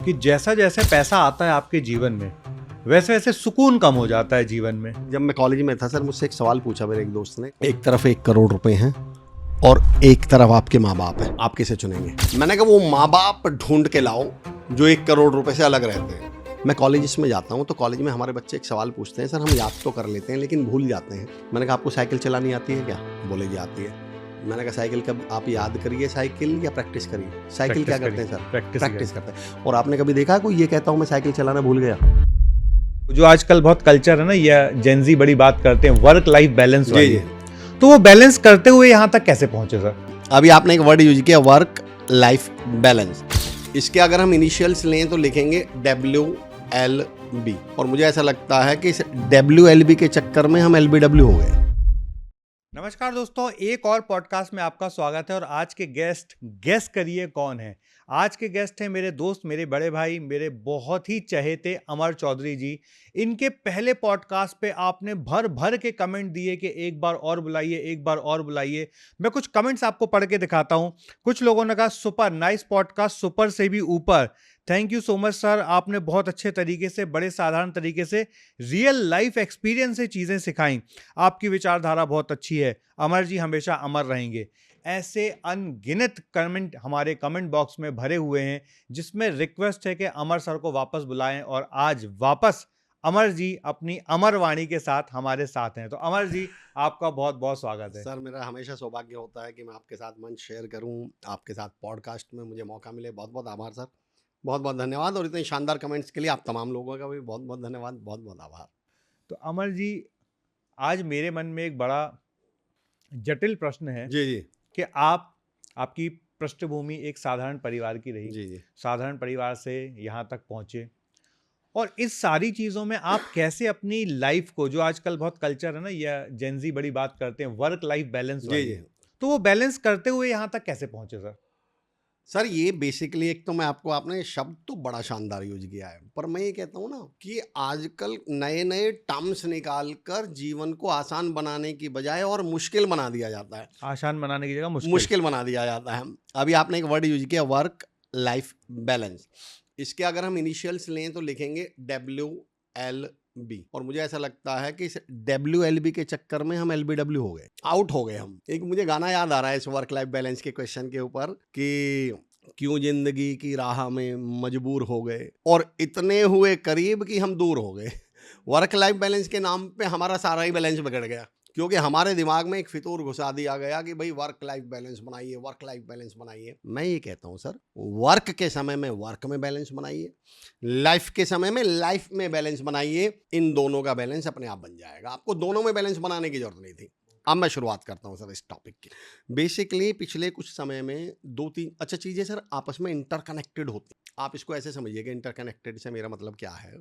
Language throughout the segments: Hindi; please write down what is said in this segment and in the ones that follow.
कि जैसा जैसे पैसा आता है आपके जीवन में वैसे वैसे सुकून कम हो जाता है जीवन में। जब मैं कॉलेज में था सर, मुझसे एक सवाल पूछा मेरे एक दोस्त ने, एक तरफ 1 करोड़ रुपए हैं और एक तरफ आपके माँ बाप हैं, आप किसे चुनेंगे? मैंने कहा वो माँ बाप ढूंढ के लाओ जो 1 करोड़ रुपए से अलग रहते हैं। मैं कॉलेज में जाता हूँ तो कॉलेज में हमारे बच्चे एक सवाल पूछते हैं, सर हम याद तो कर लेते हैं लेकिन भूल जाते हैं। मैंने कहा आपको साइकिल चलानी आती है क्या? बोले जी आती है। मैंने कहा साइकिल कब आप याद करिए साइकिल या प्रैक्टिस करिए? साइकिल क्या करते हैं सर? प्रैक्टिस करते हैं। और आपने कभी देखा कोई ये कहता हूँ मैं साइकिल चलाना भूल गया? जो आजकल बहुत कल्चर है ना, ये जेनजी बड़ी बात करते हैं वर्क लाइफ बैलेंस वाली, जी। तो वो बैलेंस करते हुए यहाँ तक कैसे पहुंचे सर? अभी आपने एक वर्ड यूज किया, वर्क लाइफ बैलेंस। इसके अगर हम इनिशियल्स लें तो लिखेंगे WLB, और मुझे ऐसा लगता है कि इस WLB के चक्कर में हम LBW हो गए। नमस्कार दोस्तों, एक और पॉडकास्ट में आपका स्वागत है। और आज के गेस्ट, गेस करिए कौन है? आज के गेस्ट हैं मेरे दोस्त, मेरे बड़े भाई, मेरे बहुत ही चहेते अमर चौधरी जी। इनके पहले पॉडकास्ट पे आपने भर भर के कमेंट दिए कि एक बार और बुलाइए, एक बार और बुलाइए। मैं कुछ कमेंट्स आपको पढ़ के दिखाता हूं। कुछ लोगों ने कहा सुपर नाइस पॉडकास्ट, सुपर से भी ऊपर। Thank you so much sir, आपने बहुत अच्छे तरीके से, बड़े साधारण तरीके से, रियल लाइफ एक्सपीरियंस से चीजें सिखाई। आपकी विचारधारा बहुत अच्छी है। अमर जी हमेशा अमर रहेंगे। ऐसे अनगिनत कमेंट हमारे कमेंट बॉक्स में भरे हुए हैं, जिसमें रिक्वेस्ट है कि अमर सर को वापस बुलाएं। और आज वापस अमर जी अपनी अमर वाणी के साथ हमारे साथ हैं। तो अमर जी, आपका बहुत बहुत स्वागत है। सर मेरा हमेशा सौभाग्य होता है कि मैं आपके साथ मंच शेयर करूं, आपके साथ पॉडकास्ट में मुझे मौका मिले। बहुत बहुत आभार सर, बहुत बहुत धन्यवाद। और इतने शानदार कमेंट्स के लिए आप तमाम लोगों का भी बहुत बहुत धन्यवाद, बहुत बहुत आभार। तो अमर जी, आज मेरे मन में एक बड़ा जटिल प्रश्न है जी जी कि आपकी पृष्ठभूमि एक साधारण परिवार की रही, जी जी साधारण परिवार से यहाँ तक पहुँचे, और इस सारी चीज़ों में आप कैसे अपनी लाइफ को, जो आजकल बहुत कल्चर है ना, या जेनजी बड़ी बात करते हैं वर्क लाइफ बैलेंस जी वाली, जी तो वो बैलेंस करते हुए यहाँ तक कैसे पहुँचे सर? सर ये बेसिकली, एक तो मैं आपको, आपने शब्द तो बड़ा शानदार यूज किया है, पर मैं ये कहता हूँ ना कि आजकल नए नए टर्म्स निकाल कर जीवन को आसान बनाने की बजाय और मुश्किल बना दिया जाता है। आसान बनाने की जगह मुश्किल। मुश्किल बना दिया जाता है। अभी आपने एक वर्ड यूज किया, वर्क लाइफ बैलेंस। इसके अगर हम इनिशियल्स लें तो लिखेंगे WLB, और मुझे ऐसा लगता है कि इस WLB के चक्कर में हम LBW हो गए, आउट हो गए हम। एक मुझे गाना याद आ रहा है इस वर्क लाइफ बैलेंस के क्वेश्चन के ऊपर कि क्यों जिंदगी की राह में मजबूर हो गए और इतने हुए करीब कि हम दूर हो गए। वर्क लाइफ बैलेंस के नाम पे हमारा सारा ही बैलेंस बिगड़ गया, क्योंकि हमारे दिमाग में एक फितूर घुसा दिया गया कि भाई वर्क लाइफ बैलेंस बनाइए, वर्क लाइफ बैलेंस बनाइए। मैं ये कहता हूँ सर, वर्क के समय में वर्क में बैलेंस बनाइए, लाइफ के समय में लाइफ में बैलेंस बनाइए। इन दोनों का बैलेंस अपने आप बन जाएगा, आपको दोनों में बैलेंस बनाने की जरूरत नहीं थी। अब मैं शुरुआत करता हूँ सर इस टॉपिक की। बेसिकली पिछले कुछ समय में 2-3 अच्छा चीज़ें सर आपस में इंटरकनेक्टेड होती हैं। आप इसको ऐसे समझिए कि इंटरकनेक्टेड से मेरा मतलब क्या है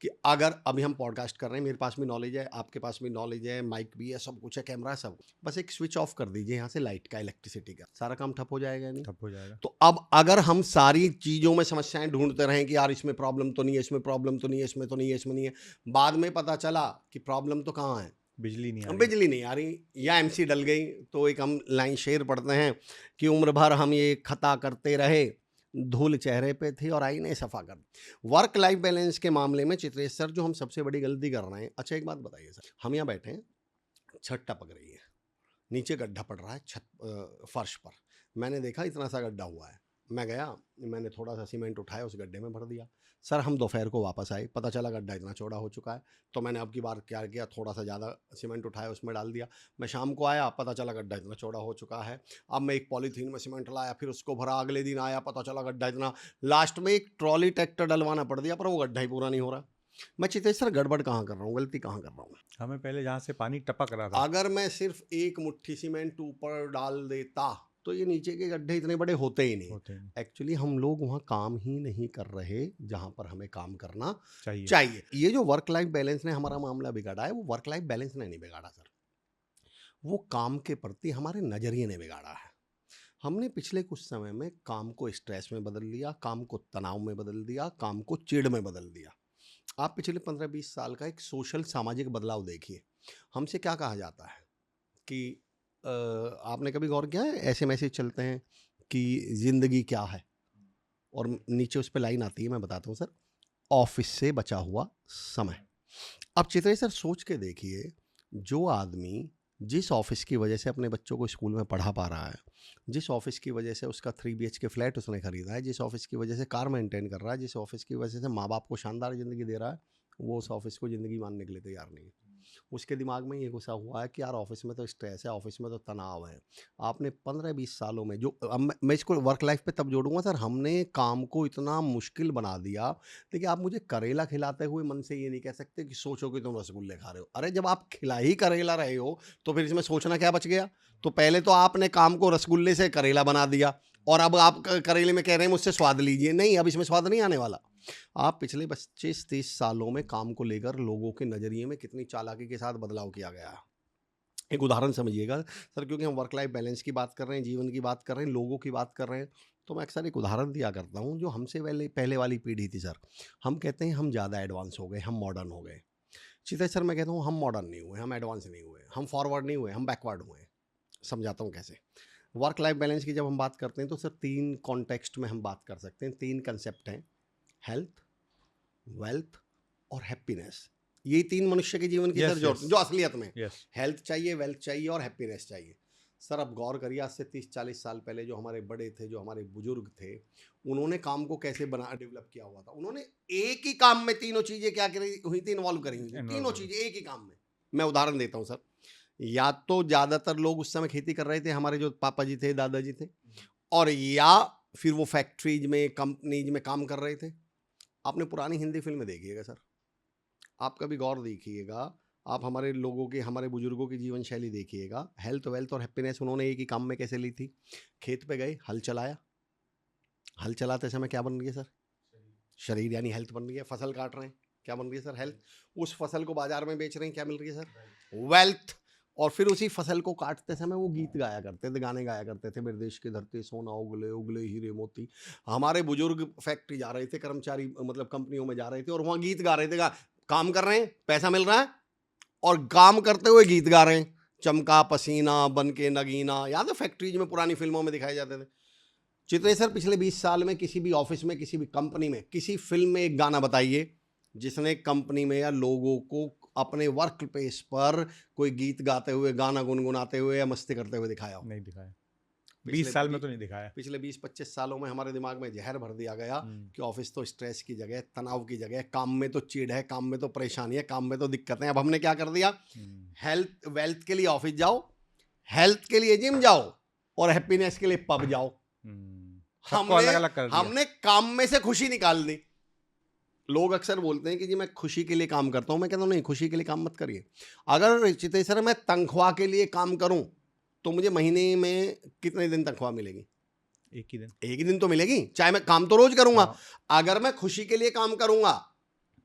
कि अगर अभी हम पॉडकास्ट कर रहे हैं, मेरे पास भी नॉलेज है, आपके पास भी नॉलेज है, माइक भी है, सब कुछ है, कैमरा है, सब, बस एक स्विच ऑफ कर दीजिए यहाँ से लाइट का, इलेक्ट्रिसिटी का, सारा काम ठप हो जाएगा। नहीं ठप हो जाएगा। तो अब अगर हम सारी चीज़ों में समस्याएं ढूंढते रहें कि यार इसमें प्रॉब्लम तो नहीं है, इसमें प्रॉब्लम तो नहीं है, इसमें तो नहीं है, इसमें नहीं है, बाद में पता चला कि प्रॉब्लम तो कहाँ है, बिजली नहीं आ रही। बिजली नहीं आ रही या MC डल गई। तो एक हम लाइन शेर पढ़ते हैं कि उम्र भर हम ये खता करते रहे, धूल चेहरे पे थी और आईने सफा कर। वर्क लाइफ बैलेंस के मामले में चित्रेश सर जो हम सबसे बड़ी गलती कर रहे हैं, अच्छा एक बात बताइए सर, हम यहाँ बैठे हैं, छत टपक रही है, नीचे गड्ढा पड़ रहा है छत फर्श पर, मैंने देखा इतना सा गड्ढा हुआ है, मैं गया, मैंने थोड़ा सा सीमेंट उठाया, उस गड्ढे में भर दिया। सर हम दोपहर को वापस आए, पता चला गड्ढा इतना चौड़ा हो चुका है, तो मैंने अब की बार क्या किया, थोड़ा सा ज़्यादा सीमेंट उठाया, उसमें डाल दिया। मैं शाम को आया, पता चला गड्ढा इतना चौड़ा हो चुका है। अब मैं एक पॉलीथीन में सीमेंट लाया, फिर उसको भरा, अगले दिन आया, पता चला गड्ढा इतना, लास्ट में एक ट्रॉली ट्रैक्टर डलवाना पड़ दिया, पर वो गड्ढा ही पूरा नहीं हो रहा। मैं चितेश सर गड़बड़ कहाँ कर रहा हूँ, गलती कहाँ कर रहा हूँ? हमें पहले जहाँ से पानी टपक रहा था, अगर मैं सिर्फ एक मुट्ठी सीमेंट ऊपर डाल देता तो ये नीचे के गड्ढे इतने बड़े होते ही नहीं। एक्चुअली हम लोग वहाँ काम ही नहीं कर रहे जहाँ पर हमें काम करना चाहिए। ये जो वर्क लाइफ बैलेंस ने हमारा मामला बिगाड़ा है, वो वर्क लाइफ बैलेंस ने नहीं बिगाड़ा सर, वो काम के प्रति हमारे नजरिए ने बिगाड़ा है। हमने पिछले कुछ समय में काम को स्ट्रेस में बदल लिया, काम को तनाव में बदल दिया, काम को चिढ़ में बदल दिया। आप पिछले 15-20 साल का एक सोशल सामाजिक बदलाव देखिए। हमसे क्या कहा जाता है कि आपने कभी गौर किया है, ऐसे मैसेज चलते हैं कि जिंदगी क्या है, और नीचे उस पर लाइन आती है, मैं बताता हूँ सर, ऑफिस से बचा हुआ समय। अब चित्रे सर सोच के देखिए, जो आदमी जिस ऑफिस की वजह से अपने बच्चों को स्कूल में पढ़ा पा रहा है, जिस ऑफिस की वजह से उसका 3 BHK फ्लैट उसने खरीदा है, जिस ऑफिस की वजह से कार मेंटेन कर रहा है, जिस ऑफिस की वजह से माँ बाप को शानदार ज़िंदगी दे रहा है, वो उस ऑफिस को ज़िंदगी मानने के लिए तैयार नहीं है। उसके दिमाग में ये घुसा हुआ है कि यार ऑफिस में तो स्ट्रेस है, ऑफिस में तो तनाव है। आपने 15-20 सालों में जो अब मैं इसको वर्क लाइफ पे तब जोड़ूंगा सर, हमने काम को इतना मुश्किल बना दिया। देखिए, आप मुझे करेला खिलाते हुए मन से ये नहीं कह सकते कि सोचो कि तुम रसगुल्ले खा रहे हो। अरे जब आप खिला ही करेला रहे हो तो फिर इसमें सोचना क्या बच गया? तो पहले तो आपने काम को रसगुल्ले से करेला बना दिया, और अब आप करेले में कह रहे हैं मुझसे स्वाद लीजिए। नहीं, अब इसमें स्वाद नहीं आने वाला। आप पिछले 25-30 सालों में काम को लेकर लोगों के नज़रिए में कितनी चालाकी के साथ बदलाव किया गया है। एक उदाहरण समझिएगा सर, क्योंकि हम वर्क लाइफ बैलेंस की बात कर रहे हैं, जीवन की बात कर रहे हैं, लोगों की बात कर रहे हैं, तो मैं अक्सर एक उदाहरण दिया करता हूँ। जो हमसे पहले वाली पीढ़ी थी सर, हम कहते हैं हम ज़्यादा एडवांस हो गए, हम मॉडर्न हो गए। सीधे सर मैं कहता हूँ हम मॉडर्न नहीं हुए, हम एडवांस नहीं हुए, हम फॉरवर्ड नहीं हुए, हम बैकवर्ड हुए। समझाता हूँ कैसे। वर्क लाइफ बैलेंस की जब हम बात करते हैं तो सर 3 कॉन्टेक्स्ट में हम बात कर सकते हैं, 3 कंसेप्ट हैं: हेल्थ, वेल्थ और हैप्पीनेस। ये 3 मनुष्य के जीवन की यस सर जो यस जो असलियत में यस। हेल्थ चाहिए, वेल्थ चाहिए और हैप्पीनेस चाहिए। सर अब गौर करिए, आज से 30-40 साल पहले जो हमारे बड़े थे, जो हमारे बुजुर्ग थे, उन्होंने काम को कैसे बना डेवलप किया हुआ था। उन्होंने एक ही काम में तीनों चीजें क्या करी हुई थी, इन्वॉल्व करी हुई थी, तीनों चीजें एक ही काम में। मैं उदाहरण देता हूँ सर। या तो ज्यादातर लोग उस समय खेती कर रहे थे, हमारे जो पापा जी थे, दादाजी थे, और या फिर वो फैक्ट्रीज में, कंपनीज में काम कर रहे थे। आपने पुरानी हिंदी फिल्में देखिएगा सर, आप कभी गौर देखिएगा, आप हमारे लोगों के, हमारे बुजुर्गों की जीवन शैली देखिएगा। हेल्थ, वेल्थ और हैप्पीनेस उन्होंने एक ही काम में कैसे ली थी? खेत पे गए, हल चलाया, हल चलाते समय क्या बन रही है सर? शरीर, यानी हेल्थ बन रही है। फसल काट रहे हैं, क्या बन रही है सर? हेल्थ। उस फसल को बाजार में बेच रहे हैं, क्या मिल रही है सर? वेल्थ। और फिर उसी फसल को काटते समय वो गीत गाया करते थे, गाने गाया करते थे, मेरे देश की धरती सोना उगले उगले हीरे मोती। हमारे बुजुर्ग फैक्ट्री जा रहे थे, कर्मचारी मतलब कंपनियों में जा रहे थे, और वहाँ गीत गा रहे थे। काम कर रहे हैं, पैसा मिल रहा है, और काम करते हुए गीत गा रहे हैं। चमका पसीना बन के नगीना, याद है फैक्ट्रीज में पुरानी फिल्मों में दिखाए जाते थे। चित्रे सर पिछले 20 साल में किसी भी ऑफिस में, किसी भी कंपनी में, किसी फिल्म में एक गाना बताइए जिसने कंपनी में या लोगों को अपने वर्क प्लेस पर कोई गीत गाते हुए, गाना गुनगुनाते हुए या मस्ती करते हुए दिखाया हो? नहीं दिखाया, 20 साल में तो नहीं दिखाया। पिछले 20-25 सालों में हमारे दिमाग में जहर भर दिया गया कि ऑफिस तो स्ट्रेस की जगह, तनाव की जगह, काम में तो चिढ़ है, काम में तो परेशानी है, काम में तो दिक्कतें। अब हमने क्या कर दिया? हेल्थ वेल्थ के लिए ऑफिस जाओ, हेल्थ के लिए जिम जाओ, और हैप्पीनेस के लिए पब जाओ। सबको अलग अलग कर दिया। हमने काम में से खुशी निकाल दी। लोग अक्सर बोलते हैं कि जी मैं खुशी के लिए काम करता हूं। मैं कहता हूं नहीं, खुशी के लिए काम मत करिए। अगर चित्रे सर मैं तनख्वाह के लिए काम करूं तो मुझे महीने में कितने दिन तनख्वाह मिलेगी? एक ही दिन। एक ही दिन तो मिलेगी, चाहे मैं काम तो रोज करूंगा। हाँ। अगर मैं खुशी के लिए काम करूंगा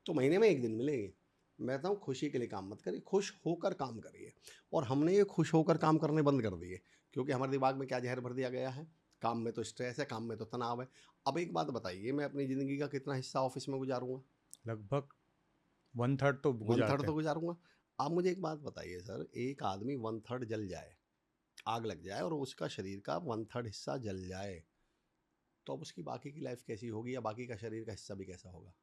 तो महीने में एक दिन मिलेगी। मैं कहता हूँ खुशी के लिए काम मत करिए, खुश होकर काम करिए। और हमने ये खुश होकर काम करने बंद कर दिए, क्योंकि हमारे दिमाग में क्या जहर भर दिया गया है? काम में तो स्ट्रेस है, काम में तो तनाव है। अब एक बात बताइए, मैं अपनी ज़िंदगी का कितना हिस्सा ऑफिस में गुजारूंगा? लगभग 1/3 तो 1/3 गुजारते तो हैं। गुजारूंगा। आप मुझे एक बात बताइए सर, एक आदमी 1/3 जल जाए, आग लग जाए और उसका शरीर का 1/3 हिस्सा जल जाए, तो अब उसकी बाकी की लाइफ कैसी होगी, या बाकी का शरीर का हिस्सा भी कैसा होगा?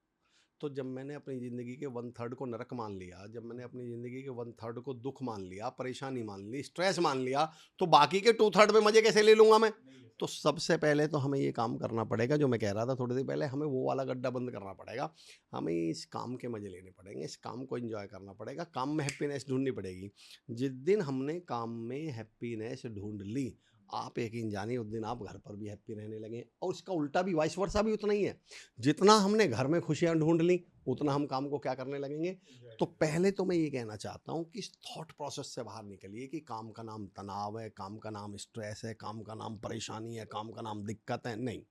तो जब मैंने अपनी ज़िंदगी के 1/3 को नरक मान लिया, जब मैंने अपनी ज़िंदगी के 1/3 को दुख मान लिया, परेशानी मान ली, स्ट्रेस मान लिया, तो बाकी के 2/3 में मज़े कैसे ले लूँगा मैं? तो सबसे पहले तो हमें ये काम करना पड़ेगा, जो मैं कह रहा था थोड़ी देर पहले, हमें वो वाला गड्ढा बंद करना पड़ेगा। हमें इस काम के मज़े लेने पड़ेंगे, इस काम को एंजॉय करना पड़ेगा, काम में हैप्पीनेस ढूंढनी पड़ेगी। जिस दिन हमने काम में हैप्पीनेस ढूंढ ली, आप यकीन जानिए उस दिन आप घर पर भी हैप्पी रहने लगे। और इसका उल्टा भी, वाइस वर्सा भी उतना ही है। जितना हमने घर में खुशियां ढूंढ ली, उतना हम काम को क्या करने लगेंगे? तो पहले तो मैं ये कहना चाहता हूँ कि इस थॉट प्रोसेस से बाहर निकलिए कि काम का नाम तनाव है, काम का नाम स्ट्रेस है, काम का नाम परेशानी है, काम का नाम दिक्कत है। नहीं,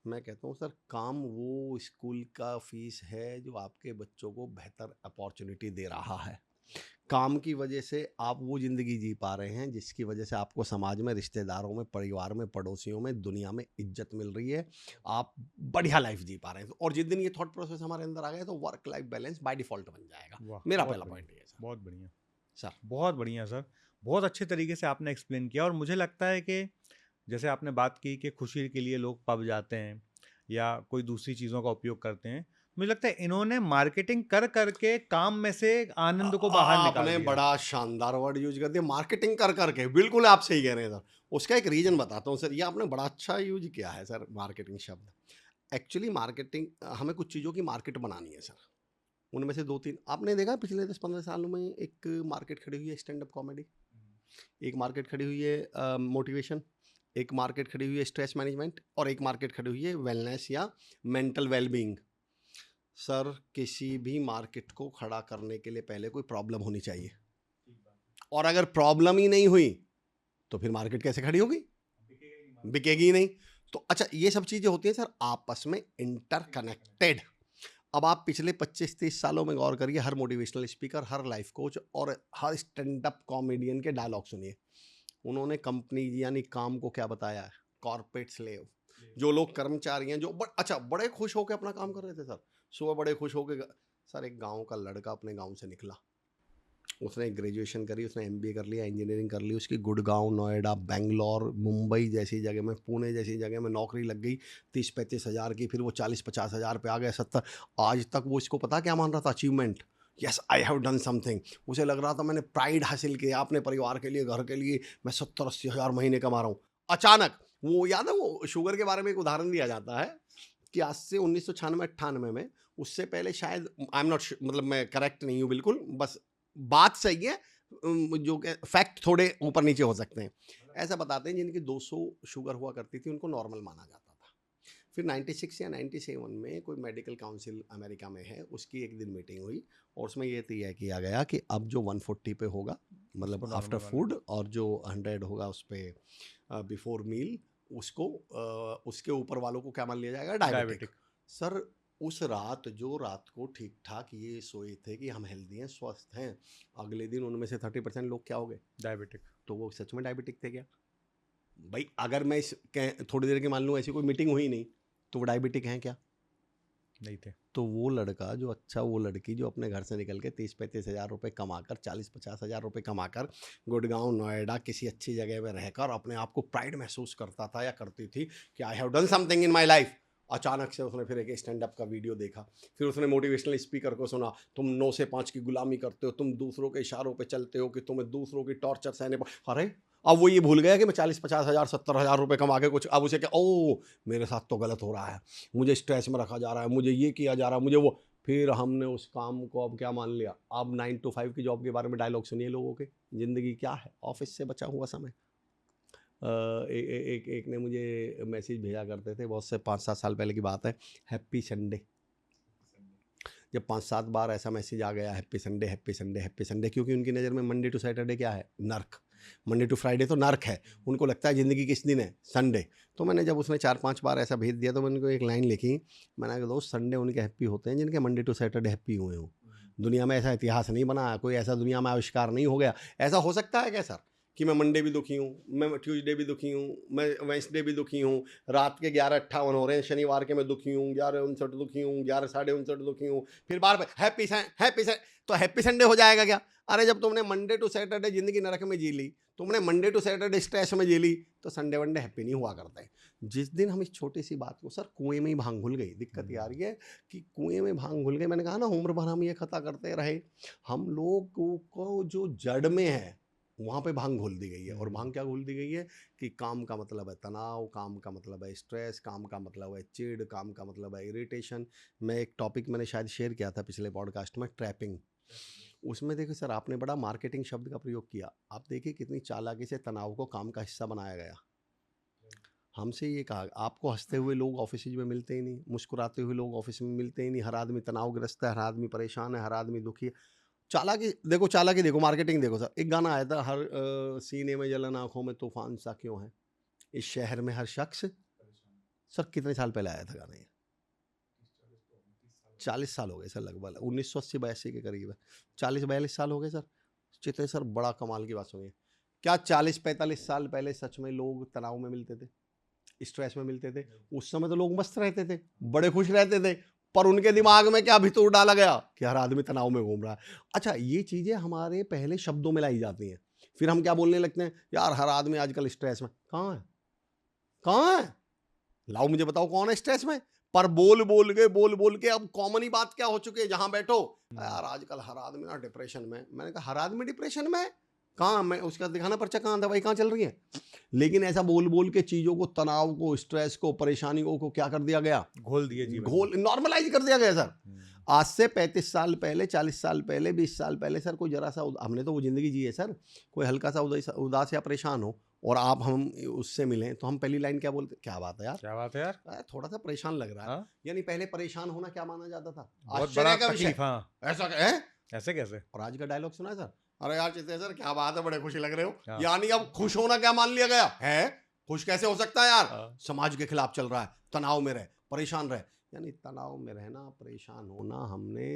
मैं कहता हूँ सर, काम वो स्कूल का फीस है जो आपके बच्चों को बेहतर अपॉर्चुनिटी दे रहा है। काम की वजह से आप वो ज़िंदगी जी पा रहे हैं जिसकी वजह से आपको समाज में, रिश्तेदारों में, परिवार में, पड़ोसियों में, दुनिया में इज्जत मिल रही है। आप बढ़िया लाइफ जी पा रहे हैं। और जिस दिन ये थॉट प्रोसेस हमारे अंदर आ गया तो work life balance by default बन जाएगा। मेरा पहला पॉइंट ये है सर। बहुत बढ़िया सर बहुत बढ़िया सर, बहुत अच्छे तरीके से आपने एक्सप्लेन किया। और मुझे लगता है कि जैसे आपने बात की कि खुशी के लिए लोग पब जाते हैं, या कोई दूसरी चीज़ों का उपयोग करते हैं। मुझे लगता है इन्होंने मार्केटिंग कर करके काम में से आनंद को बाहर निकाल आपने दिया। बड़ा शानदार वर्ड यूज कर दिया, मार्केटिंग कर करके। बिल्कुल आप सही कह रहे हैं सर। उसका एक रीजन बताता हूँ सर, ये आपने बड़ा अच्छा यूज किया है सर, मार्केटिंग शब्द। एक्चुअली मार्केटिंग, हमें कुछ चीज़ों की मार्केट बनानी है सर। उनमें से दो तीन आपने देखा पिछले 10-15 सालों में, एक मार्केट खड़ी हुई है स्टैंड अप कॉमेडी, एक मार्केट खड़ी हुई है मोटिवेशन, एक मार्केट खड़ी हुई है स्ट्रेस मैनेजमेंट, और एक मार्केट खड़ी हुई है वेलनेस या मेंटल वेलबींग। सर किसी भी मार्केट को खड़ा करने के लिए पहले कोई प्रॉब्लम होनी चाहिए, और अगर प्रॉब्लम ही नहीं हुई तो फिर मार्केट कैसे खड़ी होगी? बिकेगी ही नहीं। तो अच्छा, ये सब चीजें होती हैं सर आपस में इंटरकनेक्टेड। अब आप पिछले 25-30 सालों में गौर करिए, हर मोटिवेशनल स्पीकर, हर लाइफ कोच और हर स्टैंड अप कॉमेडियन के डायलॉग सुनिए। उन्होंने कंपनी यानी काम को क्या बताया है? Corporate slave. जो लोग कर्मचारी हैं, जो अच्छा बड़े खुश होकर अपना काम कर रहे थे सर, सुबह बड़े खुश होकर। सर एक गांव का लड़का अपने गांव से निकला, उसने ग्रेजुएशन करी, उसने एमबीए कर लिया, इंजीनियरिंग कर ली, उसकी गुड़गांव, नोएडा, बेंगलोर, मुंबई जैसी जगह में, पुणे जैसी जगह में नौकरी लग गई 30-35 हज़ार की, फिर वो 40-50 हज़ार पे आ गया, 70। आज तक वो इसको पता क्या मान रहा था? Achievement. Yes, I have done something. उसे लग रहा था मैंने प्राइड हासिल किया अपने परिवार के लिए, घर के लिए, मैं 70-80 हज़ार महीने कमा रहा हूँ। अचानक वो, याद है वो शुगर के बारे में एक उदाहरण दिया जाता है कि आज से 1996-98 में, उससे पहले शायद, आई एम नॉट, मतलब मैं करेक्ट नहीं हूँ बिल्कुल, बस बात सही है, जो कि फैक्ट थोड़े ऊपर नीचे हो सकते हैं। ऐसा बताते हैं जिनकी 200 शुगर हुआ करती थी उनको नॉर्मल माना जाता था। फिर 96 या 97 में कोई मेडिकल काउंसिल अमेरिका में है, उसकी एक दिन मीटिंग हुई और उसमें ये तय किया गया कि अब जो 140 पे होगा, मतलब उसको आफ्टर normal फूड, और जो 100 होगा उस पर बिफोर मील, उसको उसके ऊपर वालों को क्या मान लिया जाएगा? डायबिटिक। डायबिटिक। सर उस रात, जो रात को ठीक ठाक ये सोए थे कि हम हेल्दी हैं, स्वस्थ हैं, अगले दिन उनमें से 30% लोग क्या हो गए? डायबिटिक। तो वो सच में डायबिटिक थे क्या? भाई अगर मैं थोड़ी देर की मान लूँ ऐसी कोई मीटिंग हुई नहीं, तो वो डायबिटिक हैं क्या? नहीं थे। तो वो लड़का जो, अच्छा वो लड़की जो अपने घर से निकल के 30-35 हज़ार रुपये कमाकर, 40-50 हज़ार रुपये कमाकर, गुड़गांव, नोएडा किसी अच्छी जगह में रहकर अपने आप को प्राइड महसूस करता था या करती थी कि I have done something in my life, अचानक से उसने फिर एक स्टैंड अप का वीडियो देखा, फिर उसने मोटिवेशनल स्पीकर को सुना, तुम 9 से 5 की गुलामी करते हो, तुम दूसरों के इशारों पे चलते हो कि तुम्हें दूसरों की टॉर्चर सहने पर। अरे अब वो ये भूल गया कि मैं 40-50 हज़ार, 70 हज़ार रुपये कमा के कुछ, अब उसे क्या, ओ मेरे साथ तो गलत हो रहा है, मुझे स्ट्रेस में रखा जा रहा है, मुझे ये किया जा रहा है, मुझे वो। फिर हमने उस काम को अब क्या मान लिया? अब 9 to 5 की जॉब के बारे में डायलॉग सुनिए लोगों के। ज़िंदगी क्या है? ऑफिस से बचा हुआ समय। एक ने मुझे मैसेज भेजा करते थे, बहुत से 5-7 साल पहले की बात है, हैप्पी संडे। जब 5-7 बार ऐसा मैसेज आ गया, happy Sunday, happy Sunday, happy Sunday, क्योंकि उनकी नज़र में मंडे टू सैटरडे क्या है? नर्क। मंडे टू फ्राइडे तो नर्क है, उनको लगता है ज़िंदगी किस दिन है? संडे। तो मैंने, जब उसने 4-5 बार ऐसा भेज दिया, तो मैंने उनको एक लाइन लिखी, मैंने कहा दोस्त, संडे उनके हैप्पी होते हैं जिनके मंडे टू सैटरडे हैप्पी हुए हों। दुनिया में ऐसा इतिहास नहीं बना, कोई ऐसा दुनिया में आविष्कार नहीं हो गया। ऐसा हो सकता है क्या सर कि मैं मंडे भी दुखी हूँ, मैं ट्यूसडे भी दुखी हूँ, मैं वेंसडे भी दुखी हूँ, रात के 11:58 हो रहे हैं, शनिवार के मैं दुखी हूँ, 11:59 दुखी हूँ, 11:59 दुखी हूँ, फिर बार बार हैप्पी तो हैप्पी संडे हो जाएगा क्या? अरे जब तुमने मंडे टू सैटरडे जिंदगी नरक में जी ली, तुमने मंडे टू सैटरडे स्ट्रेस में जी ली, तो संडे वनडे हैप्पी नहीं हुआ करते। जिस दिन हम इस छोटी सी बात को, सर कुएं में ही भांग घुल गई, दिक्कत ये आ रही है कि कुएं में भांग घुल गई। मैंने कहा ना, उम्र भर हम ये खता करते रहे, हम लोगों को जो जड़ में है वहाँ पे भांग घोल दी गई है। और भांग क्या घोल दी गई है कि काम का मतलब है तनाव, काम का मतलब है स्ट्रेस, काम का मतलब है चिढ़, काम का मतलब है इरिटेशन। मैं एक टॉपिक मैंने शायद शेयर किया था पिछले पॉडकास्ट में, ट्रैपिंग। उसमें देखिए सर, आपने बड़ा मार्केटिंग शब्द का प्रयोग किया। आप देखिए कितनी चालाकी से तनाव को काम का हिस्सा बनाया गया। हमसे ये कहा, आपको हंसते हुए लोग ऑफिस में मिलते ही नहीं, मुस्कुराते हुए लोग ऑफिस में मिलते ही नहीं, हर आदमी तनावग्रस्त है, हर आदमी परेशान है, हर आदमी दुखी है। चालाकी देखो, चालाकी देखो, मार्केटिंग देखो सर। एक गाना आया था, हर सीने में जलन, आंखों में तूफान सा क्यों है, इस शहर में हर शख्स। सर कितने साल पहले आया था गाना ये? 40 साल हो गए सर, लगभग 1980-82 के करीब है। 40-42 साल हो गए सर। चित्रे सर, बड़ा कमाल की बात सुनिए, क्या 40-45 साल पहले सच में लोग तनाव में मिलते थे, स्ट्रेस में मिलते थे? उस समय तो लोग मस्त रहते थे, बड़े खुश रहते थे, पर उनके दिमाग में क्या भितूर डाला गया कि हर आदमी तनाव में घूम रहा है। अच्छा, ये चीजें हमारे पहले शब्दों में लाई जाती हैं, फिर हम क्या बोलने लगते हैं, यार हर आदमी आजकल स्ट्रेस में। कहाँ है? कहाँ है? लाओ मुझे बताओ कौन है स्ट्रेस में। पर बोल बोल के अब कॉमन ही बात क्या हो चुकी है, जहां बैठो यार आजकल हर आदमी ना डिप्रेशन में। मैंने कहा हर आदमी डिप्रेशन में? कहाँ, मैं उसका दिखाना पर्चा, कहाँ दवाई कहाँ चल रही है? लेकिन ऐसा बोल बोल के चीजों को, तनाव को, स्ट्रेस को, परेशानियों को क्या कर दिया गया, घोल दिए जीवन में। घोल नॉर्मलाइज कर दिया गया सर। आज से 35 साल पहले, 40 साल पहले, 20 साल पहले सर कोई जरा सा हमने तो वो जिंदगी जी है सर, कोई हल्का सा उदास या परेशान हो और आप हम उससे मिलें तो हम पहली लाइन क्या बोलते, क्या बात है यार, क्या बात है यार, थोड़ा सा परेशान लग रहा है। हाँ? यानी पहले परेशान होना क्या माना जाता था, बहुत बड़ा आश्चर्य का विषय। तकलीफ। हाँ, ऐसा है? ऐसे कैसे? और आज का डायलॉग सुना है सर, अरे यार चित्ते सर क्या बात है, बड़े खुशी लग रहे हो। हाँ। यानी अब खुश होना क्या मान लिया गया है? खुश कैसे हो सकता है यार, हाँ। समाज के खिलाफ चल रहा है, तनाव में रहे, परेशान रहे। यानी तनाव में रहना, परेशान होना हमने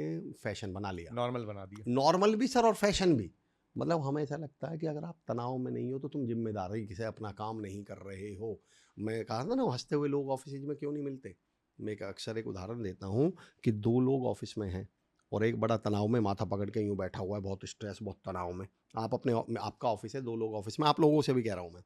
फैशन बना लिया, नॉर्मल बना दिया। नॉर्मल भी सर और फैशन भी। मतलब हमें ऐसा लगता है कि अगर आप तनाव में नहीं हो तो तुम जिम्मेदारी से अपना काम नहीं कर रहे हो। मैं कहा था ना, हंसते हुए लोग ऑफिस में क्यों नहीं मिलते। मैं अक्सर एक उदाहरण देता हूँ कि 2 लोग ऑफिस में हैं और एक बड़ा तनाव में माथा पकड़ के यूँ बैठा हुआ है, बहुत स्ट्रेस, बहुत तनाव में। आप अपने आपका ऑफिस है, 2 लोग ऑफिस में, आप लोगों से भी कह रहा हूँ मैं,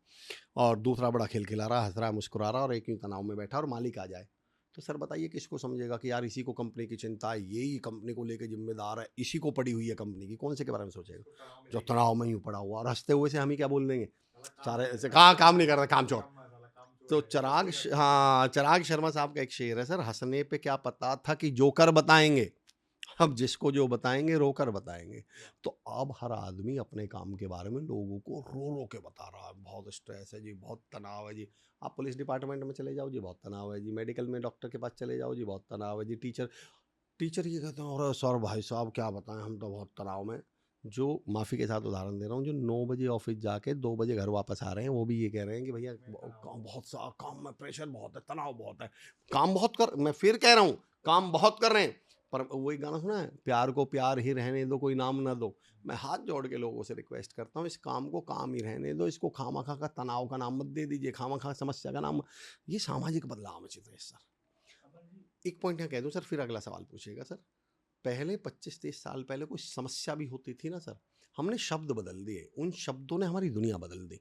और दूसरा बड़ा खिलखिला रहा, हंस रहा, मुस्कुरा रहा, और एक यूँ तनाव में बैठा, और मालिक आ जाए तो सर बताइए किसको समझेगा कि यार इसी को कंपनी की चिंता है, यही कंपनी को लेके जिम्मेदार है, इसी को पड़ी हुई है कंपनी की, कौन से के बारे में सोचेगा? जो तनाव में यूँ पड़ा हुआ, और हंसते हुए से हम ही क्या बोल देंगे, सारे ऐसे कहाँ काम नहीं कर रहे, काम चोर। तो चिराग शर्मा साहब का एक शेर है सर, हंसने पे क्या पता था कि जोकर बताएंगे, अब जिसको जो बताएंगे रोकर बताएंगे। तो अब हर आदमी अपने काम के बारे में लोगों को रो रो के बता रहा है, बहुत स्ट्रेस है जी, बहुत तनाव है जी। आप पुलिस डिपार्टमेंट में चले जाओ जी, बहुत तनाव है जी। मेडिकल में डॉक्टर के पास चले जाओ जी, बहुत तनाव है जी। टीचर ये कहते हैं, अरे सर भाई साहब क्या बताएं, हम तो बहुत तनाव में। जो माफ़ी के साथ उदाहरण दे रहा हूँ, जो 9 बजे ऑफिस जाके 2 बजे घर वापस आ रहे हैं, वो भी ये कह रहे हैं कि भैया काम बहुत सा, काम में प्रेशर बहुत है, तनाव बहुत है, काम बहुत कर, मैं फिर कह रहा हूँ काम बहुत कर रहे हैं। पर वही गाना सुना है, प्यार को प्यार ही रहने दो, कोई नाम ना दो। मैं हाथ जोड़ के लोगों से रिक्वेस्ट करता हूँ, इस काम को काम ही रहने दो, इसको खामखा का तनाव का नाम मत दे दीजिए, खामखा समस्या का नाम। ये सामाजिक बदलाव उचित है सर। एक पॉइंट यहाँ कह दूँ सर, फिर अगला सवाल पूछिएगा सर। पहले 25-30 साल पहले कोई समस्या भी होती थी ना सर, हमने शब्द बदल दिए, उन शब्दों ने हमारी दुनिया बदल दी।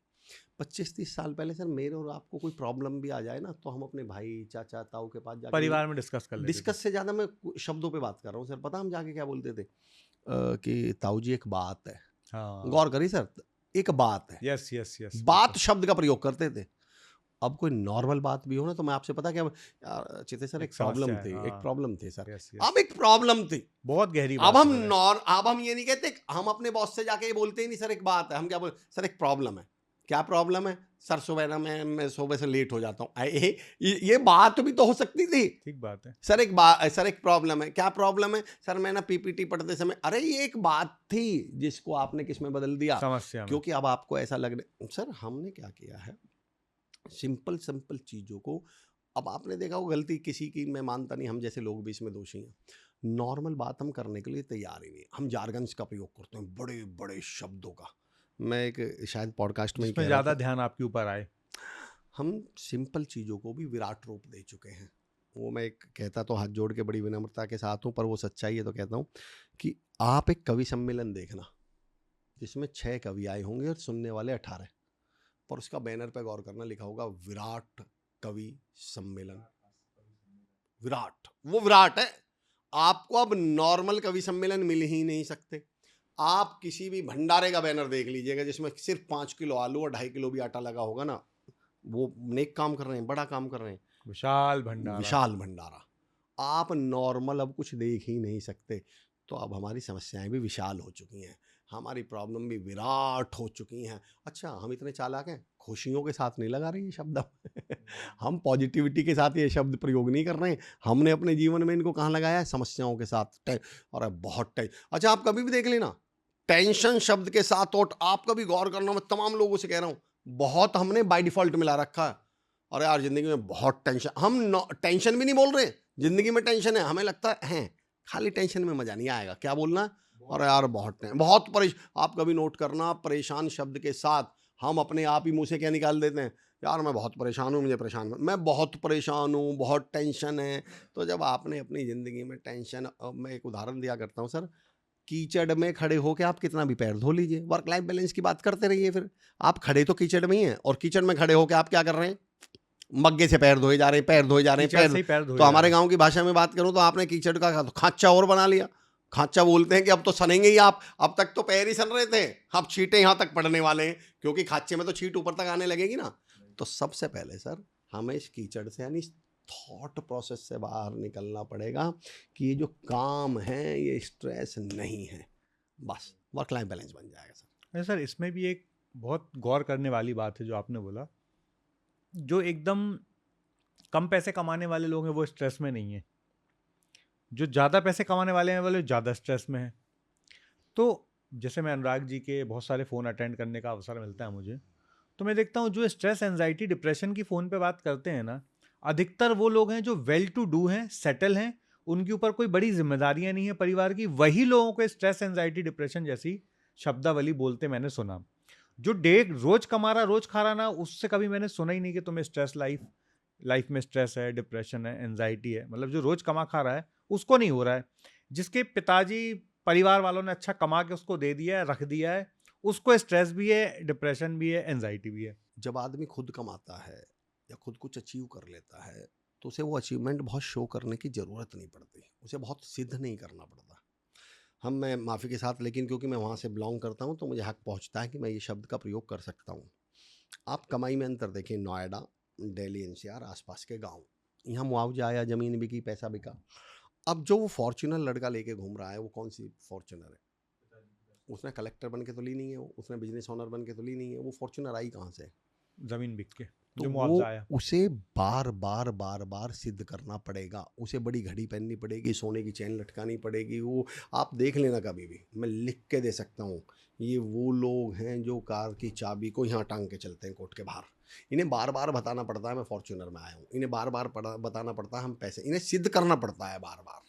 25-30 साल पहले सर मेरे और आपको कोई प्रॉब्लम भी आ जाए ना, तो हम अपने भाई, चाचा, ताऊ के पास जाके, परिवार में डिस्कस कर लेते थे। डिस्कस से ज़्यादा मैं शब्दों पे बात कर रहा हूँ सर। पता हम जाके क्या बोलते थे, कि ताऊ जी एक बात है, हाँ, गौर करिए सर, एक बात है, यस यस यस, बात शब्द का प्रयोग करते थे। अब कोई नॉर्मल बात भी हो ना, तो मैं आपसे पता क्या, चिते सर एक प्रॉब्लम समस्या है, थी, एक हाँ। प्रॉब्लम थी सर, यस अब एक प्रॉब्लम थी। बहुत गहरी अब बात हम है सर। अब हम ये नहीं कहते, हम अपने बॉस से जाके ये बोलते ही नहीं सर एक बात है, हम क्या बोलते, सर एक प्रॉब्लम है। क्या प्रॉब्लम है सर? सुबह ना मैं सुबह से लेट हो जाता हूँ। ये बात भी तो हो सकती थी। ठीक बात है। सर सर एक प्रॉब्लम है। क्या प्रॉब्लम है सर? मैं ना पीपीटी पढ़ते समय, अरे ये एक बात थी जिसको आपने किस में बदल दिया, समस्या में। क्योंकि अब आपको ऐसा लग रहा। सर हमने क्या किया है, सिंपल सिंपल चीज़ों को, अब आपने देखा हो गलती किसी की मैं मानता नहीं, हम जैसे लोग भी इसमें दोषी हैं। नॉर्मल बात हम करने के लिए तैयार ही नहीं, हम जार्गन्स का प्रयोग करते हैं, बड़े बड़े शब्दों का। मैं एक शायद पॉडकास्ट में ही जिसमें कह रहा ज्यादा था, ध्यान आपके ऊपर आए। हम सिंपल चीज़ों को भी विराट रूप दे चुके हैं। वो मैं एक कहता तो हाथ जोड़ के बड़ी विनम्रता के साथ हूँ, पर वो सच्चाई है तो कहता हूँ कि आप एक कवि सम्मेलन देखना जिसमें 6 कवि आए होंगे और सुनने वाले 18, पर उसका बैनर पे गौर करना, लिखा होगा विराट कवि सम्मेलन। विराट, वो विराट है। आपको अब नॉर्मल कवि सम्मेलन मिल ही नहीं सकते। आप किसी भी भंडारे का बैनर देख लीजिएगा जिसमें सिर्फ 5 किलो आलू और 2.5 किलो भी आटा लगा होगा ना, वो नेक काम कर रहे हैं, बड़ा काम कर रहे हैं, विशाल भंडारा। विशाल भंडारा। आप नॉर्मल अब कुछ देख ही नहीं सकते। तो अब हमारी समस्याएं भी विशाल हो चुकी हैं, हमारी प्रॉब्लम भी विराट हो चुकी हैं। अच्छा हम इतने चालाक हैं, खुशियों के साथ नहीं लगा रहे ये शब्द हम पॉजिटिविटी के साथ ये शब्द प्रयोग नहीं कर रहे हैं। हमने अपने जीवन में इनको कहाँ लगाया है? समस्याओं के साथ। और बहुत अच्छा आप कभी भी देख लेना, टेंशन शब्द के साथ, और आप कभी गौर करना, मैं तमाम लोगों से कह रहा हूँ, बहुत हमने बाय डिफॉल्ट मिला रखा है। और यार जिंदगी में बहुत टेंशन, हम टेंशन भी नहीं बोल रहे, जिंदगी में टेंशन है, हमें लगता है खाली टेंशन में मजा नहीं आएगा, क्या बोलना, और यार बहुत परेशान। आप कभी नोट करना, परेशान शब्द के साथ हम अपने आप ही मुंह से क्या निकाल देते हैं, यार मैं बहुत परेशान हूँ, मुझे परेशान, मैं बहुत परेशान हूँ, बहुत टेंशन है। तो जब आपने अपनी ज़िंदगी में टेंशन, मैं एक उदाहरण दिया करता हूँ सर, कीचड़ में खड़े होकर आप कितना भी पैर धो लीजिए, वर्क लाइफ बैलेंस की बात करते रहिए, फिर आप खड़े तो कीचड़ में ही हैं, और कीचड़ में खड़े होकर आप क्या कर रहे हैं, मग्गे से पैर धोए जा रहे हैं, पैर धोए जा रहे हैं, कीचड़ से ही पैर धोए तो जा हमारे रहे हैं। गांव की भाषा में बात करूं तो आपने कीचड़ का खांचा और बना लिया। खांचा बोलते हैं कि अब तो सनेंगे ही आप, अब तक तो पैर ही सन रहे थे, अब छींटे यहाँ तक पड़ने वाले हैं, क्योंकि खांचे में तो छींट ऊपर तक आने लगेगी ना। तो सबसे पहले सर हमें इस कीचड़ से यानी थॉट प्रोसेस से बाहर निकलना पड़ेगा कि ये जो काम है ये स्ट्रेस नहीं है, बस वर्क लाइफ बैलेंस बन जाएगा सर। नहीं सर, इसमें भी एक बहुत गौर करने वाली बात है जो आपने बोला। जो एकदम कम पैसे कमाने वाले लोग हैं वो स्ट्रेस में नहीं है, जो ज़्यादा पैसे कमाने वाले हैं वो ज़्यादा स्ट्रेस में है। तो जैसे मैं अनुराग जी के बहुत सारे फ़ोन अटेंड करने का अवसर मिलता है मुझे, तो मैं देखता हूँ जो स्ट्रेस, एंजाइटी, डिप्रेशन की फ़ोन पे बात करते हैं ना, अधिकतर वो लोग हैं जो वेल टू डू हैं, सेटल हैं, उनके ऊपर कोई बड़ी जिम्मेदारियां नहीं है परिवार की। वही लोगों को स्ट्रेस, एंजाइटी, डिप्रेशन जैसी शब्दावली बोलते मैंने सुना। जो डे रोज कमा रहा रोज खा रहा ना, उससे कभी मैंने सुना ही नहीं कि तुम्हें स्ट्रेस लाइफ में स्ट्रेस है, डिप्रेशन है, एंजाइटी है। मतलब जो रोज कमा खा रहा है उसको नहीं हो रहा है। जिसके पिताजी परिवार वालों ने अच्छा कमा के उसको दे दिया है, रख दिया है, उसको स्ट्रेस भी है, डिप्रेशन भी है, एंजाइटी भी है। जब आदमी खुद कमाता है या खुद कुछ अचीव कर लेता है तो उसे वो अचीवमेंट बहुत शो करने की ज़रूरत नहीं पड़ती, उसे बहुत सिद्ध नहीं करना पड़ता। मैं माफ़ी के साथ, लेकिन क्योंकि मैं वहाँ से बिलोंग करता हूँ तो मुझे हक पहुँचता है कि मैं ये शब्द का प्रयोग कर सकता हूँ। आप कमाई में अंतर देखें, नोएडा, दिल्ली एनसीआर, आसपास के गांव, यहाँ मुआवजा आया, ज़मीन बिकी, पैसा बिका। अब जो वो फॉर्च्यूनर लड़का लेके घूम रहा है वो कौन सी फॉर्च्यूनर है? उसने कलेक्टर बन के तो ली नहीं है, वो उसने बिजनेस ओनर बन के तो ली नहीं है, वो फॉर्च्यूनर आई कहाँ से? जमीन बिक के तो जो वो मुआवजा आया। उसे बार बार बार बार सिद्ध करना पड़ेगा, उसे बड़ी घड़ी पहननी पड़ेगी, सोने की चेन लटकानी पड़ेगी। वो आप देख लेना, कभी भी मैं लिख के दे सकता हूँ, ये वो लोग हैं जो कार की चाबी को यहाँ टांग के चलते हैं कोर्ट के बाहर। इन्हें बार बार बताना पड़ता है मैं फॉर्च्यूनर में आया हूँ, इन्हें बार बार बताना पड़ता है हम पैसे, इन्हें सिद्ध करना पड़ता है बार बार।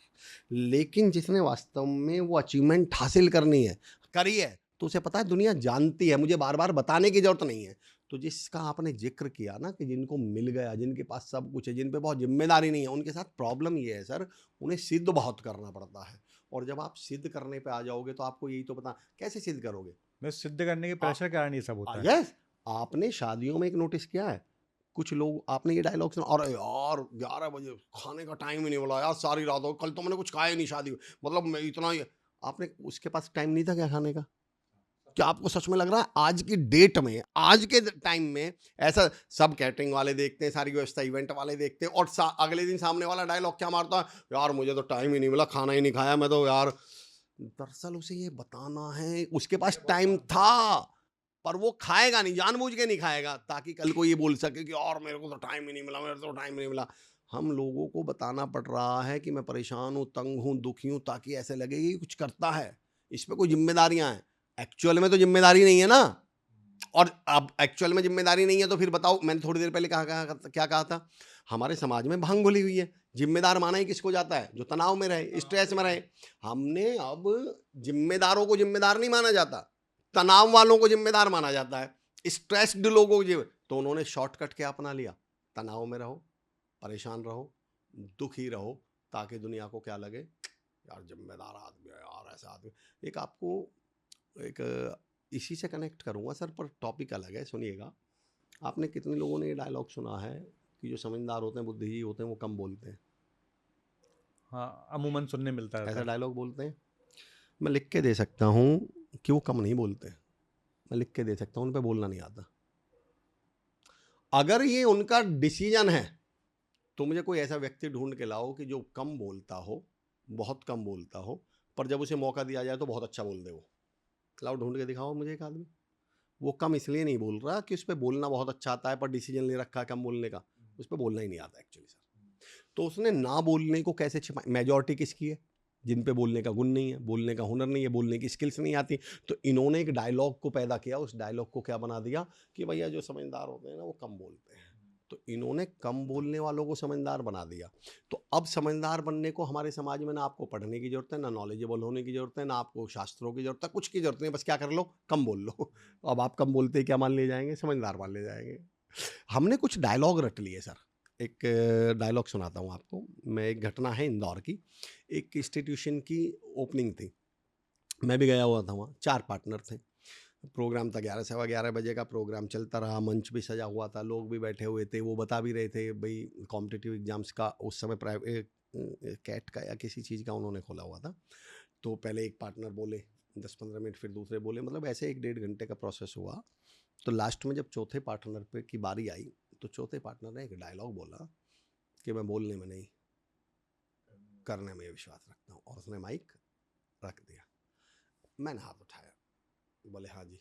लेकिन जिसने वास्तव में वो अचीवमेंट हासिल करनी है, करी है, तो उसे पता है दुनिया जानती है, मुझे बार बार बताने की जरूरत नहीं है। तो जिसका आपने जिक्र किया ना कि जिनको मिल गया, जिनके पास सब कुछ है, जिन पे बहुत जिम्मेदारी नहीं है, उनके साथ प्रॉब्लम ये है सर, उन्हें सिद्ध बहुत करना पड़ता है। और जब आप सिद्ध करने पे आ जाओगे तो आपको यही तो पता, कैसे सिद्ध करोगे? मैं सिद्ध करने के प्रेशर के कारण ये सब होता है। यस, आपने शादियों में एक नोटिस किया है, कुछ लोग, आपने ये डायलॉग सुना, अरे यार 11 बजे खाने का टाइम ही नहीं मिला यार, सारी रात हो, कल तो मैंने कुछ खाया ही नहीं शादी में, मतलब मैं इतना ही। आपने, उसके पास टाइम नहीं था क्या खाने का? क्या आपको सच में लग रहा है आज की डेट में, आज के टाइम में ऐसा? सब कैटरिंग वाले देखते हैं, सारी व्यवस्था इवेंट वाले देखते हैं, और अगले दिन सामने वाला डायलॉग क्या मारता है? यार मुझे तो टाइम ही नहीं मिला, खाना ही नहीं खाया मैं तो यार। दरअसल उसे ये बताना है उसके पास टाइम था, पर वो खाएगा नहीं, जानबूझ के नहीं खाएगा, ताकि कल को ये बोल सके कि यार मेरे को तो टाइम ही नहीं मिला, मेरे को तो टाइम नहीं मिला। हम लोगों को बताना पड़ रहा है कि मैं परेशान हूँ, तंग हूँ, दुखी हूँ, ताकि ऐसे लगे कि कुछ करता है, इस पे कोई जिम्मेदारियां हैं। एक्चुअल में तो जिम्मेदारी नहीं है ना। और अब एक्चुअल में जिम्मेदारी नहीं है तो फिर बताओ, मैंने थोड़ी देर पहले क्या कहा था? हमारे समाज में भांग घुली हुई है। जिम्मेदार माना ही किसको जाता है? जो तनाव में रहे, स्ट्रेस में रहे। हमने अब जिम्मेदारों को जिम्मेदार नहीं माना जाता, तनाव वालों को जिम्मेदार माना जाता है, स्ट्रेस्ड लोगों को। तो उन्होंने शॉर्टकट क्या अपना लिया? तनाव में रहो, परेशान रहो, दुखी रहो, ताकि दुनिया को क्या लगे, यार जिम्मेदार आदमी है यार, ऐसा आदमी। एक आपको एक इसी से कनेक्ट करूंगा सर, पर टॉपिक अलग है, सुनिएगा। आपने कितने लोगों ने ये डायलॉग सुना है कि जो समझदार होते हैं, बुद्धिजीवी होते हैं, वो कम बोलते हैं? हाँ, अमूमन सुनने मिलता रहता ऐसा है। डायलॉग बोलते हैं। मैं लिख के दे सकता हूँ कि वो कम नहीं बोलते, मैं लिख के दे सकता हूँ, उन पर बोलना नहीं आता। अगर ये उनका डिसीजन है तो मुझे कोई ऐसा व्यक्ति ढूंढ के लाओ कि जो कम बोलता हो, बहुत कम बोलता हो, पर जब उसे मौका दिया जाए तो बहुत अच्छा बोल दे। वो लाओ, ढूंढ के दिखाओ मुझे एक आदमी। वो कम इसलिए नहीं बोल रहा कि उस पर बोलना बहुत अच्छा आता है, पर डिसीजन ले रखा है कम बोलने का, उस पर बोलना ही नहीं आता एक्चुअली सर। तो उसने ना बोलने को कैसे छिपा? मेजॉरिटी किसकी है? जिन पे बोलने का गुण नहीं है, बोलने का हुनर नहीं है, बोलने की स्किल्स नहीं आती। तो इन्होंने एक डायलॉग को पैदा किया, उस डायलॉग को क्या बना दिया कि भैया जो समझदार होते हैं ना वो कम बोलते हैं। तो इन्होंने कम बोलने वालों को समझदार बना दिया। तो अब समझदार बनने को हमारे समाज में ना आपको पढ़ने की जरूरत है, ना नॉलेजेबल होने की जरूरत है, ना आपको शास्त्रों की जरूरत है, कुछ की जरूरत नहीं, बस क्या कर लो, कम बोल लो। तो अब आप कम बोलते ही क्या मान लिए जाएंगे? समझदार मान लिए जाएंगे। हमने कुछ डायलॉग रट लिए सर। एक डायलॉग सुनाता हूँ आपको मैं, एक घटना है इंदौर की। एक इंस्टीट्यूशन की ओपनिंग थी, मैं भी गया हुआ था वहाँ, 4 पार्टनर थे। प्रोग्राम था 11 सवा 11 बजे का प्रोग्राम चलता रहा, मंच भी सजा हुआ था, लोग भी बैठे हुए थे, वो बता भी रहे थे भाई कॉम्पिटिटिव एग्जाम्स का उस समय प्राइवेट कैट का या किसी चीज़ का उन्होंने खोला हुआ था। तो पहले एक पार्टनर बोले 10-15 मिनट, फिर दूसरे बोले, मतलब ऐसे 1-1.5 घंटे का प्रोसेस हुआ। तो लास्ट में जब चौथे पार्टनर पे की बारी आई तो चौथे पार्टनर ने एक डायलॉग बोला कि मैं बोलने में नहीं, करने में विश्वास रखता हूँ, और उसने माइक रख दिया। मैंने हाथ उठाया, बोले हाँ जी।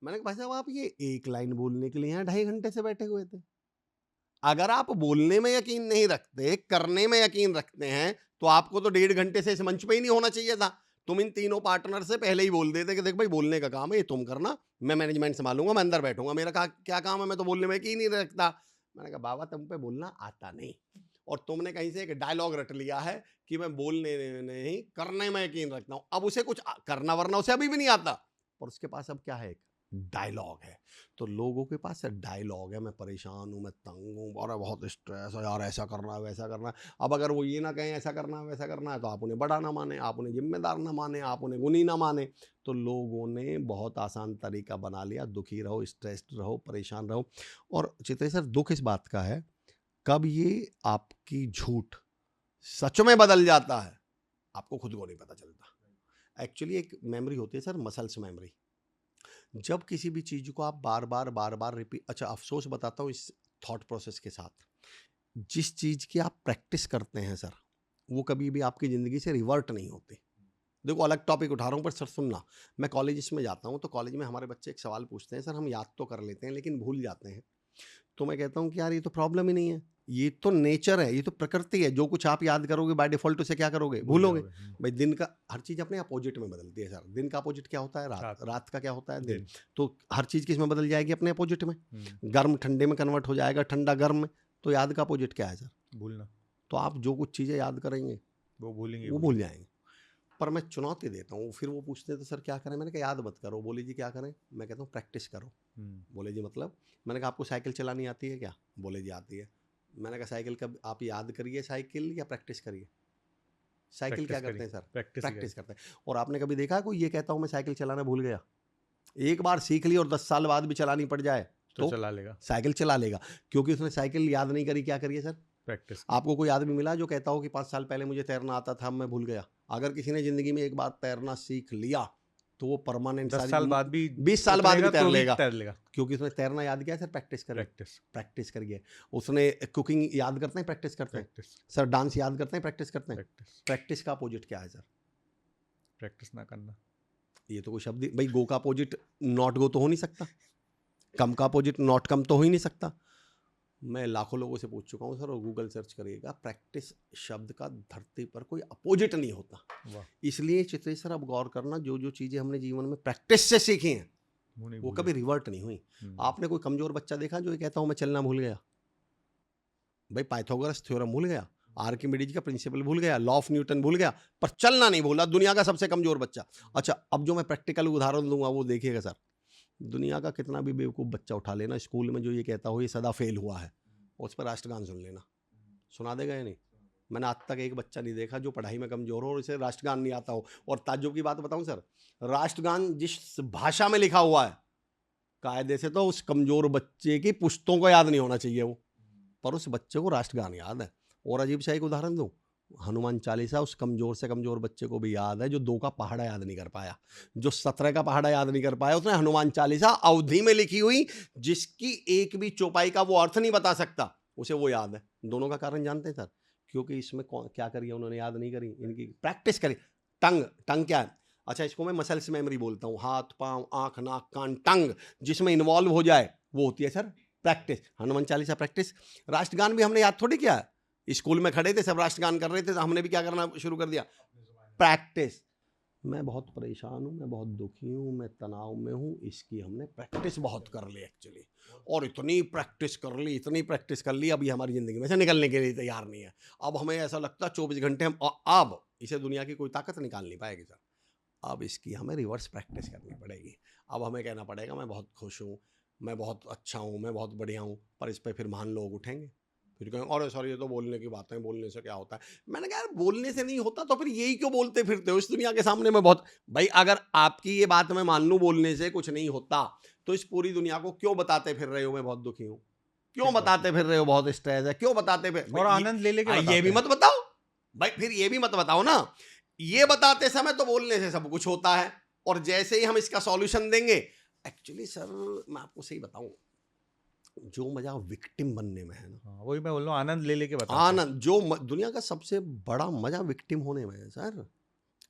मैंने कहा भाई साहब आप ये एक लाइन बोलने के लिए यहाँ 2.5 घंटे से बैठे हुए थे। अगर आप बोलने में यकीन नहीं रखते, करने में यकीन रखते हैं, तो आपको तो 1.5 घंटे से इस मंच पे ही नहीं होना चाहिए था। तुम इन तीनों पार्टनर से पहले ही बोल देते कि देख भाई बोलने का काम है ये तुम करना, मैं मैनेजमेंट संभालूंगा, मैं अंदर बैठूंगा, मेरा क्या काम है, मैं तो बोलने में यकीन नहीं रखता। मैंने कहा बाबा तुम पे बोलना आता नहीं, और तुमने कहीं से एक डायलॉग रट लिया है कि मैं बोलने में नहीं करने में यकीन रखता हूँ। अब उसे कुछ करना वरना उसे अभी भी नहीं आता, पर उसके पास अब क्या है, एक डायलॉग है। तो लोगों के पास डायलॉग है, मैं परेशान हूँ, मैं तंग हूँ, और बहुत स्ट्रेस है यार, ऐसा करना है वैसा करना है। अब अगर वो ये ना कहें ऐसा करना है वैसा करना है, तो आप उन्हें बड़ा ना माने, आप उन्हें जिम्मेदार ना माने, आप उन्हें गुनी ना माने। तो लोगों ने बहुत आसान तरीका बना लिया, दुखी रहो, स्ट्रेस्ड रहो, परेशान रहो। और चित्रे सर दुख इस बात का है, कब ये आपकी झूठ सच में बदल जाता है आपको खुद को नहीं पता चलता। एक्चुअली एक मेमोरी होती है सर, मसल्स मेमोरी। जब किसी भी चीज को आप बार बार रिपीट, अच्छा अफसोस बताता हूँ इस थॉट प्रोसेस के साथ, जिस चीज की आप प्रैक्टिस करते हैं सर, वो कभी भी आपकी जिंदगी से रिवर्ट नहीं होती। देखो अलग टॉपिक उठा रहा हूँ, पर सर सुनना, मैं कॉलेज में जाता हूँ तो कॉलेज में हमारे बच्चे एक सवाल पूछते हैं, सर हम याद तो कर लेते हैं लेकिन भूल जाते हैं। तो मैं कहता हूँ कि यार ये तो प्रॉब्लम ही नहीं है, ये तो नेचर है, ये तो प्रकृति है, जो कुछ आप याद करोगे बाय डिफॉल्ट उसे क्या करोगे, भूलोगे। भाई दिन का हर चीज अपने अपोजिट में बदलती है सर। दिन का अपोजिट क्या होता है, रात। रात का क्या होता है, दिन। तो हर चीज किस में बदल जाएगी, अपने अपोजिट में। गर्म ठंडे में कन्वर्ट हो जाएगा, ठंडा गर्म में। तो याद का अपोजिट क्या है सर, भूलना। तो आप जो कुछ चीजें याद करेंगे वो भूलेंगे, वो भूल जाएंगे। पर मैं चुनौती देता हूँ, फिर वो पूछते हैं तो सर क्या करें, मैंने कहा याद मत करो। बोले जी क्या करें, मैं कहता हूँ प्रैक्टिस करो। बोले जी मतलब, मैंने कहा आपको साइकिल चलानी आती है क्या, बोले जी आती है। मैंने कहा साइकिल कब आप याद करिए साइकिल या प्रैक्टिस करिए। साइकिल क्या करते हैं सर, प्रैक्टिस करते हैं। और आपने कभी देखा कोई ये कहता हूँ मैं साइकिल चलाना भूल गया, एक बार सीख ली और 10 साल बाद भी चलानी पड़ जाए तो चला लेगा, साइकिल चला लेगा, क्योंकि उसने साइकिल याद नहीं करी। क्या करिए सर, प्रैक्टिस। आपको कोई आदमी मिला जो कहता हो कि 5 साल पहले मुझे तैरना आता था, मैं भूल गया। अगर किसी ने जिंदगी में एक बार तैरना सीख लिया तो वो परमानेंट 10 साल बाद भी 20 साल बाद भी तैर लेगा, लेगा, क्योंकि उसने तैरना याद किया सर, प्रैक्टिस कर प्रैक्टिस करिए। उसने कुकिंग याद करते हैं, प्रैक्टिस करते हैं सर, डांस याद करते हैं, प्रैक्टिस करते हैं। प्रैक्टिस का अपोजिट क्या है सर, प्रैक्टिस ना करना। ये तो कोई शब्द, भाई गो का अपोजिट नॉट गो तो हो नहीं सकता, कम का अपोजिट नॉट कम तो हो ही नहीं सकता। मैं लाखों लोगों से पूछ चुका हूँ सर, और गूगल सर्च करिएगा, प्रैक्टिस शब्द का धरती पर कोई अपोजिट नहीं होता। इसलिए चित्रेश सर अब गौर करना, जो जो चीजें हमने जीवन में प्रैक्टिस से सीखी हैं वो कभी रिवर्ट नहीं हुई। आपने कोई कमजोर बच्चा देखा जो ये कहता हूँ मैं चलना भूल गया, भाई पाइथागोरस थ्योरम भूल गया, आर्किमिडीज का प्रिंसिपल भूल गया, लॉ ऑफ न्यूटन भूल गया, पर चलना नहीं भूला, दुनिया का सबसे कमजोर बच्चा। अच्छा अब जो मैं प्रैक्टिकल उदाहरण दूंगा वो देखिएगा सर, दुनिया का कितना भी बेवकूफ़ बच्चा उठा लेना, स्कूल में जो ये कहता हो ये सदा फेल हुआ है, उस पर राष्ट्रगान सुन लेना, सुना देगा या नहीं। मैंने आज तक एक बच्चा नहीं देखा जो पढ़ाई में कमजोर हो और इसे राष्ट्रगान नहीं आता हो। और ताज्जुब की बात बताऊं सर, राष्ट्रगान जिस भाषा में लिखा हुआ है, कायदे से तो उस कमजोर बच्चे की पुश्तों को याद नहीं होना चाहिए वो, पर उस बच्चे को राष्ट्रगान याद है। और अजीब सा एक उदाहरण दूं, हनुमान चालीसा उस कमजोर से कमजोर बच्चे को भी याद है जो 2 का पहाड़ा याद नहीं कर पाया, जो 17 का पहाड़ा याद नहीं कर पाया। उसने हनुमान चालीसा अवधि में लिखी हुई, जिसकी एक भी चौपाई का वो अर्थ नहीं बता सकता, उसे वो याद है। दोनों का कारण जानते हैं सर, क्योंकि इसमें क्या करी है उन्होंने, याद नहीं करी, इनकी प्रैक्टिस करी। टंग क्या है, अच्छा इसको मैं मसल्स मेमोरी बोलता हूँ, हाथ पांव आंख नाक कान टंग जिसमें इन्वॉल्व हो जाए वो होती है sir practice. Hanuman Chalisa practice. राष्ट्रगान भी हमने याद थोड़ी किया, स्कूल में खड़े थे सब राष्ट्रगान कर रहे थे तो हमने भी क्या करना शुरू कर दिया, प्रैक्टिस। मैं बहुत परेशान हूँ, मैं बहुत दुखी हूँ, मैं तनाव में हूँ, इसकी हमने प्रैक्टिस बहुत कर ली एक्चुअली, और इतनी प्रैक्टिस कर ली, इतनी प्रैक्टिस कर ली, अभी हमारी ज़िंदगी में से निकलने के लिए तैयार नहीं है। अब हमें ऐसा लगता है 24 घंटे हम, अब इसे दुनिया की कोई ताकत निकाल नहीं पाएगी सर, अब इसकी हमें रिवर्स प्रैक्टिस करनी पड़ेगी। अब हमें कहना पड़ेगा मैं बहुत खुश हूँ, मैं बहुत अच्छा हूँ, मैं बहुत बढ़िया हूँ, पर इस पर फिर महान लोग उठेंगे, फिर कहें अरे सर ये तो बोलने की बात है, बोलने से क्या होता है। मैंने कहा यार बोलने से नहीं होता तो फिर यही क्यों बोलते फिरते हो इस दुनिया के सामने में। बहुत भाई अगर आपकी ये बात मैं मान लूं बोलने से कुछ नहीं होता, तो इस पूरी दुनिया को क्यों बताते फिर रहे हो मैं बहुत दुखी हूँ, क्यों ठीक बात है। बताते फिर रहे हो बहुत स्ट्रेस है, क्यों बताते फिर और आनंद ले लेके ये बताते भी हैं। मत बताओ भाई, फिर ये भी मत बताओ ना। ये बताते समय तो बोलने से सब कुछ होता है, और जैसे ही हम इसका सॉल्यूशन देंगे, एक्चुअली सर मैं आपको सही बताऊं, जो मजा विक्टिम बनने में है ना, हाँ, वही मैं बोल रहा हूँ, आनंद ले लेके बताते हैं। आनंद दुनिया का सबसे बड़ा मजा विक्टिम होने में है सर।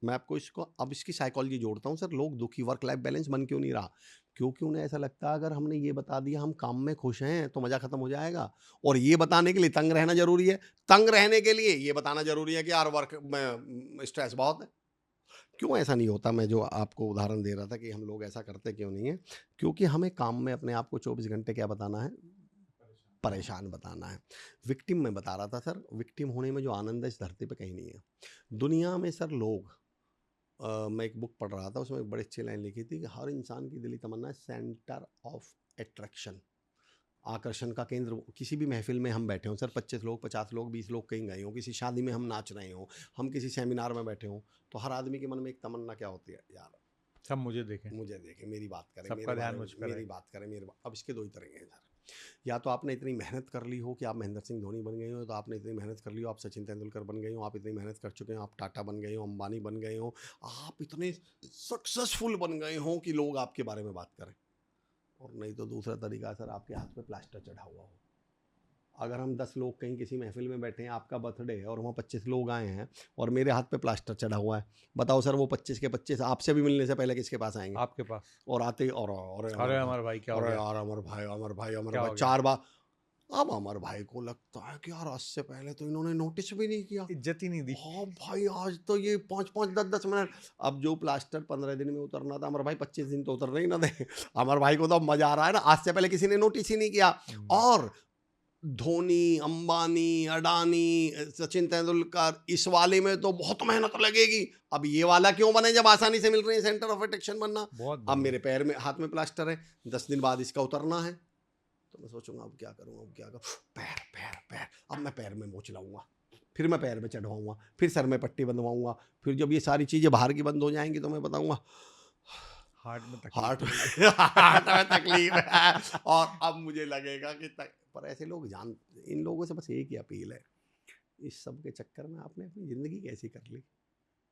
मैं आपको इसको अब इसकी साइकोलॉजी जोड़ता हूँ सर। लोग दुखी, वर्क लाइफ बैलेंस बन क्यों नहीं रहा, क्योंकि उन्हें ऐसा लगता है अगर हमने ये बता दिया हम काम में खुश हैं तो मजा खत्म हो जाएगा, और ये बताने के लिए तंग रहना जरूरी है, तंग रहने के लिए ये बताना जरूरी है कि यार वर्क में स्ट्रेस बहुत है। क्यों ऐसा नहीं होता, मैं जो आपको उदाहरण दे रहा था कि हम लोग ऐसा करते क्यों नहीं है, क्योंकि हमें काम में अपने आप को 24 घंटे क्या बताना है, परेशान बताना है। विक्टिम में बता रहा था सर, विक्टिम होने में जो आनंद है इस धरती पे कहीं नहीं है दुनिया में सर। लोग मैं एक बुक पढ़ रहा था, उसमें एक बड़ी अच्छी लाइन लिखी थी कि हर इंसान की दिली तमन्ना है सेंटर ऑफ अट्रैक्शन, आकर्षण का केंद्र। किसी भी महफिल में हम बैठे हों सर, 25 लोग 50 लोग 20 लोग कहीं गए हों, किसी शादी में हम नाच रहे हों, हम किसी सेमिनार में बैठे हों, तो हर आदमी के मन में एक तमन्ना क्या होती है, यार सब मुझे देखें, मुझे देखें, मेरी बात करें, सबका मेरे ध्यान बारे में मुझ पर मेरी है। बात करें, मेरे अब इसके दो ही तरह हैं सर। या तो आपने इतनी मेहनत कर ली हो कि आप महेंद्र सिंह धोनी बन गए हो, तो आपने इतनी मेहनत कर ली हो आप सचिन तेंदुलकर बन गए हो, आप इतनी मेहनत कर चुके हो आप टाटा बन गए हो, अंबानी बन गए हो, आप इतने सक्सेसफुल बन गए हो कि लोग आपके बारे में बात करें। और नहीं तो दूसरा तरीका सर, आपके हाथ पे प्लास्टर चढ़ा हुआ हो। अगर हम 10 लोग कहीं किसी महफिल में बैठे हैं, आपका बर्थडे है और वहाँ 25 लोग आए हैं और मेरे हाथ पे प्लास्टर चढ़ा हुआ है, बताओ सर वो 25 के 25 आपसे भी मिलने से पहले किसके पास आएंगे? आपके पास। और आते ही और अरे अरे अमर भाई, अमर भाई क्या हो अरे गया, यार अमर भाई, अमर भाई, अमर क्या भाई, हो गया। 4 बार। अब अमर भाई को लगता है कि यार आज से पहले तो इन्होंने नोटिस भी नहीं किया। इज्जत ही नहीं दी। हाँ भाई आज तो ये 5-5 10-10 मिनट। अब जो प्लास्टर 15 दिन में उतरना था, अमर भाई 25 दिन तो उतर नहीं ना दे। अमर भाई को तो अब मजा आ रहा है ना, आज से पहले किसी ने नोटिस ही नहीं किया। और धोनी, अंबानी, अडानी, सचिन तेंदुलकर, इस वाले में तो बहुत मेहनत लगेगी। अब ये वाला क्यों बने जब आसानी से मिल रही है सेंटर ऑफ अट्रैक्शन बनना। बहुत अब बढ़िया। मेरे पैर में हाथ में प्लास्टर है, 10 दिन बाद इसका उतरना है, तो मैं सोचूंगा अब क्या करूँ, अब क्या करूँ, पैर पैर पैर, अब मैं पैर में मोच लाऊंगा, फिर मैं पैर में चढ़वाऊंगा, फिर सर में पट्टी बंधवाऊंगा, फिर जब ये सारी चीज़ें बाहर की बंद हो जाएंगी तो मैं बताऊंगा हार्ट में तकलीफ हार्ट है। में हार्ट में तकलीफ है। और अब मुझे लगेगा कि पर ऐसे लोग जान, इन लोगों से बस एक ही अपील है, इस सब के चक्कर में आपने अपनी ज़िंदगी कैसी कर ली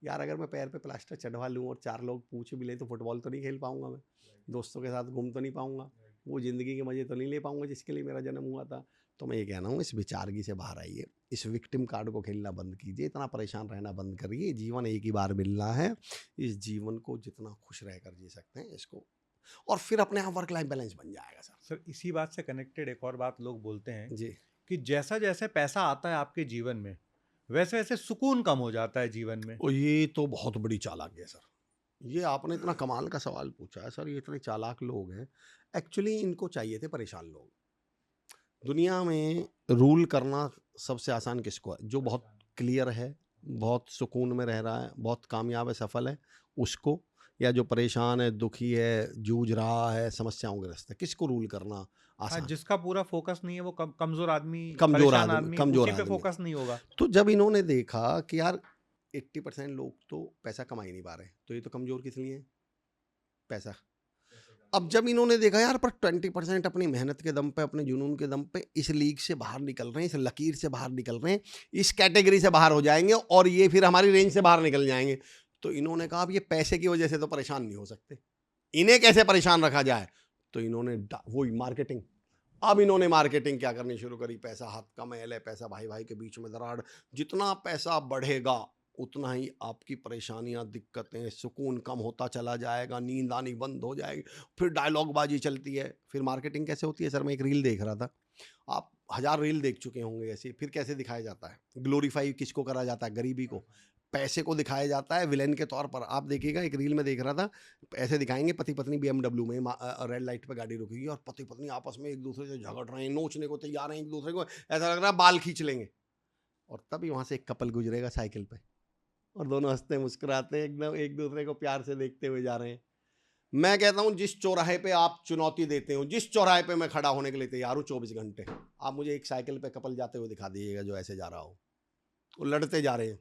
यार। अगर मैं पैर पे प्लास्टर चढ़वा लूँ और 4 लोग पूछ भी लें तो फुटबॉल तो नहीं खेल पाऊंगा, मैं दोस्तों के साथ घूम तो नहीं पाऊंगा, वो ज़िंदगी के मज़े तो नहीं ले पाऊंगा जिसके लिए मेरा जन्म हुआ था। तो मैं ये कहना हूँ, इस विचारगी से बाहर आइए, इस विक्टिम कार्ड को खेलना बंद कीजिए, इतना परेशान रहना बंद करिए। जीवन एक ही बार मिलना है, इस जीवन को जितना खुश रहकर जी सकते हैं इसको, और फिर अपने आप वर्क लाइफ बैलेंस बन जाएगा सर। सर इसी बात से कनेक्टेड एक और बात लोग बोलते हैं जी, कि जैसा जैसे पैसा आता है आपके जीवन में, वैसे वैसे सुकून कम हो जाता है जीवन में। और ये तो बहुत बड़ी चालाकी है सर। ये आपने इतना कमाल का सवाल पूछा है सर। ये इतने चालाक लोग हैं, एक्चुअली इनको चाहिए थे परेशान लोग। दुनिया में रूल करना सबसे आसान किसको है? जो बहुत क्लियर है, बहुत सुकून में रह रहा है, बहुत कामयाब है, सफल है, उसको? या जो परेशान है, दुखी है, जूझ रहा है, समस्याओं ग्रस्त है, किसको रूल करना हाँ, आसान? जिसका पूरा फोकस नहीं है वो कमजोर आदमी, कमजोर परेशान आदमी, आदमी, कमजोर उसी पे आदमी। फोकस नहीं होगा। तो जब इन्होंने देखा कि यार 80% लोग तो पैसा कमा ही नहीं पा रहे, तो ये तो कमजोर किस लिए है? पैसा। अब जब इन्होंने देखा यार पर 20% अपनी मेहनत के दम पे, अपने जुनून के दम पे इस लीग से बाहर निकल रहे हैं, इस लकीर से बाहर निकल रहे हैं, इस कैटेगरी से बाहर हो जाएंगे और ये फिर हमारी रेंज से बाहर निकल जाएंगे, तो इन्होंने कहा अब ये पैसे की वजह से तो परेशान नहीं हो सकते, इन्हें कैसे परेशान रखा जाए? तो इन्होंने वही मार्केटिंग। अब इन्होंने मार्केटिंग क्या करनी शुरू करी? पैसा हाथ का मैल है, पैसा भाई भाई के बीच में दरार। जितना पैसा बढ़ेगा उतना ही आपकी परेशानियां, दिक्कतें, सुकून कम होता चला जाएगा, नींद आनी बंद हो जाएगी, फिर डायलॉग बाजी चलती है। फिर मार्केटिंग कैसे होती है सर? मैं एक रील देख रहा था, आप 1000 रील देख चुके होंगे ऐसे। फिर कैसे दिखाया जाता है? ग्लोरीफाई किसको करा जाता है? गरीबी को, पैसे को दिखाया जाता है विलेन के तौर पर। आप देखिएगा, एक रील में देख रहा था, ऐसे दिखाएंगे पति पत्नी BMW में रेड लाइट पे गाड़ी रुकेगी और पति पत्नी आपस में एक दूसरे से झगड़ रहे हैं, नोचने को तैयार हैं एक दूसरे को, ऐसा लग रहा है बाल खींच लेंगे। और तभी वहां से एक कपल गुजरेगा साइकिल पे और दोनों हंसते मुस्कुराते एकदम एक दूसरे को प्यार से देखते हुए जा रहे हैं। मैं कहता हूं जिस चौराहे पे आप चुनौती देते हो, जिस चौराहे पे मैं खड़ा होने के लिए तैयार हूं 24 घंटे, आप मुझे एक साइकिल पे कपल जाते हुए दिखा दीजिएगा जो ऐसे जा रहा हो, वो लड़ते जा रहे हैं,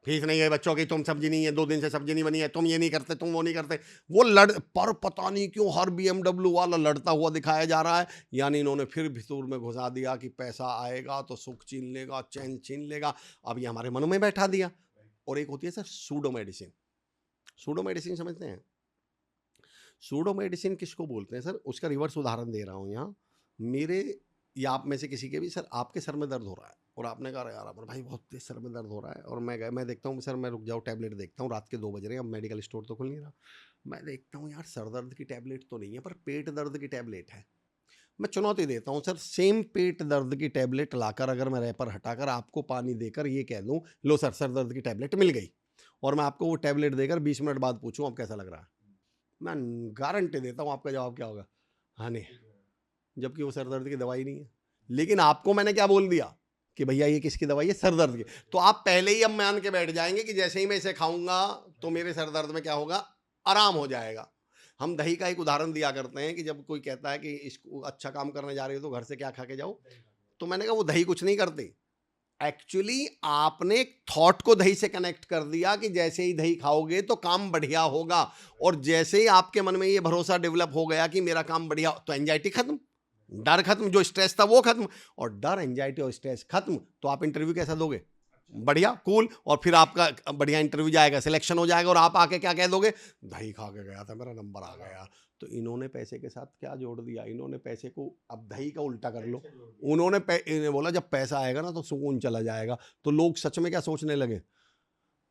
फीस नहीं है बच्चों की, तुम सब्जी नहीं है, 2 दिन से सब्जी नहीं बनी है, तुम ये नहीं करते, तुम वो नहीं करते, वो लड़ पर पता नहीं क्यों हर BMW वाला लड़ता हुआ दिखाया जा रहा है। यानी इन्होंने फिर भितूर में घुसा दिया कि पैसा आएगा तो सुख छीन लेगा, चैन छीन लेगा। अब ये हमारे मन में बैठा दिया। और एक होती है sir pseudo medicine. Pseudo medicine समझते हैं? सूडो मेडिसिन किसको बोलते हैं सर? उसका रिवर्स उदाहरण दे रहा हूँ यहाँ। मेरे या आप में से किसी के भी सर आपके सर में दर्द हो रहा है और आपने कहा यार अमर भाई बहुत तेज सर में दर्द हो रहा है, और मैं देखता हूँ सर मैं रुक जाऊँ टैबलेट देखता हूँ, रात के 2 बज रहे हैं, अब मेडिकल स्टोर तो खुल नहीं रहा, मैं देखता हूँ यार सर दर्द की टैबलेट तो नहीं है पर पेट दर्द की टैबलेट है। मैं चुनौती देता हूँ सर, सेम पेट दर्द की टैबलेट लाकर अगर मैं रैपर हटाकर आपको पानी देकर ये कह दूँ लो सर सर दर्द की टैबलेट मिल गई, और मैं आपको वो टैबलेट देकर 20 मिनट बाद पूछूँ अब कैसा लग रहा है, मैं गारंटी देता हूँ आपका जवाब क्या होगा? हाँ नहीं, जबकि वो सर दर्द की दवाई नहीं है। लेकिन आपको मैंने क्या बोल दिया कि भैया ये किसकी दवाई है? सर दर्द की। तो आप पहले ही अब मान के बैठ जाएंगे कि जैसे ही मैं इसे खाऊंगा तो मेरे सर दर्द में क्या होगा? आराम हो जाएगा। हम दही का एक उदाहरण दिया करते हैं कि जब कोई कहता है कि इसको अच्छा काम करने जा रही हो तो घर से क्या खा के जाओ, तो मैंने कहा वो दही कुछ नहीं करती, एक्चुअली आपने थॉट को दही से कनेक्ट कर दिया कि जैसे ही दही खाओगे तो काम बढ़िया होगा, और जैसे ही आपके मन में ये भरोसा डेवलप हो गया कि मेरा काम बढ़िया, तो एंजाइटी खत्म, डर खत्म, जो स्ट्रेस था वो खत्म, और डर एंजाइटी और स्ट्रेस खत्म तो आप इंटरव्यू कैसा दोगे? बढ़िया कूल, और फिर आपका बढ़िया इंटरव्यू जाएगा, सिलेक्शन हो जाएगा, और आप आके क्या कह दोगे? दही खा के गया था, मेरा नंबर आ गया। तो इन्होंने पैसे के साथ क्या जोड़ दिया? इन्होंने पैसे को अब दही का उल्टा कर लो। इन्हें बोला जब पैसा आएगा ना तो सुकून चला जाएगा। तो लोग सच में क्या सोचने लगे?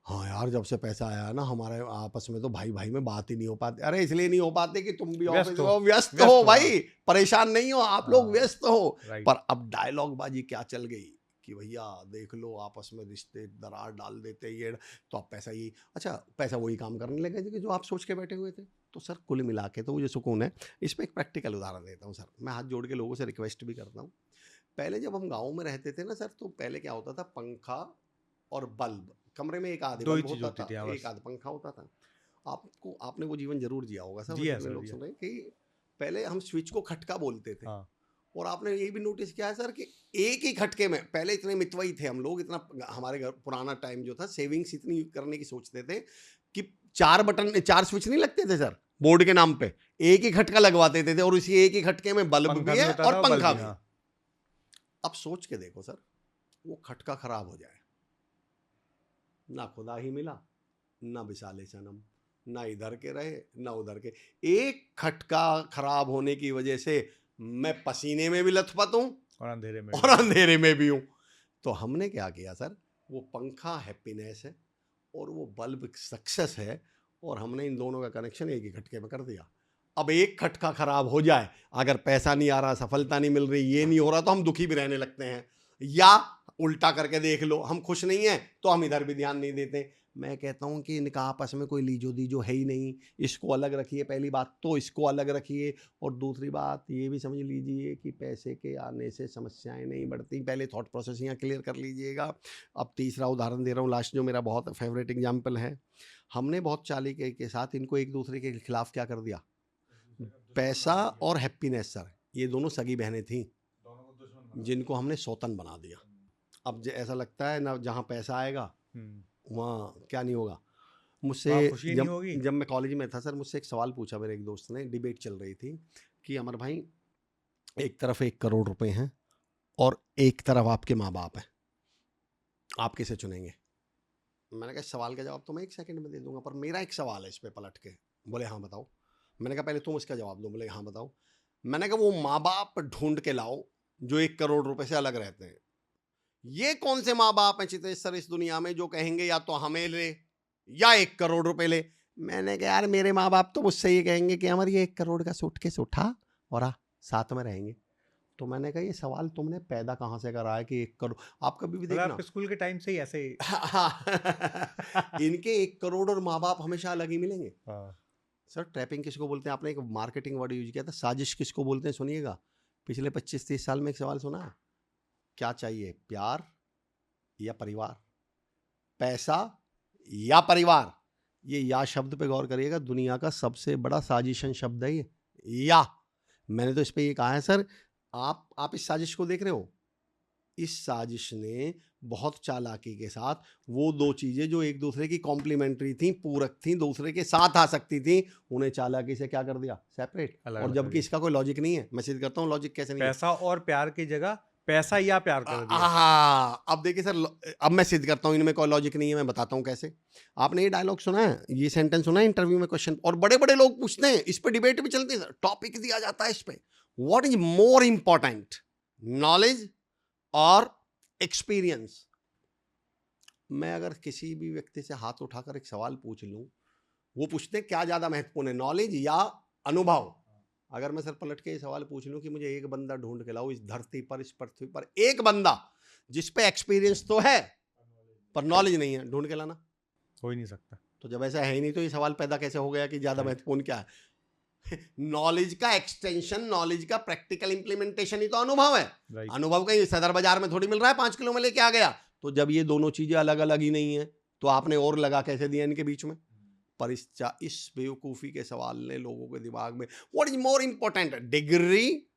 हाँ यार जब से पैसा आया ना हमारे आपस में तो भाई भाई में बात ही नहीं हो पाती। अरे इसलिए नहीं हो पाते कि तुम भी ऑफिस में व्यस्त हो भाई, परेशान नहीं हो आप लोग, व्यस्त हो। पर अब डायलॉग बाजी क्या चल गई कि भैया देख लो आपस में रिश्ते दरार डाल देते ये, तो अब पैसा ही, अच्छा पैसा वही काम करने लगे कि जो आप सोच के बैठे हुए थे। तो सर कुल मिला के तो वो जो सुकून है, इस पर एक प्रैक्टिकल उदाहरण देता हूँ सर, मैं हाथ जोड़ के लोगों से रिक्वेस्ट भी करता हूँ। पहले जब हम गाँव में रहते थे ना सर, तो पहले क्या होता था, पंखा और बल्ब, कमरे में एक आध बल्ब होता था, एक आध पंखा होता था। आपने वो जीवन जरूर जिया होगा सर, जितने लोग सुन रहे हैं कि पहले हम स्विच को खटका बोलते थे। हाँ। और आपने ये भी नोटिस किया है सर कि एक ही खटके में, पहले इतने मितवई थे हम लोग, इतना हमारे घर पुराना टाइम जो था, सेविंग्स इतनी करने की सोचते थे कि 4 स्विच नहीं लगते थे सर बोर्ड के नाम पे, एक ही खटका लगवाते थे और उसी एक ही खटके में बल्ब भी है और पंखा भी। अब सोच के देखो सर, वो खटका खराब हो जाए, ना खुदा ही मिला, ना विशाले सनम, ना इधर के रहे ना उधर के, एक खटका खराब होने की वजह से मैं पसीने में भी लथपथ हूं और अंधेरे में भी हूं। तो हमने क्या किया सर, वो पंखा हैप्पीनेस है और वो बल्ब सक्सेस है, और हमने इन दोनों का कनेक्शन एक ही खटके में कर दिया। अब एक खटका खराब हो जाए, अगर पैसा नहीं आ रहा, सफलता नहीं मिल रही, ये नहीं हो रहा, तो हम दुखी भी रहने लगते हैं। या उल्टा करके देख लो, हम खुश नहीं हैं तो हम इधर भी ध्यान नहीं देते। मैं कहता हूं कि इनका आपस में कोई लीजो दीजो है ही नहीं, इसको अलग रखिए, पहली बात तो इसको अलग रखिए, और दूसरी बात ये भी समझ लीजिए कि पैसे के आने से समस्याएं नहीं बढ़ती, पहले थॉट प्रोसेस यहाँ क्लियर कर लीजिएगा। अब तीसरा उदाहरण दे रहा हूँ, लास्ट, जो मेरा बहुत फेवरेट एग्जाम्पल है। हमने बहुत चाली के साथ इनको एक दूसरे के खिलाफ क्या कर दिया, पैसा और हैप्पीनेस सर, ये दोनों सगी बहनें थीं जिनको हमने सौतन बना दिया। अब ऐसा लगता है ना, जहाँ पैसा आएगा वहाँ क्या नहीं होगा। मुझसे जब मैं कॉलेज में था सर, मुझसे एक सवाल पूछा मेरे एक दोस्त ने, डिबेट चल रही थी कि अमर भाई एक तरफ 1 करोड़ रुपए हैं और एक तरफ आपके माँ बाप हैं, आप किसे चुनेंगे? मैंने कहा सवाल का जवाब तो मैं 1 सेकंड में दे दूंगा, पर मेरा एक सवाल है इस पे पलट के। बोले हाँ बताओ। मैंने कहा पहले तुम इसका जवाब दो। बोले हाँ बताओ। मैंने कहा वो माँ बाप ढूंढ के लाओ जो 1 करोड़ रुपए से अलग रहते हैं। ये कौन से माँ बाप हैं चितेश सर इस दुनिया में जो कहेंगे या तो हमें ले या 1 करोड़ रुपए ले? मैंने कहा यार मेरे माँ बाप तो मुझसे ये कहेंगे कि हमारे 1 करोड़ का सूटकेस उठा और आ, साथ में रहेंगे। तो मैंने कहा ये सवाल तुमने पैदा कहाँ से करा है कि 1 करोड़? आप कभी भी देखना, आपके स्कूल के टाइम से ही ऐसे इनके 1 करोड़ और माँ बाप हमेशा अलग ही मिलेंगे। सर ट्रैपिंग किसको बोलते हैं? आपने एक मार्केटिंग वर्ड यूज किया था, साजिश किसको बोलते हैं? सुनिएगा, पिछले 25-30 साल में एक सवाल सुना है, क्या चाहिए, प्यार या परिवार, पैसा या परिवार? ये या शब्द पे गौर करिएगा, दुनिया का सबसे बड़ा साजिशन शब्द है ये या। मैंने तो इस पे ये कहा है सर, आप इस साजिश को देख रहे हो? इस साजिश ने बहुत चालाकी के साथ वो दो चीजें जो एक दूसरे की कॉम्प्लीमेंट्री थी, पूरक थी, दूसरे के साथ आ सकती थी, उन्हें चालाकी से क्या कर दिया? सेपरेट। अलग और अलग कर जबकि दिया। इसका कोई लॉजिक नहीं है। मैं सिद्ध करता हूँ लॉजिक कैसे नहीं है। पैसा और प्यार की जगह पैसा या प्यार कर दिया। हाँ, अब देखिए सर, अब मैं सिद्ध करता हूँ इनमें कोई लॉजिक नहीं है। मैं बताता हूँ कैसे। आपने ये डायलॉग सुना है, ये सेंटेंस सुना है इंटरव्यू में क्वेश्चन, और बड़े बड़े लोग पूछते हैं, इस पे डिबेट भी चलती है, टॉपिक दिया जाता है इस पे, what is more important, knowledge और एक्सपीरियंस? मैं अगर किसी भी व्यक्ति से हाथ उठाकर एक सवाल पूछ लूं, वो पूछते हैं क्या ज्यादा महत्वपूर्ण है, नॉलेज या अनुभव? अगर मैं सर पलट के ये सवाल पूछ लूं कि मुझे एक बंदा ढूंढ के लाओ इस धरती पर, इस पृथ्वी पर, एक बंदा जिस पे एक्सपीरियंस तो है पर नॉलेज नहीं है, ढूंढ के लाना। हो ही नहीं सकता। तो जब ऐसा है ही नहीं तो ये सवाल पैदा कैसे हो गया कि ज्यादा Right. महत्वपूर्ण क्या है? नॉलेज का एक्सटेंशन, नॉलेज का प्रैक्टिकल इंप्लीमेंटेशन ही तो अनुभव है। Right. अनुभव कहीं सदर बाजार में थोड़ी मिल रहा है 5 किलो में लेके आ गया। तो जब ये दोनों चीजें अलग अलग ही नहीं है तो आपने और लगा कैसे दिया इनके बीच में? पर इस बेवकूफी के सवाल ने लोगों के दिमाग में what is more important, degree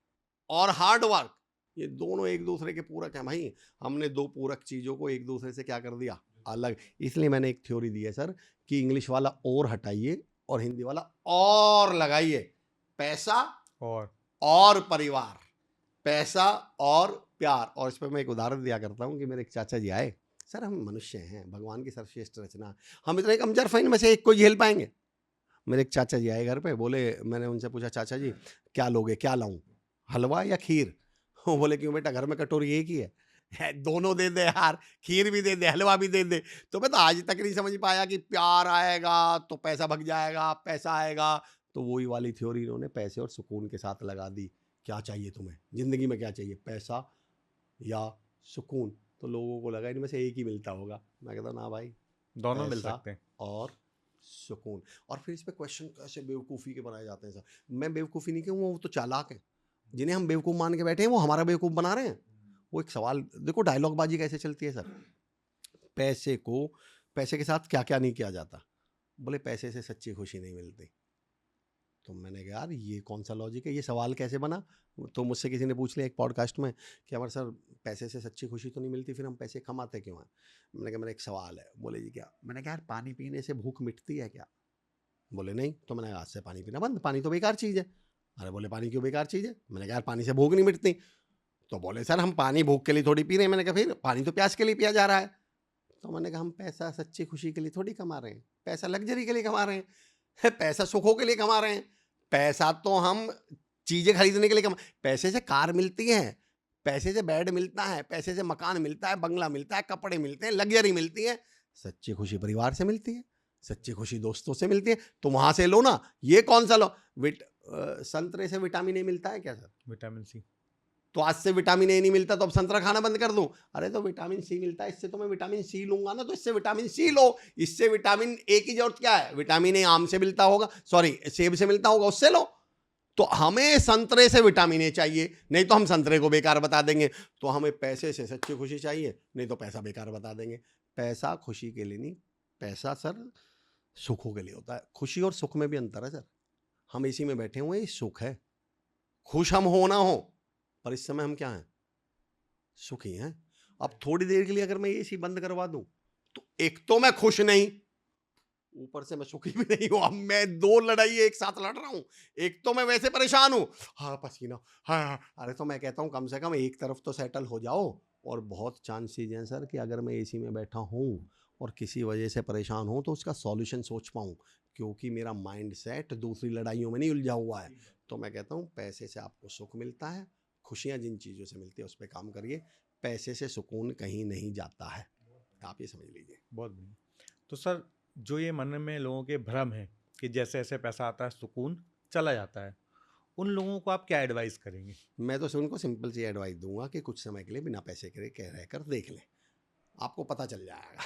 और हार्ड वर्क, ये दोनों एक दूसरे के पूरक हैं भाई। हमने दो पूरक चीजों को एक दूसरे से क्या कर दिया? अलग। इसलिए मैंने एक थ्योरी दी है सर कि इंग्लिश वाला और हटाइए और हिंदी वाला और लगाइए। पैसा और परिवार, पैसा और प्यार। और इस पर मैं एक उदाहरण दिया करता हूँ कि मेरे एक चाचा जी आए, सर हम मनुष्य हैं, भगवान की सर्वश्रेष्ठ रचना, हम इतने कमजोर फाइन में से एक को झेल पाएंगे? मेरे एक चाचा जी आए घर पे, बोले, मैंने उनसे पूछा चाचा जी क्या लोगे, क्या लाऊं, हलवा या खीर? वो बोले क्यों बेटा, घर में कटोरी एक ही है, दोनों दे दे यार, खीर भी दे दे, हलवा भी दे दे। तो मैं तो आज तक नहीं समझ पाया कि प्यार आएगा तो पैसा भग जाएगा, पैसा आएगा तो वही वाली थ्योरी इन्होंने पैसे और सुकून के साथ लगा दी। क्या चाहिए तुम्हें जिंदगी में, क्या चाहिए, पैसा या सुकून? तो लोगों को लगा इनमें से एक ही मिलता होगा। मैं कहता ना भाई, दोनों मिल पैसा सकते हैं। और सुकून। और फिर इस पे क्वेश्चन कैसे बेवकूफ़ी के बनाए जाते हैं सर। मैं बेवकूफ़ी नहीं कहूँगा, वो तो चालाक है। जिन्हें हम बेवकूफ़ मान के बैठे हैं वो हमारा बेवकूफ़ बना रहे हैं। वो एक सवाल देखो, डायलॉग बाजी कैसे चलती है सर। पैसे के साथ क्या क्या नहीं किया जाता? बोले पैसे से सच्ची खुशी नहीं मिलती। तो मैंने कहा यार ये कौन सा लॉजिक है, ये सवाल कैसे बना? तो मुझसे किसी ने पूछ लिया एक पॉडकास्ट में कि हमारे सर पैसे से सच्ची खुशी तो नहीं मिलती, फिर हम पैसे कमाते क्यों हैं? मैंने कहा मेरा एक सवाल है। बोले जी क्या? मैंने कहा यार पानी पीने से भूख मिटती है क्या? बोले नहीं। तो मैंने कहा आज से पानी पीना बंद, पानी तो बेकार चीज़ है। अरे बोले पानी क्यों बेकार चीज़ है? मैंने कहा यार पानी से भूख नहीं मिटती। तो बोले सर हम पानी भूख के लिए थोड़ी पी रहे हैं। मैंने कहा फिर पानी तो प्यास के लिए पिया जा रहा है। तो मैंने कहा हम पैसा सच्ची खुशी के लिए थोड़ी कमा रहे हैं, पैसा लग्जरी के लिए कमा रहे हैं, पैसा सुखों के लिए कमा रहे हैं। पैसा तो हम चीजें खरीदने के लिए पैसे से कार मिलती है, पैसे से बेड मिलता है, पैसे से मकान मिलता है, बंगला मिलता है, कपड़े मिलते हैं, लग्जरी मिलती है। सच्ची खुशी परिवार से मिलती है, सच्ची खुशी दोस्तों से मिलती है। तो वहां से लो ना। ये कौन सा लो? संतरे से विटामिन ए मिलता है क्या सर? Vitamin C. तो आज से विटामिन ए नहीं मिलता तो अब संतरा खाना बंद कर दूं? अरे तो विटामिन सी मिलता है, इससे तो मैं विटामिन सी लूंगा ना, तो इससे विटामिन सी लो। इससे विटामिन ए की जरूरत क्या है? विटामिन ए आम से मिलता होगा, सॉरी सेब से मिलता होगा, उससे लो। तो हमें संतरे से विटामिन ए चाहिए, नहीं तो हम संतरे को बेकार बता देंगे। तो हमें पैसे से सच्ची खुशी चाहिए, नहीं तो पैसा बेकार बता देंगे। पैसा खुशी के लिए नहीं, पैसा सर सुखों के लिए होता है। खुशी और सुख में भी अंतर है सर। हम इसी में बैठे हुए, ये सुख है। खुश हम हो ना हो, पर इस समय हम क्या हैं? सुखी हैं। अब थोड़ी देर के लिए अगर मैं एसी बंद करवा दूं तो एक तो मैं खुश नहीं, ऊपर से मैं सुखी भी नहीं हूं। अब मैं दो लड़ाई एक साथ लड़ रहा हूं। एक तो मैं वैसे परेशान हूं, हाँ पसीना, हाँ। अरे तो मैं कहता हूं कम से कम एक तरफ तो सेटल हो जाओ। और बहुत चांसेस हैं सर कि अगर मैं एसी में बैठा हूं और किसी वजह से परेशान हूं तो उसका सॉल्यूशन सोच पाऊं, क्योंकि मेरा माइंड सेट दूसरी लड़ाइयों में नहीं उलझा हुआ है। तो मैं कहता हूं पैसे से आपको सुख मिलता है, खुशियां जिन चीज़ों से मिलती है उस पर काम करिए। पैसे से सुकून कहीं नहीं जाता है, आप ये समझ लीजिए। बहुत बढ़िया। तो सर जो ये मन में लोगों के भ्रम है कि जैसे जैसे पैसा आता है सुकून चला जाता है, उन लोगों को आप क्या एडवाइस करेंगे? मैं तो उनको सिंपल सी एडवाइस दूंगा कि कुछ समय के लिए बिना पैसे के कह रहकर देख लें, आपको पता चल जाएगा।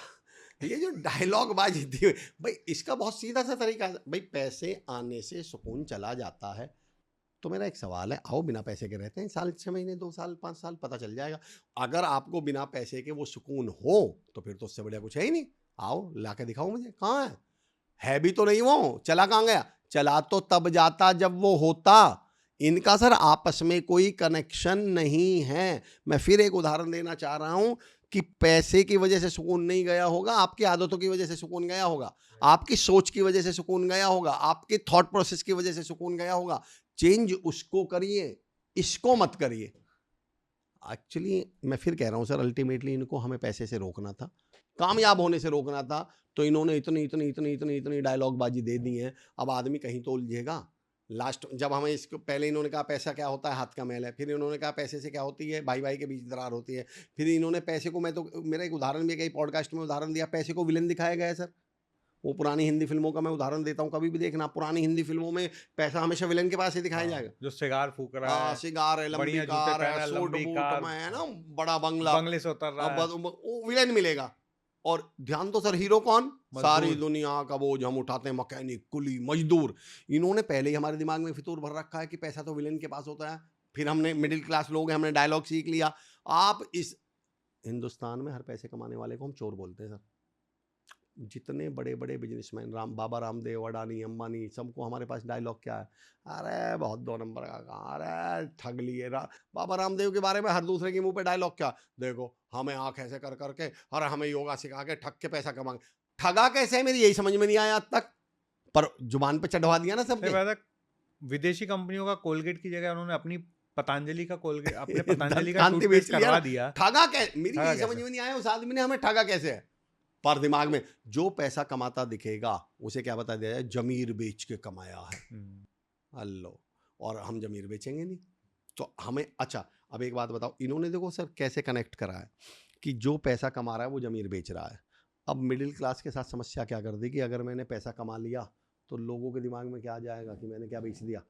ये जो डायलॉग बाजी थी भाई, इसका बहुत सीधा सा तरीका है भाई, पैसे आने से सुकून चला जाता है। तो मेरा एक सवाल है, आओ बिना पैसे के रहते हैं, साल 6 महीने 2 साल 5 साल, पता चल जाएगा। अगर आपको बिना पैसे के वो सुकून हो तो फिर तो उससे बढ़िया कुछ है ही नहीं। आओ ला के दिखाओ मुझे, कहाँ है भी तो नहीं वो, चला कहाँ गया? चला तो तब जाता जब वो होता। इनका सर आपस में कोई कनेक्शन नहीं है। मैं फिर एक उदाहरण देना चाह रहा हूं कि पैसे की वजह से सुकून नहीं गया होगा, आपकी आदतों की वजह से सुकून गया होगा, आपकी सोच की वजह से सुकून गया होगा, आपके थॉट प्रोसेस की वजह से सुकून गया होगा। चेंज उसको करिए, इसको मत करिए। एक्चुअली मैं फिर कह रहा हूं सर, अल्टीमेटली इनको हमें पैसे से रोकना था, कामयाब होने से रोकना था। तो इन्होंने इतनी इतनी इतनी इतनी इतनी डायलॉग बाजी दे दी है। अब आदमी कहीं तो उलझेगा। लास्ट जब हमें इसको पहले इन्होंने कहा पैसा क्या होता है, हाथ का मैल है, फिर इन्होंने कहा पैसे से क्या होती है, भाई भाई के बीच दरार होती है, फिर इन्होंने पैसे को, मैं तो मेरा एक उदाहरण भी कई पॉडकास्ट में उदाहरण दिया, पैसे को विलन दिखाया गया है सर। वो पुरानी हिंदी फिल्मों का मैं उदाहरण देता हूँ, कभी भी देखना, पुरानी हिंदी फिल्मों में पैसा हमेशा विलन के पास ही दिखाया जाएगा। जो सिगार फूक रहा है, सिगार है, लंबी बढ़िया जूते कार है, पहना, सूट लंबी बूट कार, में है ना, बड़ा बंगला, बंगले से उतर रहा है, वो विलेन मिलेगा। और ध्यान तो सर, हीरो कौन? सारी मजदूर। दुनिया का बोझ हम उठाते हैं, मैकेनिक, कुली, मजदूर। इन्होंने पहले ही हमारे दिमाग में फितूर भर रखा है कि पैसा तो विलेन के पास होता है। फिर हमने मिडिल क्लास लोग हैं, हमने डायलॉग सीख लिया। आप इस हिंदुस्तान में हर पैसे कमाने वाले को हम चोर बोलते हैं सर। जितने बड़े बड़े बिजनेसमैन, बाबा रामदेव, अडानी, अंबानी, सबको हमारे पास डायलॉग क्या है? अरे बहुत 2 नंबर का कहा, अरे ठग लिए। बाबा रामदेव के बारे में हर दूसरे के मुंह पे डायलॉग क्या? देखो हमें आंख ऐसे कर करके और हमें योगा सिखा के ठग के पैसा कमाएंगे। ठगा कैसे है, मेरी यही समझ में नहीं आया आज तक, पर जुबान पे चढ़वा दिया ना सबके। विदेशी कंपनियों का कोलगेट की जगह उन्होंने अपनी पतंजलि का कोलगेट, अपने पतंजलि का कांति बेच टूथपेस्ट लिया करवा ना। दिया। ठगा कैसे, मेरी ठगा यही समझ कैसे? में नहीं आया उस आदमी ने हमें ठगा कैसे है। पर दिमाग में जो पैसा कमाता दिखेगा उसे क्या बता दिया जाए, जमीर बेच के कमाया है। अल्लो, और हम जमीर बेचेंगे नहीं तो हमें। अच्छा अब एक बात बताओ, इन्होंने देखो सर कैसे कनेक्ट करा है कि जो पैसा कमा रहा है वो जमीर बेच रहा है। अब मिडिल क्लास के साथ समस्या क्या कर दी कि अगर मैंने पैसा कमा लिया तो लोगों के दिमाग में क्या आ जाएगा कि मैंने क्या बेच दिया।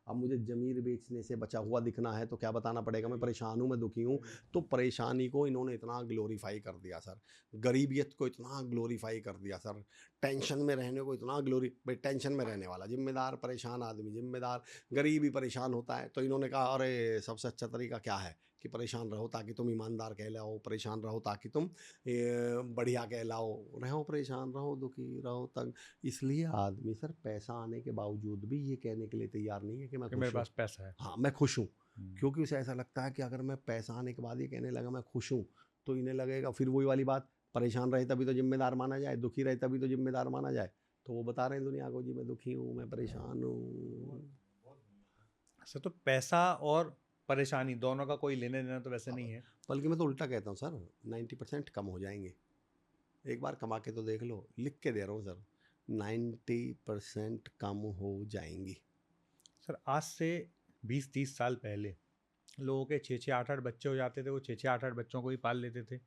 अब मुझे जमीर बेचने से बचा हुआ दिखना है तो क्या बताना पड़ेगा, मैं परेशान हूँ, मैं दुखी हूँ। तो परेशानी को इन्होंने इतना ग्लोरीफाई कर दिया सर, गरीबियत को इतना ग्लोरीफाई कर दिया सर, टेंशन में रहने को इतना भाई टेंशन में रहने वाला जिम्मेदार, परेशान आदमी जिम्मेदार, गरीब ही परेशान होता है। तो इन्होंने कहा अरे सबसे अच्छा तरीका क्या है कि परेशान रहो ताकि तुम ईमानदार कहलाओ, परेशान रहो ताकि तुम बढ़िया कहलाओ, रहो परेशान, रहो दुखी, रहो तंग। इसलिए आदमी सर पैसा आने के बावजूद भी ये कहने के लिए तैयार नहीं है कि मैं खुश मेरे हूँ। पास पैसा है। हाँ मैं खुश हूँ, क्योंकि उसे ऐसा लगता है कि अगर मैं पैसा आने के बाद ये कहने लगा मैं खुश हूँ तो इन्हें लगेगा फिर वही वाली बात, परेशान रहे तभी तो जिम्मेदार माना जाए, दुखी रहे तभी तो जिम्मेदार माना जाए। तो वो बता रहे हैं दुनिया को जी मैं दुखी हूँ, मैं परेशान हूँ। सर तो पैसा और परेशानी दोनों का कोई लेने देना तो वैसे नहीं है। बल्कि मैं तो उल्टा कहता हूँ सर, 90% कम हो जाएंगे। एक बार कमा के तो देख लो, लिख के दे रहा हूँ सर, 90% कम हो जाएंगी। सर आज से 20-30 साल पहले लोगों के 6-6 8-8 बच्चे हो जाते थे, वो 6-6 8-8 बच्चों को ही पाल लेते थे।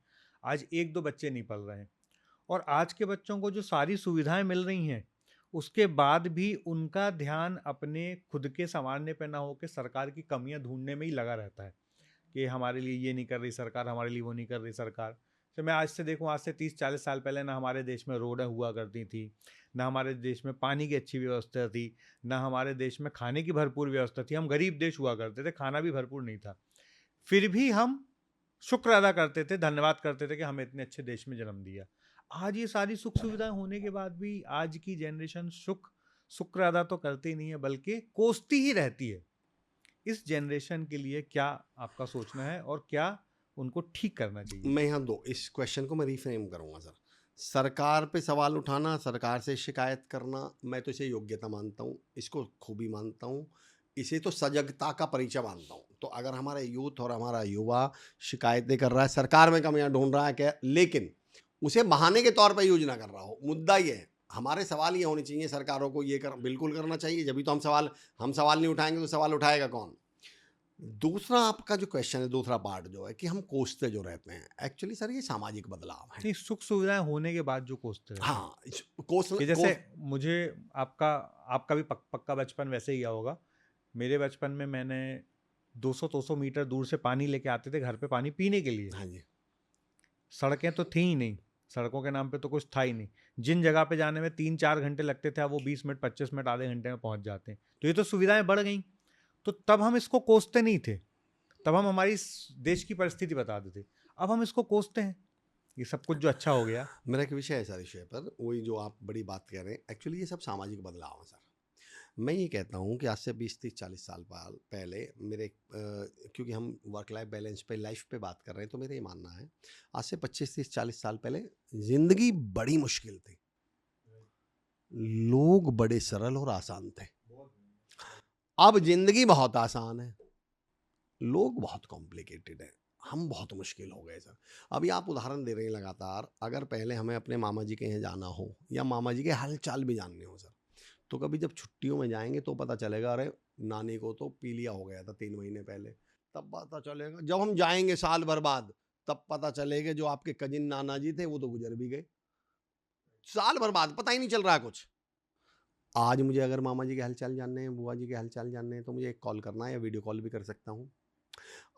आज 1-2 बच्चे नहीं पल रहे हैं। और आज के बच्चों को जो सारी सुविधाएं मिल रही हैं, उसके बाद भी उनका ध्यान अपने खुद के संवारने पे ना हो के सरकार की कमियां ढूंढने में ही लगा रहता है कि हमारे लिए ये नहीं कर रही सरकार, हमारे लिए वो नहीं कर रही सरकार। तो मैं आज से देखूं, आज से 30-40 साल पहले ना हमारे देश में रोडें हुआ करती थी, ना हमारे देश में पानी की अच्छी व्यवस्था थी, ना हमारे देश में खाने की भरपूर व्यवस्था थी। हम गरीब देश हुआ करते थे, खाना भी भरपूर नहीं था। फिर भी हम शुक्र अदा करते थे, धन्यवाद करते थे कि हमें इतने अच्छे देश में जन्म दिया। आज ये सारी सुख सुविधाएं होने के बाद भी आज की जनरेशन शुक्र अदा तो करती नहीं है, बल्कि कोसती ही रहती है। इस जनरेशन के लिए क्या आपका सोचना है और क्या उनको ठीक करना चाहिए? मैं यहाँ दो, इस क्वेश्चन को मैं रिफ्रेम करूँगा सर। सरकार पे सवाल उठाना, सरकार से शिकायत करना, मैं तो इसे योग्यता मानता हूँ, इसको खूबी मानता हूँ, इसे तो सजगता का परिचय मानता हूँ। तो अगर हमारा यूथ और हमारा युवा शिकायतें कर रहा है, सरकार में कमियां ढूंढ रहा है क्या, लेकिन उसे बहाने के तौर पर यूज ना कर रहा हो, मुद्दा ये है। हमारे सवाल ये होने चाहिए, सरकारों को ये बिल्कुल करना चाहिए, जब भी तो हम सवाल नहीं उठाएंगे तो सवाल उठाएगा कौन। दूसरा आपका जो क्वेश्चन है, दूसरा पार्ट जो है कि हम कोसते जो रहते हैं, एक्चुअली सर ये सामाजिक बदलाव है। नहीं, सुख सुविधाएं होने के बाद जो कोसते हैं, हाँ कोस कि जैसे मुझे आपका भी पक्का बचपन वैसे ही गया होगा। मेरे बचपन में मैंने 200-200 मीटर दूर से पानी लेके आते थे घर पे पानी पीने के लिए। हाँ जी, सड़कें तो थी ही नहीं, सड़कों के नाम पे तो कुछ था ही नहीं। जिन जगह पे जाने में 3-4 घंटे लगते थे, अब वो 20 मिनट 25 मिनट आधे घंटे में पहुंच जाते हैं। तो ये तो सुविधाएं बढ़ गई। तो तब हम इसको कोसते नहीं थे, तब हम हमारी देश की परिस्थिति बताते थे। अब हम इसको कोसते हैं, ये सब कुछ जो अच्छा हो गया। मेरा एक विषय है सर, विषय पर वही जो आप बड़ी बात कह रहे हैं, एक्चुअली ये सब सामाजिक बदलाव है सर। मैं ये कहता हूँ कि आज से 20-30-40 साल पहले मेरे क्योंकि हम वर्क लाइफ बैलेंस पे लाइफ पे बात कर रहे हैं, तो मेरा ये मानना है आज से 25-30-40 साल पहले जिंदगी बड़ी मुश्किल थी, लोग बड़े सरल और आसान थे। अब जिंदगी बहुत आसान है, लोग बहुत कॉम्प्लिकेटेड है, हम बहुत मुश्किल हो गए सर। अभी आप उदाहरण दे रहे हैं लगातार, अगर पहले हमें अपने मामा जी के यहाँ जाना हो या मामा जी के हाल चाल भी जानने हो सर, तो कभी जब छुट्टियों में जाएंगे तो पता चलेगा अरे नानी को तो पीलिया हो गया था 3 महीने पहले, तब पता चलेगा जब हम जाएंगे साल भर बाद, तब पता चलेगा जो आपके कजिन नाना जी थे वो तो गुजर भी गए, साल भर बाद पता ही नहीं चल रहा कुछ। आज मुझे अगर मामा जी के हालचाल जानने हैं, बुआ जी के हालचाल जानने हैं, तो मुझे एक कॉल करना है या वीडियो कॉल भी कर सकता हूँ।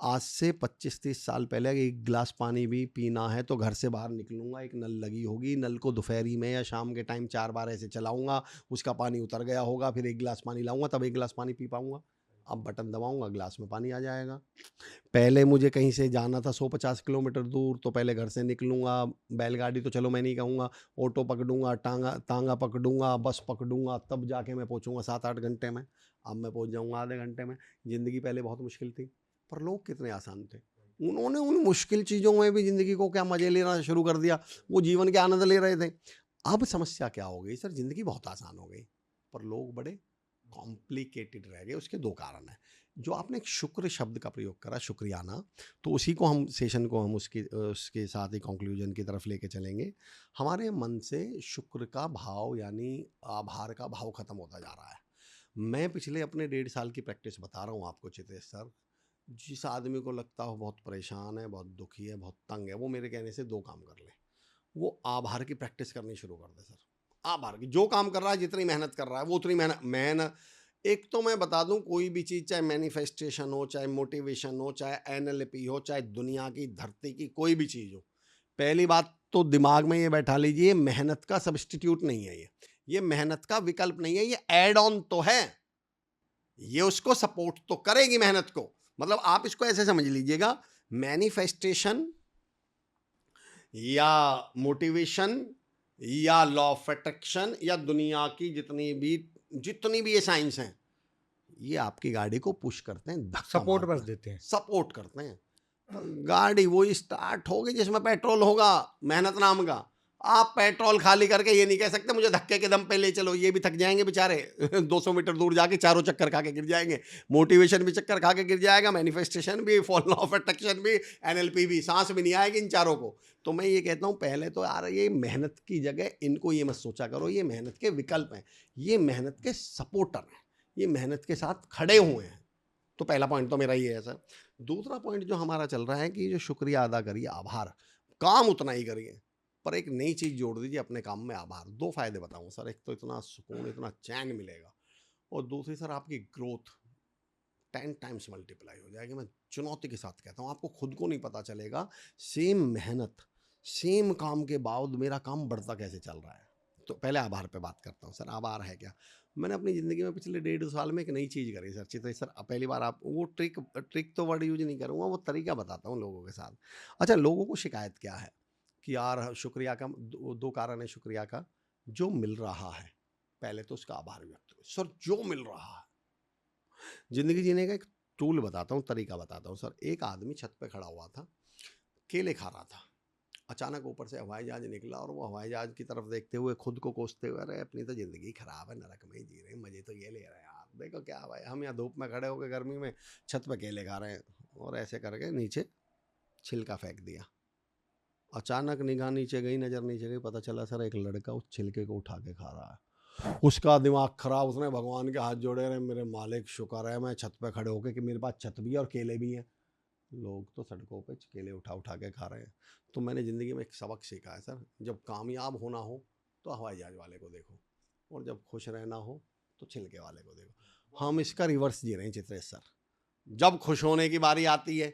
आज से 25-30 साल पहले एक गिलास पानी भी पीना है तो घर से बाहर निकलूंगा, एक नल लगी होगी, नल को दोपहरी में या शाम के टाइम 4 बार ऐसे चलाऊंगा, उसका पानी उतर गया होगा, फिर एक गिलास पानी लाऊंगा, तब एक गिलास पानी पी पाऊंगा। अब बटन दबाऊंगा, गिलास में पानी आ जाएगा। पहले मुझे कहीं से जाना था 150 किलोमीटर दूर, तो पहले घर से निकलूंगा, बैलगाड़ी तो चलो मैं नहीं कहूँगा, ऑटो पकड़ूंगा, तांगा पकड़ूंगा, बस पकड़ूंगा, तब जाके मैं पहुँचूंगा 7-8 घंटे में। अब मैं पहुँच जाऊँगा आधे घंटे में। ज़िंदगी पहले बहुत मुश्किल थी, पर लोग कितने आसान थे। उन्होंने उन मुश्किल चीज़ों में भी ज़िंदगी को क्या मज़े लेना शुरू कर दिया, वो जीवन के आनंद ले रहे थे। अब समस्या क्या हो गई सर, ज़िंदगी बहुत आसान हो गई पर लोग बड़े कॉम्प्लिकेटेड रह गए। उसके 2 कारण हैं। जो आपने एक शुक्र शब्द का प्रयोग करा, शुक्रियाना, तो उसी को हम सेशन को हम उसके साथ ही कंक्लूजन की तरफ लेके चलेंगे। हमारे मन से शुक्र का भाव यानी आभार का भाव खत्म होता जा रहा है। मैं पिछले अपने 1.5 साल की प्रैक्टिस बता रहा हूँ आपको चित्रेश सर। जिस आदमी को लगता हो बहुत परेशान है, बहुत दुखी है, बहुत तंग है, वो मेरे कहने से 2 काम कर ले। वो आभार की प्रैक्टिस करनी शुरू कर दे सर। आभार की, जो काम कर रहा है, जितनी मेहनत कर रहा है, वो उतनी मेहनत। एक तो मैं बता दूं, कोई भी चीज़, चाहे मैनिफेस्टेशन हो, चाहे मोटिवेशन हो, चाहे एनएलपी हो, चाहे दुनिया की धरती की कोई भी चीज़ हो, पहली बात तो दिमाग में ये बैठा लीजिए, मेहनत का सब्स्टिट्यूट नहीं है। ये मेहनत का विकल्प नहीं है, ये एड ऑन तो है। ये उसको सपोर्ट तो करेगी मेहनत को। मतलब आप इसको ऐसे समझ लीजिएगा, मैनिफेस्टेशन या मोटिवेशन या लॉ ऑफ अट्रैक्शन या दुनिया की जितनी भी ये साइंस हैं, ये आपकी गाड़ी को पुश करते हैं, धक्का सपोर्ट मारते बस हैं, देते हैं। सपोर्ट करते हैं। तो गाड़ी वो स्टार्ट होगी जिसमें पेट्रोल होगा, मेहनत नाम का। आप पेट्रोल खाली करके ये नहीं कह सकते मुझे धक्के के दम पे ले चलो, ये भी थक जाएंगे बेचारे 200 मीटर दूर जाके चारों चक्कर खा के गिर जाएंगे। मोटिवेशन भी चक्कर खा के गिर जाएगा, मैनिफेस्टेशन भी, लॉ ऑफ अट्रैक्शन भी, एनएलपी भी, सांस भी नहीं आएगी इन चारों को। तो मैं ये कहता हूँ, पहले तो यार ये मेहनत की जगह इनको ये मत सोचा करो, ये मेहनत के विकल्प हैं, ये मेहनत के सपोर्टर हैं, ये मेहनत के साथ खड़े हुए हैं। तो पहला पॉइंट तो मेरा ये है सर। दूसरा पॉइंट जो हमारा चल रहा है कि जो शुक्रिया अदा करिए, आभार, काम उतना ही करिए, पर एक नई चीज़ जोड़ दीजिए अपने काम में, आभार। 2 फायदे बताऊं सर। एक तो इतना सुकून, इतना चैन मिलेगा, और दूसरी सर आपकी ग्रोथ 10 टाइम्स मल्टीप्लाई हो जाएगी। मैं चुनौती के साथ कहता हूँ, आपको खुद को नहीं पता चलेगा सेम मेहनत, सेम काम के बाद मेरा काम बढ़ता कैसे चल रहा है। तो पहले आभार पे बात करता हूँ सर। आभार है क्या? मैंने अपनी ज़िंदगी में पिछले 1.5 साल में एक नई चीज़ करी सर। चित्रेश सर, पहली बार आप वो ट्रिक तो वर्ड यूज नहीं करूँगा, वो तरीका बताता हूँ लोगों के साथ। अच्छा, लोगों को शिकायत क्या है कि यार शुक्रिया का 2 कारण है शुक्रिया का। जो मिल रहा है, पहले तो उसका आभार व्यक्त करो सर। जो मिल रहा है, ज़िंदगी जीने का एक टूल बताता हूँ, तरीका बताता हूँ सर। एक आदमी छत पे खड़ा हुआ था, केले खा रहा था। अचानक ऊपर से हवाई जहाज निकला और वो हवाई जहाज की तरफ देखते हुए, खुद को कोसते हुए, अरे अपनी तो ज़िंदगी खराब है, नरक में ही जी रहे हैं, मज़े तो ये ले रहे हैं यार, देखो क्या भाई, हम यहाँ धूप में खड़े होकर गर्मी में छत पे केले खा रहे हैं। और ऐसे करके नीचे छिलका फेंक दिया। अचानक निगाह नीचे गई, नज़र नीचे गई, पता चला सर एक लड़का उस छिलके को उठा के खा रहा है। उसका दिमाग खराब, उसने भगवान के हाथ जोड़े, रहे मेरे मालिक शुक्र है मैं छत पे खड़े होके कि मेरे पास छत भी है और केले भी हैं। लोग तो सड़कों पे केले उठा उठा के खा रहे हैं। तो मैंने ज़िंदगी में एक सबक सीखा है सर, जब कामयाब होना हो तो हवाई जहाज वाले को देखो, और जब खुश रहना हो तो छिलके वाले को देखो। हम इसका रिवर्स जी रहे हैं चित्रेश सर। जब खुश होने की बारी आती है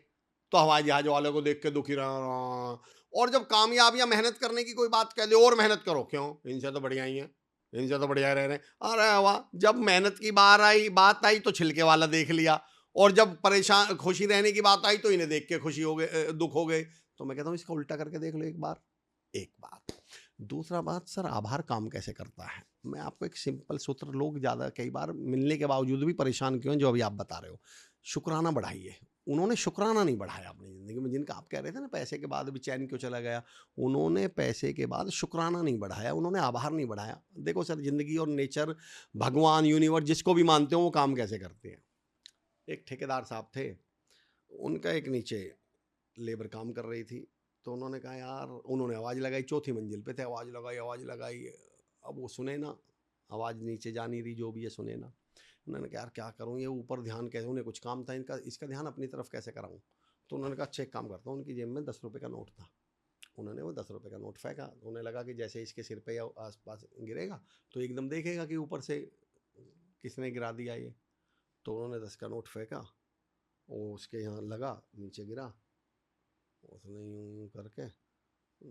तो हवाई जहाज वाले को देख के दुखी रहना, और जब कामयाब या मेहनत करने की कोई बात कह दे, और मेहनत करो, क्यों, इनसे तो बढ़िया ही है, इनसे तो बढ़िया रह रहे हैं। अरे वाह, जब मेहनत की बात आई तो छिलके वाला देख लिया, और जब परेशान खुशी रहने की बात आई तो इन्हें देख के खुशी हो गए, दुख हो गए। तो मैं कहता हूँ इसका उल्टा करके देख लो एक बार। दूसरा बात सर, आभार काम कैसे करता है? मैं आपको एक सिंपल सूत्र, लोग ज़्यादा कई बार मिलने के बावजूद भी परेशान क्यों हैं, जो अभी आप बता रहे हो। शुक्राना बढ़ाइए। उन्होंने शुक्राना नहीं बढ़ाया अपनी ज़िंदगी में, जिनका आप कह रहे थे ना पैसे के बाद भी चैन क्यों चला गया, उन्होंने पैसे के बाद शुक्राना नहीं बढ़ाया, उन्होंने आभार नहीं बढ़ाया। देखो सर, ज़िंदगी और नेचर, भगवान, यूनिवर्स जिसको भी मानते हो, वो काम कैसे करते हैं। एक ठेकेदार साहब थे, उनका एक नीचे लेबर काम कर रही थी, तो उन्होंने कहा यार, उन्होंने आवाज़ लगाई, चौथी मंजिल पे थे, आवाज़ लगाई, अब वो सुने ना, आवाज़ नीचे जा नहीं रही, जो भी है सुने ना। उन्होंने कहा यार क्या करूँ, ये ऊपर ध्यान कैसे, उन्हें कुछ काम था इनका, इसका ध्यान अपनी तरफ कैसे कराऊँ। तो उन्होंने कहा अच्छा एक काम करता हूँ, उनकी जेब में 10 रुपये का नोट था, उन्होंने वो 10 रुपये का नोट फेंका। उन्हें लगा कि जैसे इसके सिर पे या आसपास गिरेगा तो एकदम देखेगा कि ऊपर से किसने गिरा दिया ये। तो उन्होंने 10 का नोट फेंका, वो उसके यहाँ लगा, नीचे गिरा, उसने यूं करके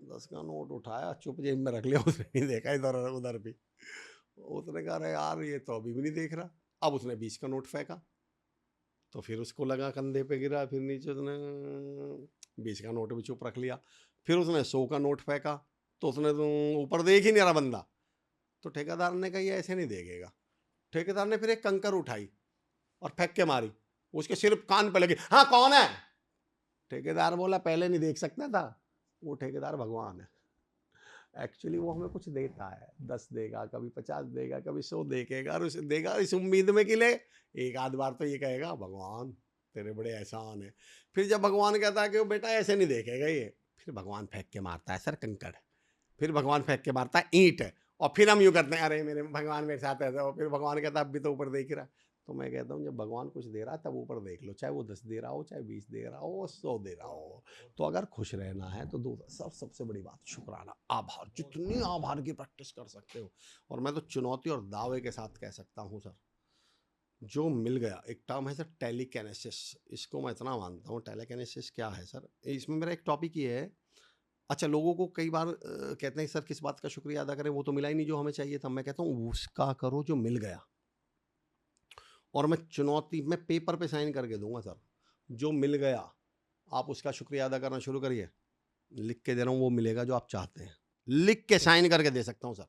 10 का नोट उठाया, चुप जेब में रख लिया, उसने नहीं देखा इधर और उधर भी। उसने कहा अरे यार, ये तो अभी भी नहीं देख रहा। अब उसने 20 का नोट फेंका, तो फिर उसको लगा कंधे पे गिरा, फिर नीचे उसने 20 का नोट भी चुप रख लिया। फिर उसने 100 का नोट फेंका, तो उसने तो ऊपर देख ही नहीं रहा बंदा। तो ठेकेदार ने कहा ये ऐसे नहीं देखेगा। ठेकेदार ने फिर एक कंकर उठाई और फेंक के मारी, उसके सिर्फ कान पे लगी। हाँ कौन है? ठेकेदार बोला पहले नहीं देख सकता था, वो ठेकेदार भगवान है। एक्चुअली वो हमें कुछ देता है, 10 देगा, कभी 50 देगा, कभी 100 देगा, और उसे देगा इस उम्मीद में कि ले एक आध बार तो ये कहेगा भगवान तेरे बड़े एहसान है। फिर जब भगवान कहता है कि वो बेटा ऐसे नहीं देखेगा ये, फिर भगवान फेंक के मारता है सर कंकड़, फिर भगवान फेंक के मारता है ईंट, और फिर हम यूँ करते हैं अरे मेरे भगवान मेरे साथ ऐसा हो। फिर भगवान कहता है अब भी तो ऊपर देख रहा है। तो मैं कहता हूँ जब भगवान कुछ दे रहा है तब ऊपर देख लो, चाहे वो 10 दे रहा हो, चाहे 20 दे रहा हो, 100 दे रहा हो। तो अगर खुश रहना है तो दो सबसे बड़ी बात शुक्राना, आभार, जितनी आभार की प्रैक्टिस कर सकते हो। और मैं तो चुनौती और दावे के साथ कह सकता हूँ सर, जो मिल गया, एक टर्म है सर टेलीकिनेसिस, इसको मैं इतना मानता हूँ। टेलीकिनेसिस क्या है सर, इसमें मेरा एक टॉपिक ये है। अच्छा, लोगों को कई बार कहते हैं सर किस बात का शुक्रिया अदा करें, वो तो मिला ही नहीं जो हमें चाहिए था। मैं कहता हूँ उसका करो जो मिल गया। और मैं चुनौती, मैं पेपर पे साइन करके दूंगा सर, जो मिल गया आप उसका शुक्रिया अदा करना शुरू करिए। लिख के दे रहा हूँ, वो मिलेगा जो आप चाहते हैं, लिख के साइन करके दे सकता हूँ सर।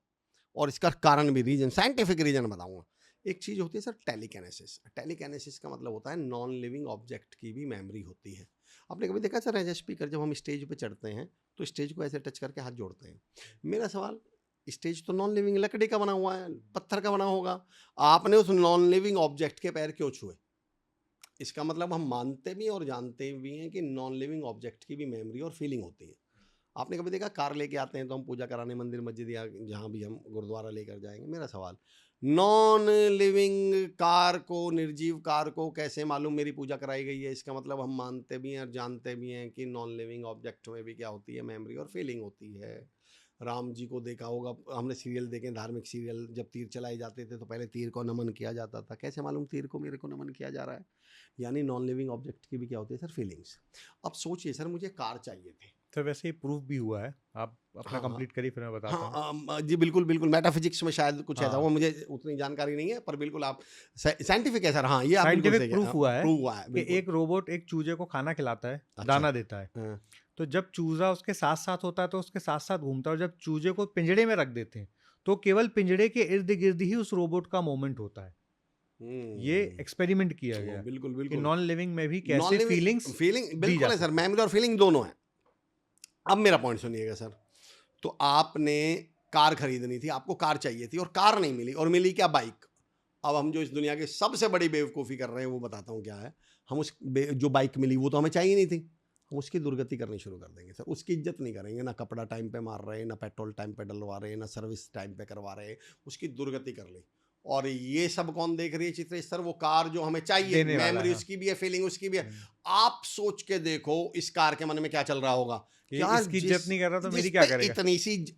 और इसका कारण भी, रीजन, साइंटिफिक रीजन बताऊंगा। एक चीज़ होती है सर टेलीकिनेसिस। टेलीकिनेसिस का मतलब होता है नॉन लिविंग ऑब्जेक्ट की भी मेमोरी होती है। आपने कभी देखा सर, एज ए स्पीकर जब हम स्टेज पे चढ़ते हैं तो स्टेज को ऐसे टच करके हाथ जोड़ते हैं। मेरा सवाल, स्टेज तो नॉन लिविंग लकड़ी का बना हुआ है, पत्थर का बना होगा, आपने उस नॉन लिविंग ऑब्जेक्ट के पैर क्यों छुए? इसका मतलब हम मानते भी और जानते भी हैं कि नॉन लिविंग ऑब्जेक्ट की भी मेमोरी और फीलिंग होती है। आपने कभी देखा कार लेके आते हैं तो हम पूजा कराने मंदिर मस्जिद या जहाँ भी हम गुरुद्वारा लेकर जाएंगे, मेरा सवाल, नॉन लिविंग कार को, निर्जीव कार को कैसे मालूम मेरी पूजा कराई गई है? इसका मतलब हम मानते भी हैं और जानते भी हैं कि नॉन लिविंग ऑब्जेक्ट में भी क्या होती है, मेमोरी और फीलिंग होती है। राम जी को देखा होगा, हमने सीरियल देखे, धार्मिक सीरियल, जब तीर चलाए जाते थे तो पहले तीर को नमन किया जाता था। कैसे मालूम तीर को मेरे को नमन किया जा रहा है? यानी नॉन लिविंग ऑब्जेक्ट की भी क्या होती है सर, फीलिंग्स। अब सोचिए सर, मुझे कार चाहिए थी। सर वैसे ही प्रूफ भी हुआ है, आप अपना हाँ हाँ कंप्लीट करिए फिर मैं बताता हूँ। जी बिल्कुल बिल्कुल, मेटाफिजिक्स में शायद कुछ ऐसा हाँ, हुआ, मुझे उतनी जानकारी नहीं है, पर बिल्कुल आप साइंटिफिक है सर। हाँ, ये आप बिल्कुल साइंटिफिक सही प्रूफ हुआ है प्रूव हुआ है कि बिल्कुल। एक रोबोट एक चूजे को खाना खिलाता है, अच्छा। दाना देता है। हाँ। तो जब चूजा उसके साथ साथ होता है तो उसके साथ साथ घूमता है, और जब चूजे को पिंजड़े में रख देते हैं तो केवल पिंजड़े के इर्द गिर्द ही उस रोबोट का मूवमेंट होता है। ये एक्सपेरिमेंट किया गया बिल्कुल कि बिल्कुल। नॉन लिविंग में भी नॉन कैसे लिविंग फीलिंग्स फीलिंग दी जा बिल्कुल है सर, सकती है। मेमोरी और फीलिंग दोनों है। अब मेरा पॉइंट सुनिएगा सर, तो आपने कार खरीदनी थी, आपको कार चाहिए थी और कार नहीं मिली, और मिली क्या, बाइक। अब हम जो इस दुनिया की सबसे बड़ी बेवकूफ़ी कर रहे हैं वो बताता हूँ क्या है। हम जो बाइक मिली वो तो हमें चाहिए नहीं थी, हम उसकी दुर्गति करनी शुरू कर देंगे सर। उसकी इज्जत नहीं करेंगे, ना कपड़ा टाइम पे मार रहे, ना पेट्रोल टाइम पे डलवा रहे, ना सर्विस टाइम पे करवा रहे, उसकी दुर्गति कर ली। और ये सब कौन देख रही है चित्र सर? वो कार जो हमें चाहिए, देने वाला मेमोरी है। उसकी भी है, फीलिंग उसकी भी है। हम्म। आप सोच के देखो इस कार के मन में क्या चल रहा होगा। कि यार इसकी जिस इज्जत नहीं कर रहा तो जिस मेरी क्या पे करेगा।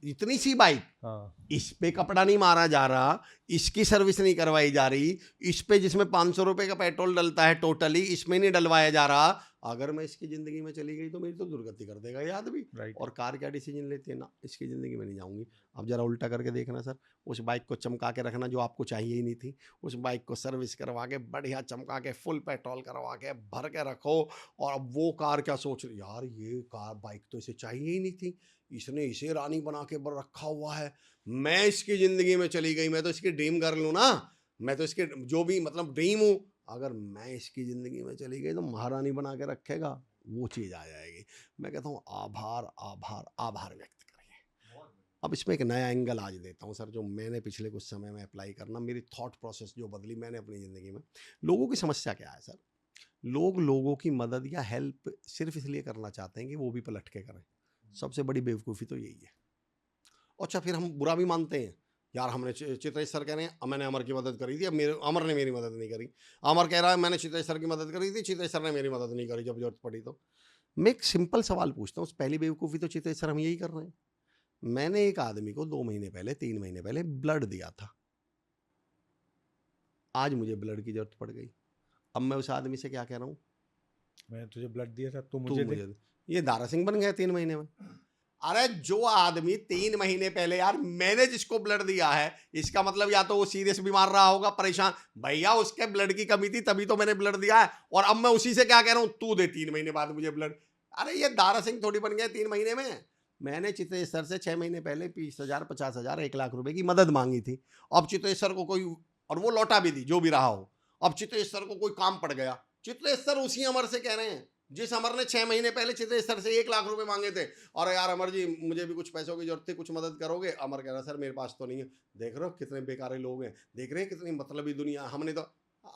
इतनी सी बाइक, हाँ, इस पे कपड़ा नहीं मारा जा रहा, इसकी सर्विस नहीं करवाई जा रही, इस पे जिसमें 500 रुपए का पेट्रोल डलता है टोटली, इसमें नहीं डलवाया जा रहा, अगर मैं इसकी ज़िंदगी में चली गई तो मेरी तो दुर्गति कर देगा ये आदमी। राइट। और कार क्या डिसीजन लेती है ना, इसकी ज़िंदगी में नहीं जाऊंगी। अब जरा उल्टा करके देखना सर, उस बाइक को चमका के रखना जो आपको चाहिए ही नहीं थी, उस बाइक को सर्विस करवा के बढ़िया चमका के फुल पेट्रोल करवा के भर के रखो। और अब वो कार क्या सोच रही, यार ये कार बाइक तो इसे चाहिए ही नहीं थी, इसने इसे रानी बना के रखा हुआ है, मैं इसकी ज़िंदगी में चली गई, मैं तो इसकी ड्रीम गर्ल हूँ ना, मैं तो इसके जो भी मतलब ड्रीम हूँ, अगर मैं इसकी ज़िंदगी में चली गई तो महारानी बना के रखेगा, वो चीज़ आ जाएगी। मैं कहता हूँ आभार आभार आभार व्यक्त करिए। अब इसमें एक नया एंगल आज देता हूँ सर, जो मैंने पिछले कुछ समय में अप्लाई करना, मेरी थॉट प्रोसेस जो बदली मैंने अपनी ज़िंदगी में। लोगों की समस्या क्या है सर, लोग लोगों की मदद या हेल्प सिर्फ इसलिए करना चाहते हैं कि वो भी पलट के करें। सबसे बड़ी बेवकूफ़ी तो यही है। अच्छा, फिर हम बुरा भी मानते हैं, यार हमने चित्रेश सर कह रहे हैं मैंने अमर की मदद करी थी, अब मेरे अमर ने मेरी मदद नहीं करी, अमर कह रहा है मैंने चित्रेश सर की मदद करी थी, चित्रेश सर ने मेरी मदद नहीं करी जब जरूरत पड़ी। तो मैं एक सिंपल सवाल पूछता हूँ, पहली बेवकूफ़ी तो चित्रेश सर हम यही कर रहे हैं। मैंने एक आदमी को 2 महीने पहले 3 महीने पहले ब्लड दिया था, आज मुझे ब्लड की जरूरत पड़ गई, अब मैं उस आदमी से क्या कह रहा हूँ, मैंने तुझे ब्लड दिया था, तू तू मुझे दे। मुझे दे। ये दारा सिंह बन गया 3 महीने में। अरे जो आदमी 3 महीने पहले, यार मैंने जिसको ब्लड दिया है, इसका मतलब या तो वो सीरियस बीमार रहा होगा, परेशान, भैया उसके ब्लड की कमी थी तभी तो मैंने ब्लड दिया है, और अब मैं उसी से क्या कह रहा हूँ, तू दे 3 महीने बाद मुझे ब्लड। अरे ये दारा सिंह थोड़ी बन गया 3 महीने में। मैंने चित्रेश सर से 6 महीने पहले 20,000 50,000 1 लाख रुपए की मदद मांगी थी। अब चित्रेश सर को कोई, और वो लौटा भी दी, जो भी रहा हो। अब चित्रेश सर को कोई काम पड़ गया, चित्रेश सर उसी अमर से कह रहे हैं जिस अमर ने 6 महीने पहले चित्रेश सर से 1 लाख रुपए मांगे थे, और यार अमर जी मुझे भी कुछ पैसों की जरूरत थी, कुछ मदद करोगे। अमर कह रहा सर मेरे पास तो नहीं है। देख रहे हो कितने बेकारे लोग हैं, देख रहे हैं कितनी मतलबी दुनिया, हमने तो,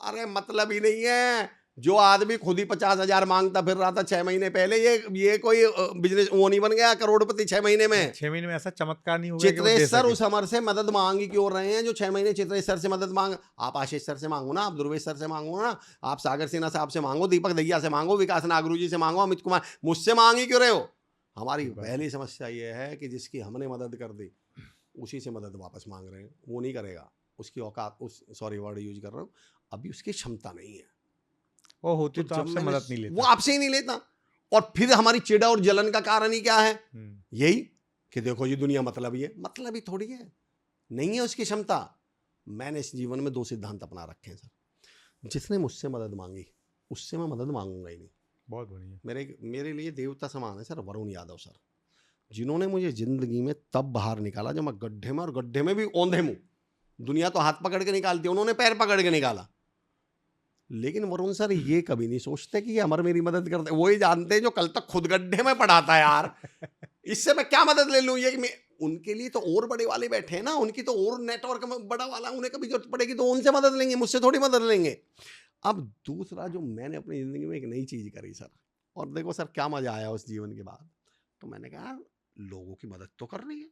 अरे मतलब ही नहीं है। जो आदमी खुद ही 50,000 मांगता फिर रहा था 6 महीने पहले, ये कोई बिजनेस वो नहीं बन गया करोड़पति 6 महीने में। 6 महीने में ऐसा चमत्कार नहीं हो गया कि वो चित्रेश दे सर सके। उस अमर से मदद मांगी क्यों रहे हैं जो 6 महीने चित्रेश सर से मदद मांग, आप आशीष सर से मांगो ना, आप दुर्वेश सर से मांगो ना, आप सागर सिन्हा साहब से मांगो, दीपक दहिया से मांगो, विकास नागरू जी से मांगो, अमित कुमार, मुझसे मांगी क्यों रहे हो। हमारी ठीक बात है। पहली समस्या ये है कि जिसकी हमने मदद कर दी उसी से मदद वापस मांग रहे हैं, वो नहीं करेगा, उसकी औकात, उस सॉरी वर्ड यूज कर रहा हूँ, अभी उसकी क्षमता नहीं है, वो होती तो तो जब आपसे मैंने मदद नहीं वो लेता। आपसे ही नहीं लेता। और फिर हमारी चिड़ा और जलन का कारण ही क्या है, हम्म। यही कि देखो ये दुनिया मतलब ही है, मतलब ही थोड़ी है, नहीं है उसकी क्षमता। मैंने इस जीवन में 2 सिद्धांत अपना रखे हैं सर, जिसने मुझसे मदद मांगी उससे मैं मदद मांगूंगा ही नहीं। बहुत बढ़िया। मेरे लिए देवता समान है सर वरुण यादव सर, जिन्होंने मुझे जिंदगी में तब बाहर निकाला जब मैं गड्ढे में, और गड्ढे में भी औंधे मुंह, दुनिया तो हाथ पकड़ के निकालती है, उन्होंने पैर पकड़ के निकाला। लेकिन वरुण सर ये कभी नहीं सोचते कि ये अमर मेरी मदद करते, वो ही जानते हैं जो कल तक खुद गड्ढे में पड़ा था यार, इससे मैं क्या मदद ले लूं, ये कि मैं, उनके लिए तो और बड़े वाले बैठे हैं ना, उनकी तो और नेटवर्क में बड़ा वाला, उन्हें कभी जरूरत पड़ेगी तो उनसे मदद लेंगे, मुझसे थोड़ी मदद लेंगे। अब दूसरा जो मैंने अपनी जिंदगी में एक नई चीज करी सर, और देखो सर क्या मजा आया उस जीवन के बाद, तो मैंने कहा लोगों की मदद तो करनी है,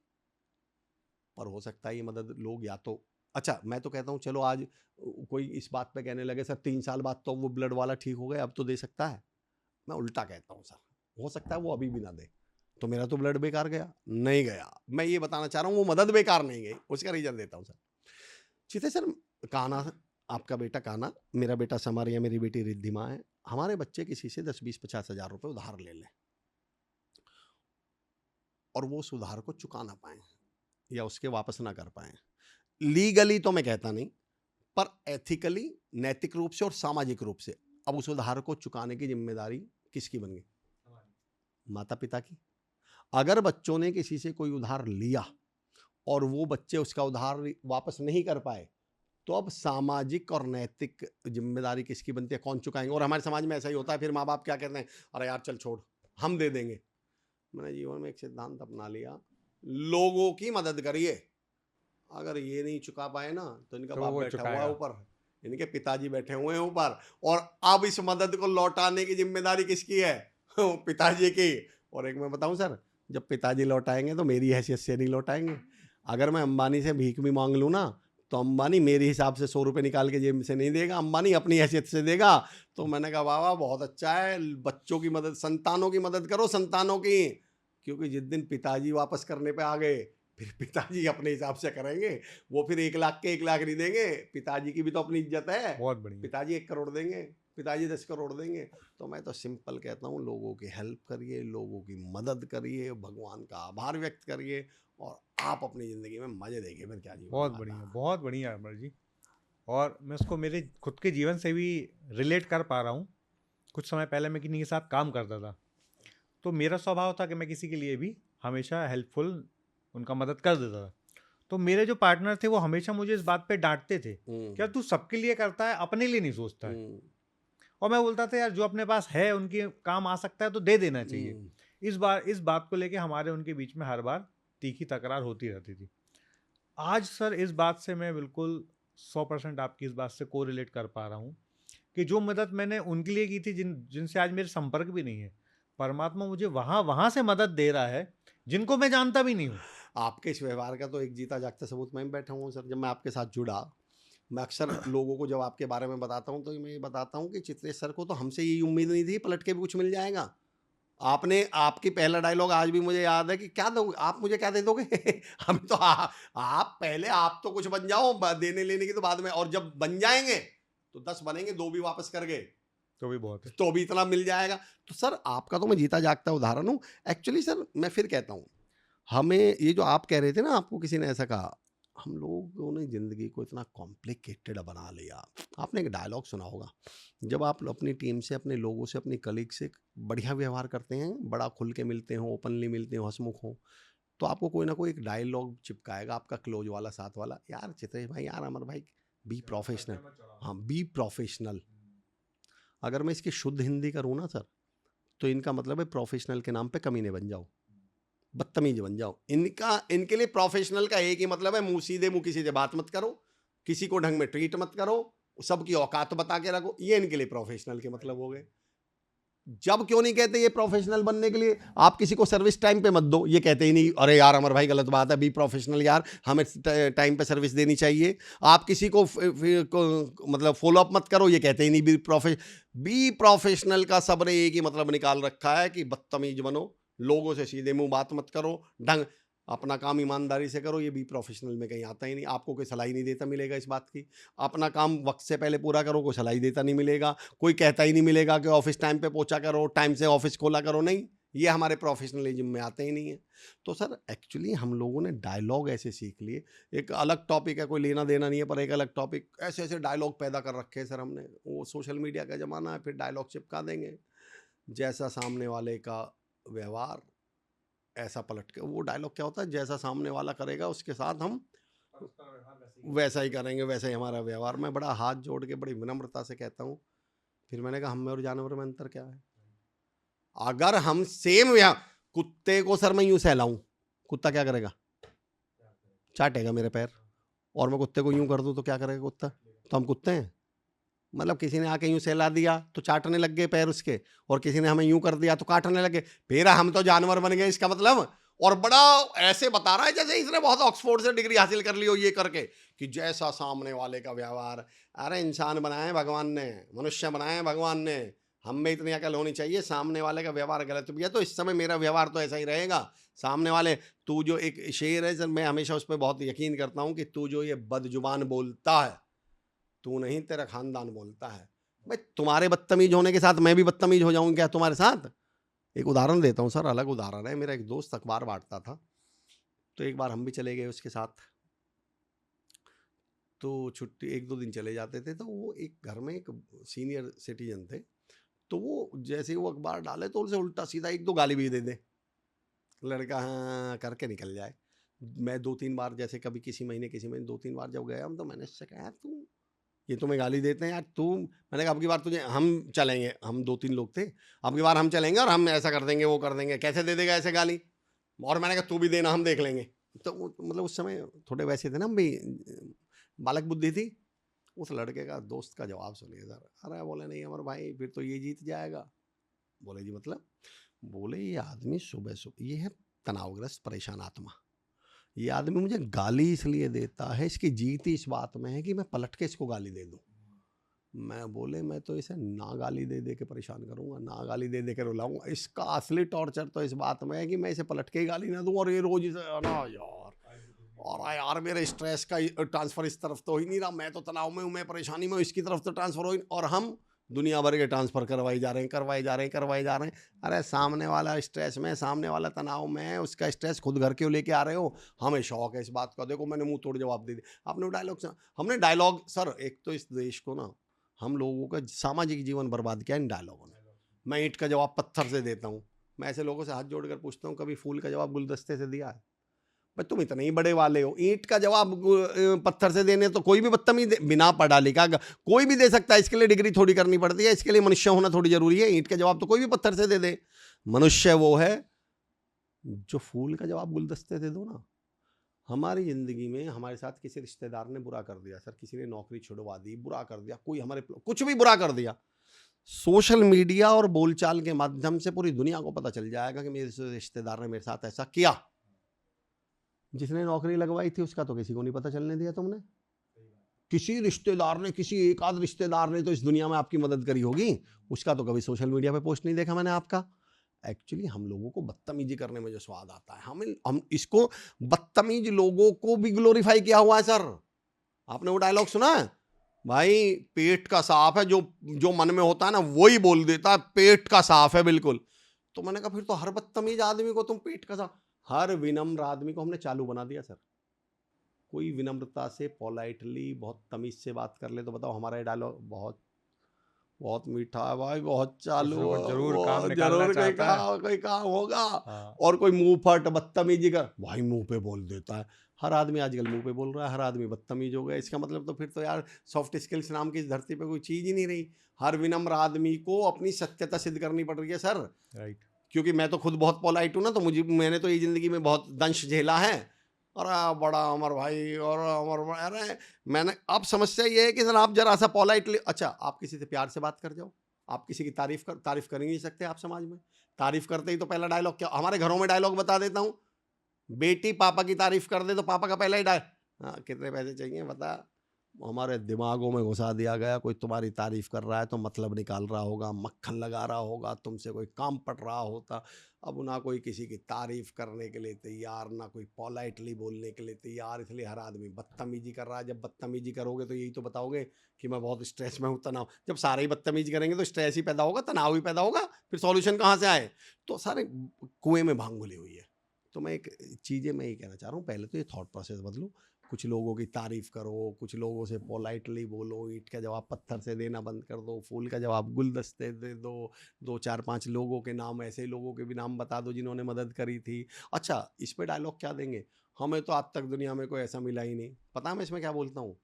पर हो सकता है ये मदद लोग या तो, अच्छा मैं तो कहता हूँ चलो आज कोई इस बात पे कहने लगे सर 3 साल बाद तो वो ब्लड वाला ठीक हो गया अब तो दे सकता है, मैं उल्टा कहता हूँ सर हो सकता है वो अभी भी ना दे, तो मेरा तो ब्लड बेकार गया नहीं गया। मैं ये बताना चाह रहा हूँ वो मदद बेकार नहीं गई, उसका रीजन देता हूँ सर। चिते सर, काना, आपका बेटा काना, मेरा बेटा समर या मेरी बेटी रिद्धिमा है, हमारे बच्चे किसी से 10-20-50,000 रुपए उधार ले लें और वो उस उधार को चुका ना पाए या उसके वापस ना कर पाए, लीगली तो मैं कहता नहीं, पर एथिकली, नैतिक रूप से और सामाजिक रूप से अब उस उधार को चुकाने की जिम्मेदारी किसकी बन गई, माता पिता की। अगर बच्चों ने किसी से कोई उधार लिया और वो बच्चे उसका उधार वापस नहीं कर पाए, तो अब सामाजिक और नैतिक जिम्मेदारी किसकी बनती है, कौन चुकाएंगे। और हमारे समाज में ऐसा ही होता है, फिर माँ बाप क्या कहते हैं, अरे यार चल छोड़ हम दे देंगे। मैंने जीवन में एक सिद्धांत अपना लिया, लोगों की मदद करिए, अगर ये नहीं चुका पाए ना तो इनका तो बाप वो बैठा हुआ है चुकाएगा। ऊपर, इनके पिताजी बैठे हुए हैं ऊपर, और अब इस मदद को लौटाने की जिम्मेदारी किसकी है, पिताजी की। और एक मैं बताऊं सर, जब पिताजी लौटाएंगे तो मेरी हैसियत से नहीं लौटाएंगे। अगर मैं अंबानी से भीख भी मांग लूँ ना तो अंबानी मेरे हिसाब से 100 रुपये निकाल के जेब से नहीं देगा, अंबानी अपनी हैसियत से देगा। तो मैंने कहा वाह वाह बहुत अच्छा है, बच्चों की मदद, संतानों की मदद करो, संतानों की, क्योंकि जिस दिन पिताजी वापस करने पे आ गए फिर पिताजी अपने हिसाब से करेंगे, वो फिर 1 लाख के 1 लाख नहीं देंगे, पिताजी की भी तो अपनी इज्जत है, बहुत बढ़िया। पिताजी 1 करोड़ देंगे, पिताजी 10 करोड़ देंगे। तो मैं तो सिंपल कहता हूँ लोगों की हेल्प करिए, लोगों की मदद करिए, भगवान का आभार व्यक्त करिए और आप अपनी ज़िंदगी में मज़े देखिए, फिर क्या जीवन बहुत में बढ़िया, आता है। बहुत बढ़िया अमर जी। और मैं उसको मेरे खुद के जीवन से भी रिलेट कर पा रहा हूँ। कुछ समय पहले मैं किन्हीं के साथ काम करता था, तो मेरा स्वभाव था कि मैं किसी के लिए भी हमेशा हेल्पफुल, उनका मदद कर देता था। तो मेरे जो पार्टनर थे वो हमेशा मुझे इस बात पे डांटते थे, क्या तू सबके लिए करता है, अपने लिए नहीं सोचता है। और मैं बोलता था यार जो अपने पास है उनके काम आ सकता है तो दे देना चाहिए। इस बात को लेके हमारे उनके बीच में हर बार तीखी तकरार होती रहती थी। आज सर इस बात से मैं बिल्कुल 100% आपकी इस बात से कोरिलेट कर पा रहा हूँ कि जो मदद मैंने उनके लिए की थी जिनसे आज मेरे संपर्क भी नहीं है, परमात्मा मुझे वहां वहां से मदद दे रहा है जिनको मैं जानता भी नहीं हूँ। आपके इस व्यवहार का तो एक जीता जागता सबूत मैं भी बैठा हूँ सर। जब मैं आपके साथ जुड़ा, मैं अक्सर लोगों को जब आपके बारे में बताता हूँ तो मैं ये बताता हूँ कि चित्रेश सर को तो हमसे यही उम्मीद नहीं थी पलट के भी कुछ मिल जाएगा। आपने, आपकी पहला डायलॉग आज भी मुझे याद है कि क्या दोगे आप मुझे, क्या दे दोगे? हम तो आप पहले आप तो कुछ बन जाओ, देने लेने की तो बाद में, और जब बन जाएंगे तो 10 बनेंगे, 2 भी वापस कर गए तो भी बहुत है। तो भी इतना मिल जाएगा। तो सर आपका तो मैं जीता जागता उदाहरण हूँ। एक्चुअली सर मैं फिर कहता हूँ, हमें ये जो आप कह रहे थे ना, आपको किसी ने ऐसा कहा, हम लोगों ने ज़िंदगी को इतना कॉम्प्लिकेटेड बना लिया। आपने एक डायलॉग सुना होगा, जब आप अपनी टीम से, अपने लोगों से, अपनी कलीग से बढ़िया व्यवहार करते हैं, बड़ा खुल के मिलते हो, ओपनली मिलते हो, हंसमुख हो, तो आपको कोई ना कोई एक डायलॉग चिपकाएगा आपका क्लोज वाला, साथ वाला, यार चित्रेश भाई, यार अमर भाई, बी प्रोफेशनल। हाँ, बी प्रोफेशनल। अगर मैं इसकी शुद्ध हिंदी करूँ ना सर, तो इनका मतलब है प्रोफेशनल के नाम पे कमीने बन जाओ, बदतमीज बन जाओ। इनके लिए प्रोफेशनल का एक ही मतलब है, मुंह सीधे, मुंह किसी से बात मत करो, किसी को ढंग में ट्रीट मत करो, सबकी औकात बता के रखो। ये इनके लिए प्रोफेशनल के मतलब हो गए। जब क्यों नहीं कहते ये प्रोफेशनल बनने के लिए आप किसी को सर्विस टाइम पे मत दो, ये कहते ही नहीं, अरे यार अमर भाई गलत बात है, बी प्रोफेशनल यार, हमें टाइम पे सर्विस देनी चाहिए। आप किसी को मतलब फॉलो अप मत करो, ये कहते ही नहीं बी प्रोफेशनल का सबने एक ही मतलब निकाल रखा है कि बदतमीज बनो, लोगों से सीधे मुंह बात मत करो, ढंग, अपना काम ईमानदारी से करो। ये बी प्रोफेशनल में कहीं आता ही नहीं। आपको कोई सलाह नहीं देता मिलेगा इस बात की। अपना काम वक्त से पहले पूरा करो, कोई सलाह देता नहीं मिलेगा। कोई कहता ही नहीं मिलेगा कि ऑफिस टाइम पे पहुंचा करो, टाइम से ऑफिस खोला करो, नहीं, ये हमारे प्रोफेशनलिज्म में आते ही नहीं है। तो सर एक्चुअली हम लोगों ने डायलॉग ऐसे सीख लिए, एक अलग टॉपिक है, कोई लेना देना नहीं है, पर एक अलग टॉपिक, ऐसे ऐसे डायलॉग पैदा कर रखे हैं सर हमने। वो सोशल मीडिया का ज़माना है, फिर डायलॉग चिपका देंगे, जैसा सामने वाले का व्यवहार ऐसा पलट के। वो डायलॉग क्या होता है, जैसा सामने वाला करेगा उसके साथ हम वैसा ही करेंगे, वैसा ही हमारा व्यवहार। मैं बड़ा हाथ जोड़ के बड़ी विनम्रता से कहता हूँ, फिर मैंने कहा हम में और जानवर में अंतर क्या है? अगर हम सेम कुत्ते को सर मैं यूं सहलाऊं, कुत्ता क्या करेगा? चाटेगा मेरे पैर। और मैं कुत्ते को यूं कर दूं तो क्या करेगा कुत्ता? तो हम कुत्ते हैं? मतलब किसी ने आके यूं सहला दिया तो चाटने लग गए पैर उसके, और किसी ने हमें यूं कर दिया तो काटने लगे, फिर हम तो जानवर बन गए इसका मतलब। और बड़ा ऐसे बता रहा है जैसे इसने बहुत ऑक्सफोर्ड से डिग्री हासिल कर ली हो ये करके, कि जैसा सामने वाले का व्यवहार। अरे इंसान बनाए भगवान ने, मनुष्य बनाए भगवान ने, हम में इतनी अकल होनी चाहिए। सामने वाले का व्यवहार गलत भी है तो इस समय मेरा व्यवहार तो ऐसा ही रहेगा। सामने वाले, तू जो एक शेर है सर, मैं हमेशा उस पर बहुत यकीन करता हूँ कि तू जो ये बदजुबान बोलता है, तू नहीं, तेरा खानदान बोलता है। भाई तुम्हारे बदतमीज होने के साथ मैं भी बदतमीज हो जाऊं क्या तुम्हारे साथ? एक उदाहरण देता हूँ सर, अलग उदाहरण है। मेरा एक दोस्त अखबार बांटता था, तो एक बार हम भी चले गए उसके साथ। तो छुट्टी 1-2 दिन चले जाते थे, तो वो एक घर में एक सीनियर सिटीजन थे, तो वो जैसे ही वो अखबार डाले तो उनसे उल्टा सीधा 1-2 गाली भी दे दे, लड़का हाँ करके निकल जाए। मैं 2-3 बार, जैसे कभी किसी महीने 2-3 बार जब गया हम, तो मैंने उससे कहा, तू ये तुम्हें गाली देते हैं यार, तू, मैंने कहा अब की बार तुझे, हम चलेंगे, हम 2-3 लोग थे, अब की बार हम चलेंगे और हम ऐसा कर देंगे, वो कर देंगे। कैसे दे देगा ऐसे गाली? और मैंने कहा तू भी देना, हम देख लेंगे। तो मतलब उस समय थोड़े वैसे थे ना, हम भी बालक बुद्धि थी। उस लड़के का, दोस्त का जवाब सुनिए सर। अरे बोले नहीं अमर भाई, फिर तो ये जीत जाएगा। बोले जी मतलब? बोले ये आदमी सुबह सुबह, ये है तनावग्रस्त परेशान आत्मा, ये आदमी मुझे गाली इसलिए देता है, इसकी जीत ही इस बात में है कि मैं पलट के इसको गाली दे दूं। मैं बोले मैं तो इसे ना गाली दे दे के परेशान करूंगा, ना गाली दे दे के रुलाऊंगा। इसका असली टॉर्चर तो इस बात में है कि मैं इसे पलट के ही गाली ना दूं, और ये रोज इसे ना यार, और यार मेरे स्ट्रेस का ट्रांसफर इस तरफ तो हो ही नहीं रहा, मैं तो तनाव में हूँ, मैं परेशानी में हूँ, इसकी तरफ तो ट्रांसफर हो ही नहीं, और हम दुनिया भर के ट्रांसफर करवाई जा रहे हैं, करवाए जा रहे हैं, करवाए जा रहे हैं। अरे सामने वाला स्ट्रेस में, सामने वाला तनाव में है, उसका स्ट्रेस खुद घर क्यों लेके आ रहे हो? हमें शौक है इस बात का। देखो मैंने मुंह तोड़ जवाब दे दिया। आपने डायलॉग, हमने डायलॉग सर, एक तो इस देश को ना, हम लोगों का सामाजिक जीवन बर्बाद किया इन डायलॉगों ने। मैं ईंट का जवाब पत्थर से देता हूँ, मैं ऐसे लोगों से हाथ जोड़कर पूछता हूँ, कभी फूल का जवाब गुलदस्ते से दिया है? भाई तुम इतने ही बड़े वाले हो, ईंट का जवाब पत्थर से देने तो कोई भी बदतमीज बिना पढ़ा लिखा कोई भी दे सकता है। इसके लिए डिग्री थोड़ी करनी पड़ती है, इसके लिए मनुष्य होना थोड़ी जरूरी है। ईंट का जवाब तो कोई भी पत्थर से दे दे। मनुष्य वो है जो फूल का जवाब गुलदस्ते से दो ना। हमारी जिंदगी में हमारे साथ किसी रिश्तेदार ने बुरा कर दिया सर, किसी ने नौकरी छुड़वा दी, बुरा कर दिया, कोई हमारे कुछ भी बुरा कर दिया, सोशल मीडिया और बोलचाल के माध्यम से पूरी दुनिया को पता चल जाएगा कि मेरे रिश्तेदार ने मेरे साथ ऐसा किया। जिसने नौकरी लगवाई थी उसका तो किसी को नहीं पता चलने दिया तुमने। किसी रिश्तेदार ने, किसी एक आध रिश्तेदार ने तो इस दुनिया में आपकी मदद करी होगी, उसका तो कभी सोशल मीडिया पे पोस्ट नहीं देखा मैंने आपका। एक्चुअली हम लोगों को बदतमीजी करने में जो स्वाद आता है, हम इसको बदतमीज लोगों को भी ग्लोरीफाई किया हुआ है सर। आपने वो डायलॉग सुना है? भाई पेट का साफ है, जो जो मन में होता है ना वही बोल देता है, पेट का साफ है बिल्कुल। तो मैंने कहा फिर तो हर बदतमीज आदमी को तुम पेट का साफ, हर विनम्र आदमी को हमने चालू बना दिया सर। कोई विनम्रता से, पोलाइटली, बहुत तमीज से बात कर ले तो बताओ हमारा ये डायलॉग बहुत बहुत मीठा है भाई, बहुत चालू, कुछ जरूर वो काम निकालना जरूर चाहता है। कोई काम होगा। हाँ। और कोई मुंह फट बदतमीजी का भाई मुंह पे बोल देता है। हर आदमी आजकल मुंह पे बोल रहा है, हर आदमी बदतमीज हो गया। इसका मतलब तो फिर तो यार सॉफ्ट स्किल्स नाम की इस धरती पे कोई चीज ही नहीं रही। हर विनम्र आदमी को अपनी सत्यता सिद्ध करनी पड़ रही है सर। राइट। क्योंकि मैं तो खुद बहुत पोलाइट हूँ ना, तो मैंने तो ये जिंदगी में बहुत दंश झेला है। और बड़ा अमर भाई, और अमर भाई, अरे मैंने, अब समस्या ये है कि सर आप जरा सा पोलाइटली, अच्छा आप किसी से प्यार से बात कर जाओ, आप किसी की तारीफ कर ही नहीं सकते। आप समाज में तारीफ करते ही तो पहला डायलॉग क्या, हमारे घरों में डायलॉग बता देता हूँ, बेटी पापा की तारीफ कर दे तो पापा का पहला ही हाँ कितने पैसे चाहिए बता। हमारे दिमागों में घुसा दिया गया, कोई तुम्हारी तारीफ कर रहा है तो मतलब निकाल रहा होगा, मक्खन लगा रहा होगा, तुमसे कोई काम पड़ रहा होता। अब ना कोई किसी की तारीफ करने के लिए तैयार, ना कोई पोलाइटली बोलने के लिए तैयार, इसलिए हर आदमी बदतमीजी कर रहा है। जब बदतमीजी करोगे तो यही तो बताओगे कि मैं बहुत स्ट्रेस में हूँ, तनाव। जब सारे ही बदतमीजी करेंगे तो स्ट्रेस ही पैदा होगा, तनाव ही पैदा होगा, फिर सॉल्यूशन कहाँ से आए? तो सारे कुएं में भांग घुली हुई है। तो मैं एक चीज़ें मैं ये कहना चाह रहा हूँ, पहले तो ये थॉट प्रोसेस बदलो। कुछ लोगों की तारीफ करो, कुछ लोगों से पोलाइटली बोलो, ईंट का जवाब पत्थर से देना बंद कर दो, फूल का जवाब गुलदस्ते दे दो, 2 4 5 लोगों के नाम, ऐसे लोगों के भी नाम बता दो जिन्होंने मदद करी थी। अच्छा इस पे डायलॉग क्या देंगे, हमें तो आज तक दुनिया में कोई ऐसा मिला ही नहीं। पता है मैं इसमें क्या बोलता हूँ?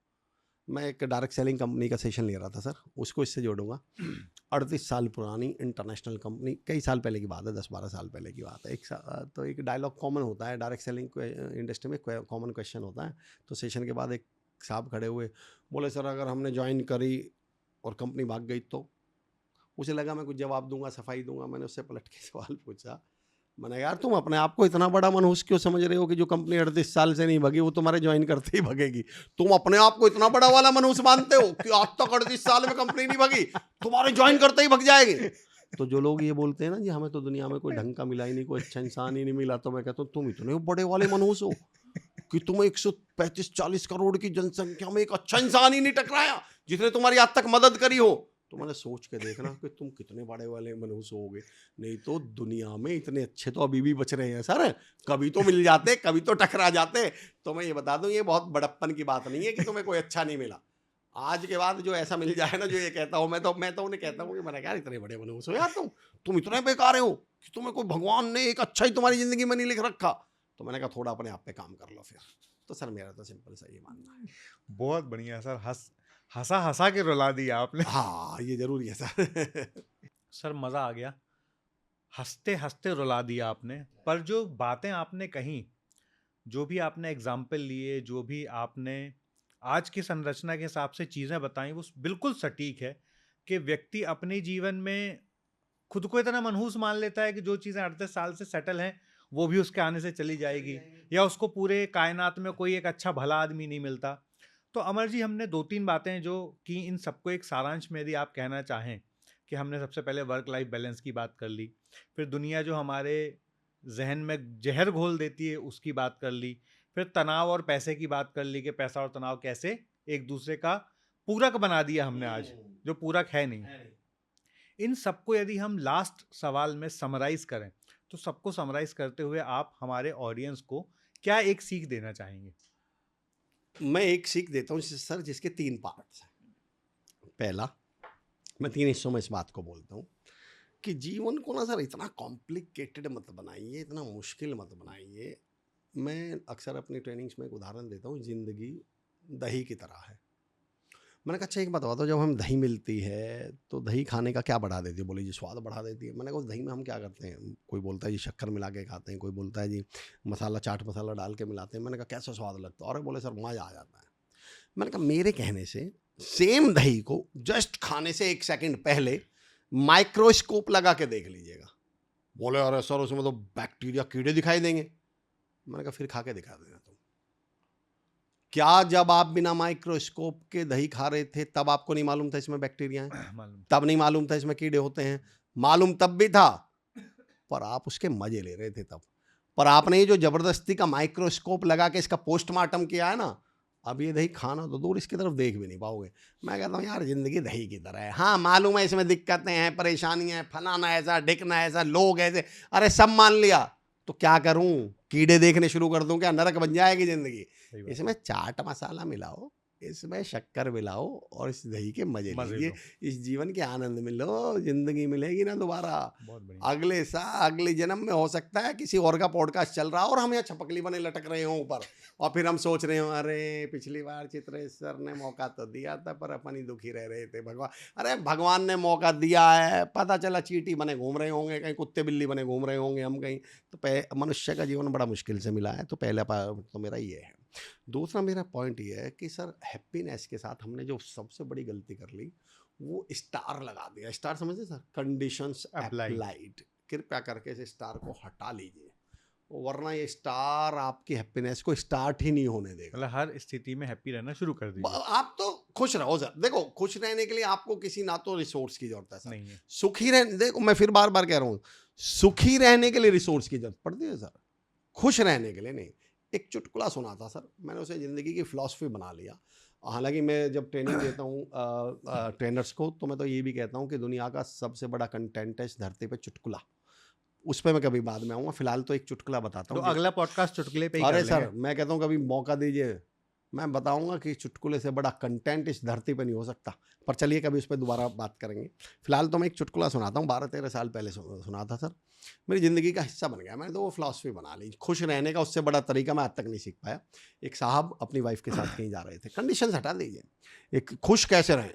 मैं एक डायरेक्ट सेलिंग कंपनी का सेशन ले रहा था सर, उसको इससे जोड़ूंगा। 38 साल पुरानी इंटरनेशनल कंपनी, कई साल पहले की बात है, 10 12 साल पहले की बात है। तो एक डायलॉग कॉमन होता है डायरेक्ट सेलिंग इंडस्ट्री में, कॉमन क्वेश्चन होता है। तो सेशन के बाद एक साहब खड़े हुए, बोले सर अगर हमने ज्वाइन करी और कंपनी भाग गई तो? उसे लगा मैं कुछ जवाब दूंगा, सफाई दूंगा। मैंने उससे पलट के सवाल पूछा, मैंने यार तुम अपने आप को इतना बड़ा मनहूस क्यों समझ रहे हो कि जो कंपनी 38 साल से नहीं भगी वो तुम्हारे ज्वाइन करते ही भगेगी? तुम अपने आप को इतना बड़ा वाला मनहूस मानते हो कि आज तक 38 साल में कंपनी नहीं भगी, तुम्हारे ज्वाइन करते ही भग जाएगी? तो जो लोग ये बोलते हैं ना जी हमें तो दुनिया में कोई ढंग का मिला ही नहीं, कोई अच्छा इंसान ही नहीं मिला, तो मैं कहता हूँ तुम इतने बड़े वाले मनहूस हो कि तुम 135 40 करोड़ की जनसंख्या में एक अच्छा इंसान ही नहीं टकराया जिसने तुम्हारी आज तक मदद करी हो। तो मैंने सोच के देखना कि तुम कितने बड़े वाले मनहूस होगे। नहीं तो दुनिया में इतने अच्छे तो अभी भी बच रहे हैं सर, कभी तो मिल जाते, कभी तो टकरा जाते। तो मैं ये बता दूं, ये बहुत बड़प्पन की बात नहीं है कि तुम्हें कोई अच्छा नहीं मिला। आज के बाद जो ऐसा मिल जाए ना, जो ये कहता हूँ, मैं तो उन्हें कहता हूँ कि मैंने यार इतने बड़े मनहूस हो यार, तुम इतने बेकार हो कि तुम्हें कोई भगवान ने एक अच्छा ही तुम्हारी जिंदगी में नहीं लिख रखा। तो मैंने कहा थोड़ा अपने आप पे काम कर लो फिर। तो सर मेरा तो सिंपल सा ये मानना है। बहुत बढ़िया सर, हंसा हंसा के रुला दिया आपने। हाँ ये जरूरी है सर। सर मज़ा आ गया, हंसते हंसते रुला दिया आपने। पर जो बातें आपने कही, जो भी आपने एग्जाम्पल लिए, जो भी आपने आज की संरचना के हिसाब से चीज़ें बताई, वो बिल्कुल सटीक है कि व्यक्ति अपने जीवन में खुद को इतना मनहूस मान लेता है कि जो चीज़ें 38 साल से सेटल हैं वो भी उसके आने से चली जाएगी, या उसको पूरे कायनात में कोई एक अच्छा भला आदमी नहीं मिलता। तो अमर जी, हमने 2 3 बातें जो की, इन सबको एक सारांश में यदि आप कहना चाहें कि हमने सबसे पहले वर्क लाइफ बैलेंस की बात कर ली, फिर दुनिया जो हमारे जहन में जहर घोल देती है उसकी बात कर ली, फिर तनाव और पैसे की बात कर ली कि पैसा और तनाव कैसे एक दूसरे का पूरक बना दिया हमने आज, जो पूरक है नहीं। इन सबको यदि हम लास्ट सवाल में समराइज करें, तो सबको समराइज करते हुए आप हमारे ऑडियंस को क्या एक सीख देना चाहेंगे? मैं एक सीख देता हूँ सर, जिसके 3 पार्ट्स हैं। पहला, मैं 3 हिस्सों में इस बात को बोलता हूँ कि जीवन को ना सर इतना कॉम्प्लिकेटेड मत बनाइए, इतना मुश्किल मत बनाइए। मैं अक्सर अपनी ट्रेनिंग्स में एक उदाहरण देता हूँ, ज़िंदगी दही की तरह है। मैंने कहा अच्छा एक बात बताओ, जब हम दही मिलती है तो दही खाने का क्या बढ़ा देती है? बोले जी स्वाद बढ़ा देती है। मैंने कहा उस दही में हम क्या करते हैं? कोई बोलता है जी शक्कर मिला के खाते हैं, कोई बोलता है जी मसाला चाट मसाला डाल के मिलाते हैं। मैंने कहा कैसा स्वाद लगता है? और बोले सर मज़ा आ जाता है। मैंने कहा मेरे कहने से सेम दही को जस्ट खाने से 1 सेकंड पहले माइक्रोस्कोप लगा के देख लीजिएगा। बोले अरे सर उसमें तो बैक्टीरिया कीड़े दिखाई देंगे। मैंने कहा फिर खा के दिखा देना तुम। क्या जब आप बिना माइक्रोस्कोप के दही खा रहे थे तब आपको नहीं मालूम था इसमें बैक्टीरिया हैं? मालूम। तब नहीं मालूम था इसमें कीड़े होते हैं? मालूम तब भी था, पर आप उसके मजे ले रहे थे तब। पर आपने ये जो जबरदस्ती का माइक्रोस्कोप लगा के इसका पोस्टमार्टम किया है ना, अब ये दही खाना तो दूर, इसकी तरफ देख भी नहीं पाओगे। मैं कहता हूँ यार जिंदगी दही की तरह है। हाँ मालूम है इसमें दिक्कतें हैं, परेशानियां हैं, फलाना ऐसा ढिकना ऐसा, लोग ऐसे, अरे सब मान लिया तो क्या करूं? कीड़े देखने शुरू कर दूं क्या? नरक बन जाएगी जिंदगी। इसमें चाट मसाला मिलाओ, इसमें शक्कर मिलाओ और इस दही के मजे लीजिए, इस जीवन के आनंद में लो। जिंदगी मिलेगी ना दोबारा। अगले साल अगले जन्म में हो सकता है किसी और का पॉडकास्ट चल रहा हो और हम यहाँ छपकली बने लटक रहे हों ऊपर, और फिर हम सोच रहे हो अरे पिछली बार चित्रेश सर ने मौका तो दिया था पर अपन ही दुखी रह रहे थे। भगवान, अरे भगवान ने मौका दिया है, पता चला चींटी बने घूम रहे होंगे, कहीं कुत्ते बिल्ली बने घूम रहे होंगे हम कहीं। तो मनुष्य का जीवन बड़ा मुश्किल से मिला है। तो पहला तो मेरा ये है। दूसरा मेरा पॉइंट ये है कि सर हैप्पीनेस के साथ हमने जो सबसे बड़ी गलती कर ली वो स्टार लगा दिया। स्टार समझते सर? Conditions applied. कृपया करके इस स्टार को हटा लीजिए, वरना ये स्टार आपकी हैप्पीनेस को स्टार्ट ही नहीं होने देगा। मतलब हर स्थिति में हैप्पी रहना शुरू कर दीजिए। आप तो खुश रहो सर। देखो खुश रहने के लिए आपको किसी ना तो रिसोर्स की जरूरत है सर, नहीं है। सुखी रहने, देखो मैं फिर बार बार कह रहा हूँ, सुखी रहने के लिए रिसोर्स की जरूरत पड़ती है सर, खुश रहने के लिए नहीं। एक चुटकुला सुना था सर, मैंने उसे ज़िंदगी की फ़िलॉसफी बना लिया। हालांकि मैं जब ट्रेनिंग देता हूँ ट्रेनर्स को, तो मैं तो ये भी कहता हूँ कि दुनिया का सबसे बड़ा कंटेंट है इस धरती पे चुटकुला। उस पर मैं कभी बाद में आऊँगा, फिलहाल तो एक चुटकुला बताता तो हूँ। अगला पॉडकास्ट चुटकुले पे ही अरे कर लेंगे। सर मैं कहता हूँ कभी मौका दीजिए, मैं बताऊंगा कि चुटकुले से बड़ा कंटेंट इस धरती पर नहीं हो सकता। पर चलिए कभी उस पर दोबारा बात करेंगे। फिलहाल तो मैं एक चुटकुला सुनाता हूँ, 12-13 साल पहले सुना था सर, मेरी ज़िंदगी का हिस्सा बन गया। मैंने तो वो फिलॉसफी बना ली। खुश रहने का उससे बड़ा तरीका मैं आज तक नहीं सीख पाया। एक साहब अपनी वाइफ के साथ कहीं जा रहे थे, कंडीशन हटा दीजिए, एक खुश कैसे रहें।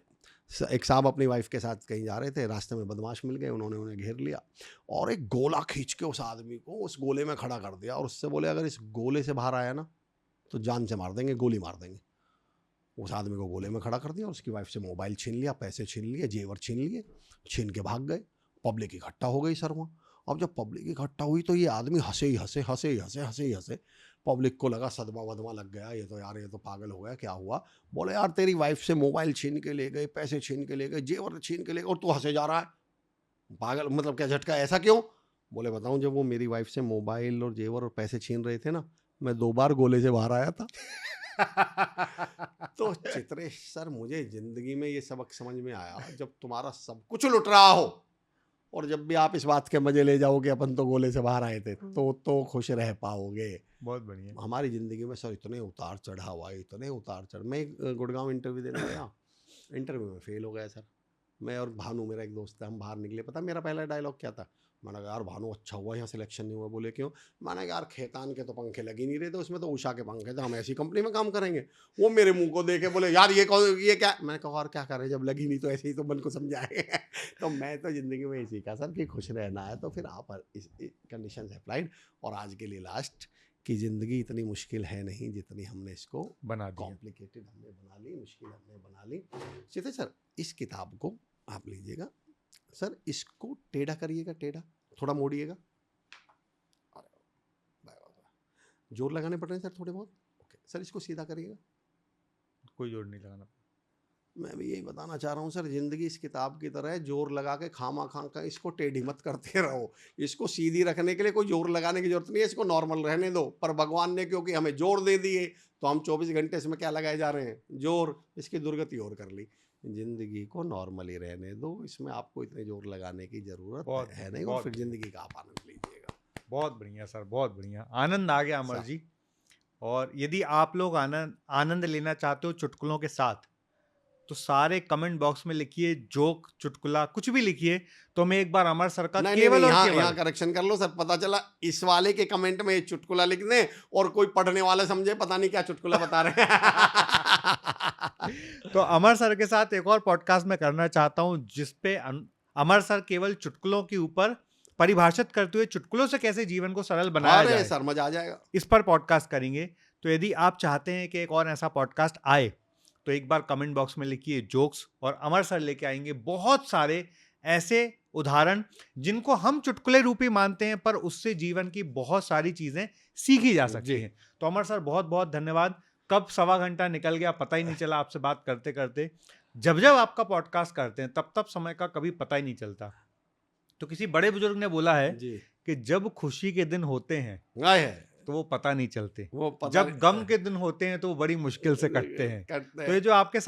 एक साहब अपनी वाइफ के साथ कहीं जा रहे थे, रास्ते में बदमाश मिल गए, उन्होंने उन्हें घेर लिया और एक गोला खींच के उस आदमी को उस गोले में खड़ा कर दिया और उससे बोले अगर इस गोले से बाहर आया ना तो जान से मार देंगे, गोली मार देंगे। उस आदमी को गोले में खड़ा कर दिया और उसकी वाइफ से मोबाइल छीन लिया, पैसे छीन लिए, जेवर छीन लिए, छीन के भाग गए। पब्लिक इकट्ठा हो गई सर वहाँ। अब जब पब्लिक इकट्ठा हुई तो ये आदमी हंसे ही हंसे हंसे ही हंसे हंसे ही हंसे। पब्लिक को लगा सदमा वदमा लग गया, ये तो यार ये तो पागल हो गया, क्या हुआ? बोले यार तेरी वाइफ से मोबाइल छीन के ले गए, पैसे छीन के ले गए, जेवर छीन के ले गए और तू हंसे जा रहा है, पागल मतलब क्या झटका, ऐसा क्यों? बोले बताऊं, जब वो मेरी वाइफ से मोबाइल और जेवर और पैसे छीन रहे थे ना, मैं 2 बार गोले से बाहर आया था। तो चित्रेश सर मुझे जिंदगी में ये सबक समझ में आया, जब तुम्हारा सब कुछ लुट रहा हो और जब भी आप इस बात के मजे ले जाओगे अपन तो गोले से बाहर आए थे, तो खुश रह पाओगे। बहुत बढ़िया। हमारी ज़िंदगी में सर इतने उतार चढ़ाव आए, इतने उतार चढ़। मैं एक गुड़गांव इंटरव्यू देने गया, इंटरव्यू में फेल हो गया सर। मैं और भानु मेरा एक दोस्त था, हम बाहर निकले। पता मेरा पहला डायलॉग क्या था? मैंने कहा यार भानु अच्छा हुआ यहाँ सिलेक्शन नहीं हुआ। बोले क्यों? मैंने कहा यार खेतान के तो पंखे लग ही नहीं रहे थे उसमें, तो उषा के पंखे थे, हम ऐसी कंपनी में काम करेंगे। वो मेरे मुंह को देखे बोले यार ये क्या? मैंने कहा और क्या करें, जब लगी नहीं तो ऐसे ही तो मन को समझाए। तो मैं तो ज़िंदगी में ये सीखा सर कि खुश रहना है तो फिर आप इस कंडीशन अप्लाइड। और आज के लिए लास्ट कि ज़िंदगी इतनी मुश्किल है नहीं जितनी हमने इसको बना दिया। कॉम्प्लिकेटेड हमने बना ली, मुश्किल हमने बना ली। सीधे सर इस किताब को आप लीजिएगा सर, इसको टेढ़ा करिएगा, टेढ़ा थोड़ा मोड़िएगा, जोर लगाने पड़ रहे हैं सर थोड़े बहुत। ओके सर इसको सीधा करिएगा, कोई जोर नहीं लगाना। मैं भी यही बताना चाह रहा हूँ सर, ज़िंदगी इस किताब की तरह है, जोर लगा के खामा खा का इसको टेढ़ी मत करते रहो। इसको सीधी रखने के लिए कोई जोर लगाने की जरूरत नहीं है, इसको नॉर्मल रहने दो। पर भगवान ने क्योंकि हमें जोर दे दिए तो हम 24 घंटे इसमें क्या लगाए जा रहे हैं? जोर। इसकी दुर्गति और कर ली। ज़िंदगी को नॉर्मली रहने दो, इसमें आपको इतने जोर लगाने की ज़रूरत है नहीं, और फिर ज़िंदगी का आप आनंद लीजिएगा। बहुत बढ़िया सर, बहुत बढ़िया, आनंद आ गया अमर जी। और यदि आप लोग आनंद लेना चाहते हो चुटकुलों के साथ, तो सारे कमेंट बॉक्स में लिखिए जोक, चुटकुला, कुछ भी लिखिए, तो मैं एक बार अमर सर का नहीं केवल और यहाँ केवल करेक्शन कर लो सर, पता चला इस वाले के कमेंट में चुटकुला लिख दें और कोई पढ़ने वाला समझे पता नहीं क्या चुटकुला बता रहे हैं। तो अमर सर के साथ एक और पॉडकास्ट मैं करना चाहता हूं जिसपे अमर सर केवल चुटकुलों के ऊपर परिभाषित करते हुए चुटकुलों से कैसे जीवन को सरल बनाया अरे जाए, सर मजा आ जाएगा। इस पर पॉडकास्ट करेंगे। तो यदि आप चाहते हैं कि एक और ऐसा पॉडकास्ट आए तो एक बार कमेंट बॉक्स में लिखिए जोक्स, और अमर सर लेके आएंगे बहुत सारे ऐसे उदाहरण जिनको हम चुटकुले रूपी मानते हैं पर उससे जीवन की बहुत सारी चीजें सीखी जा सकती जी। हैं। तो अमर सर बहुत बहुत धन्यवाद। कब 1.25 घंटा निकल गया पता ही नहीं चला आपसे बात करते करते। जब जब आपका पॉडकास्ट करते हैं तब तब समय का कभी पता ही नहीं चलता। तो किसी बड़े बुजुर्ग ने बोला है जी कि जब खुशी के दिन होते हैं आए है तो वो पता नहीं चलते, वो पता जब गम के दिन होते हैं तो वो बड़ी मुश्किल से कटते हैं। करते तो ये हैं। जो आपके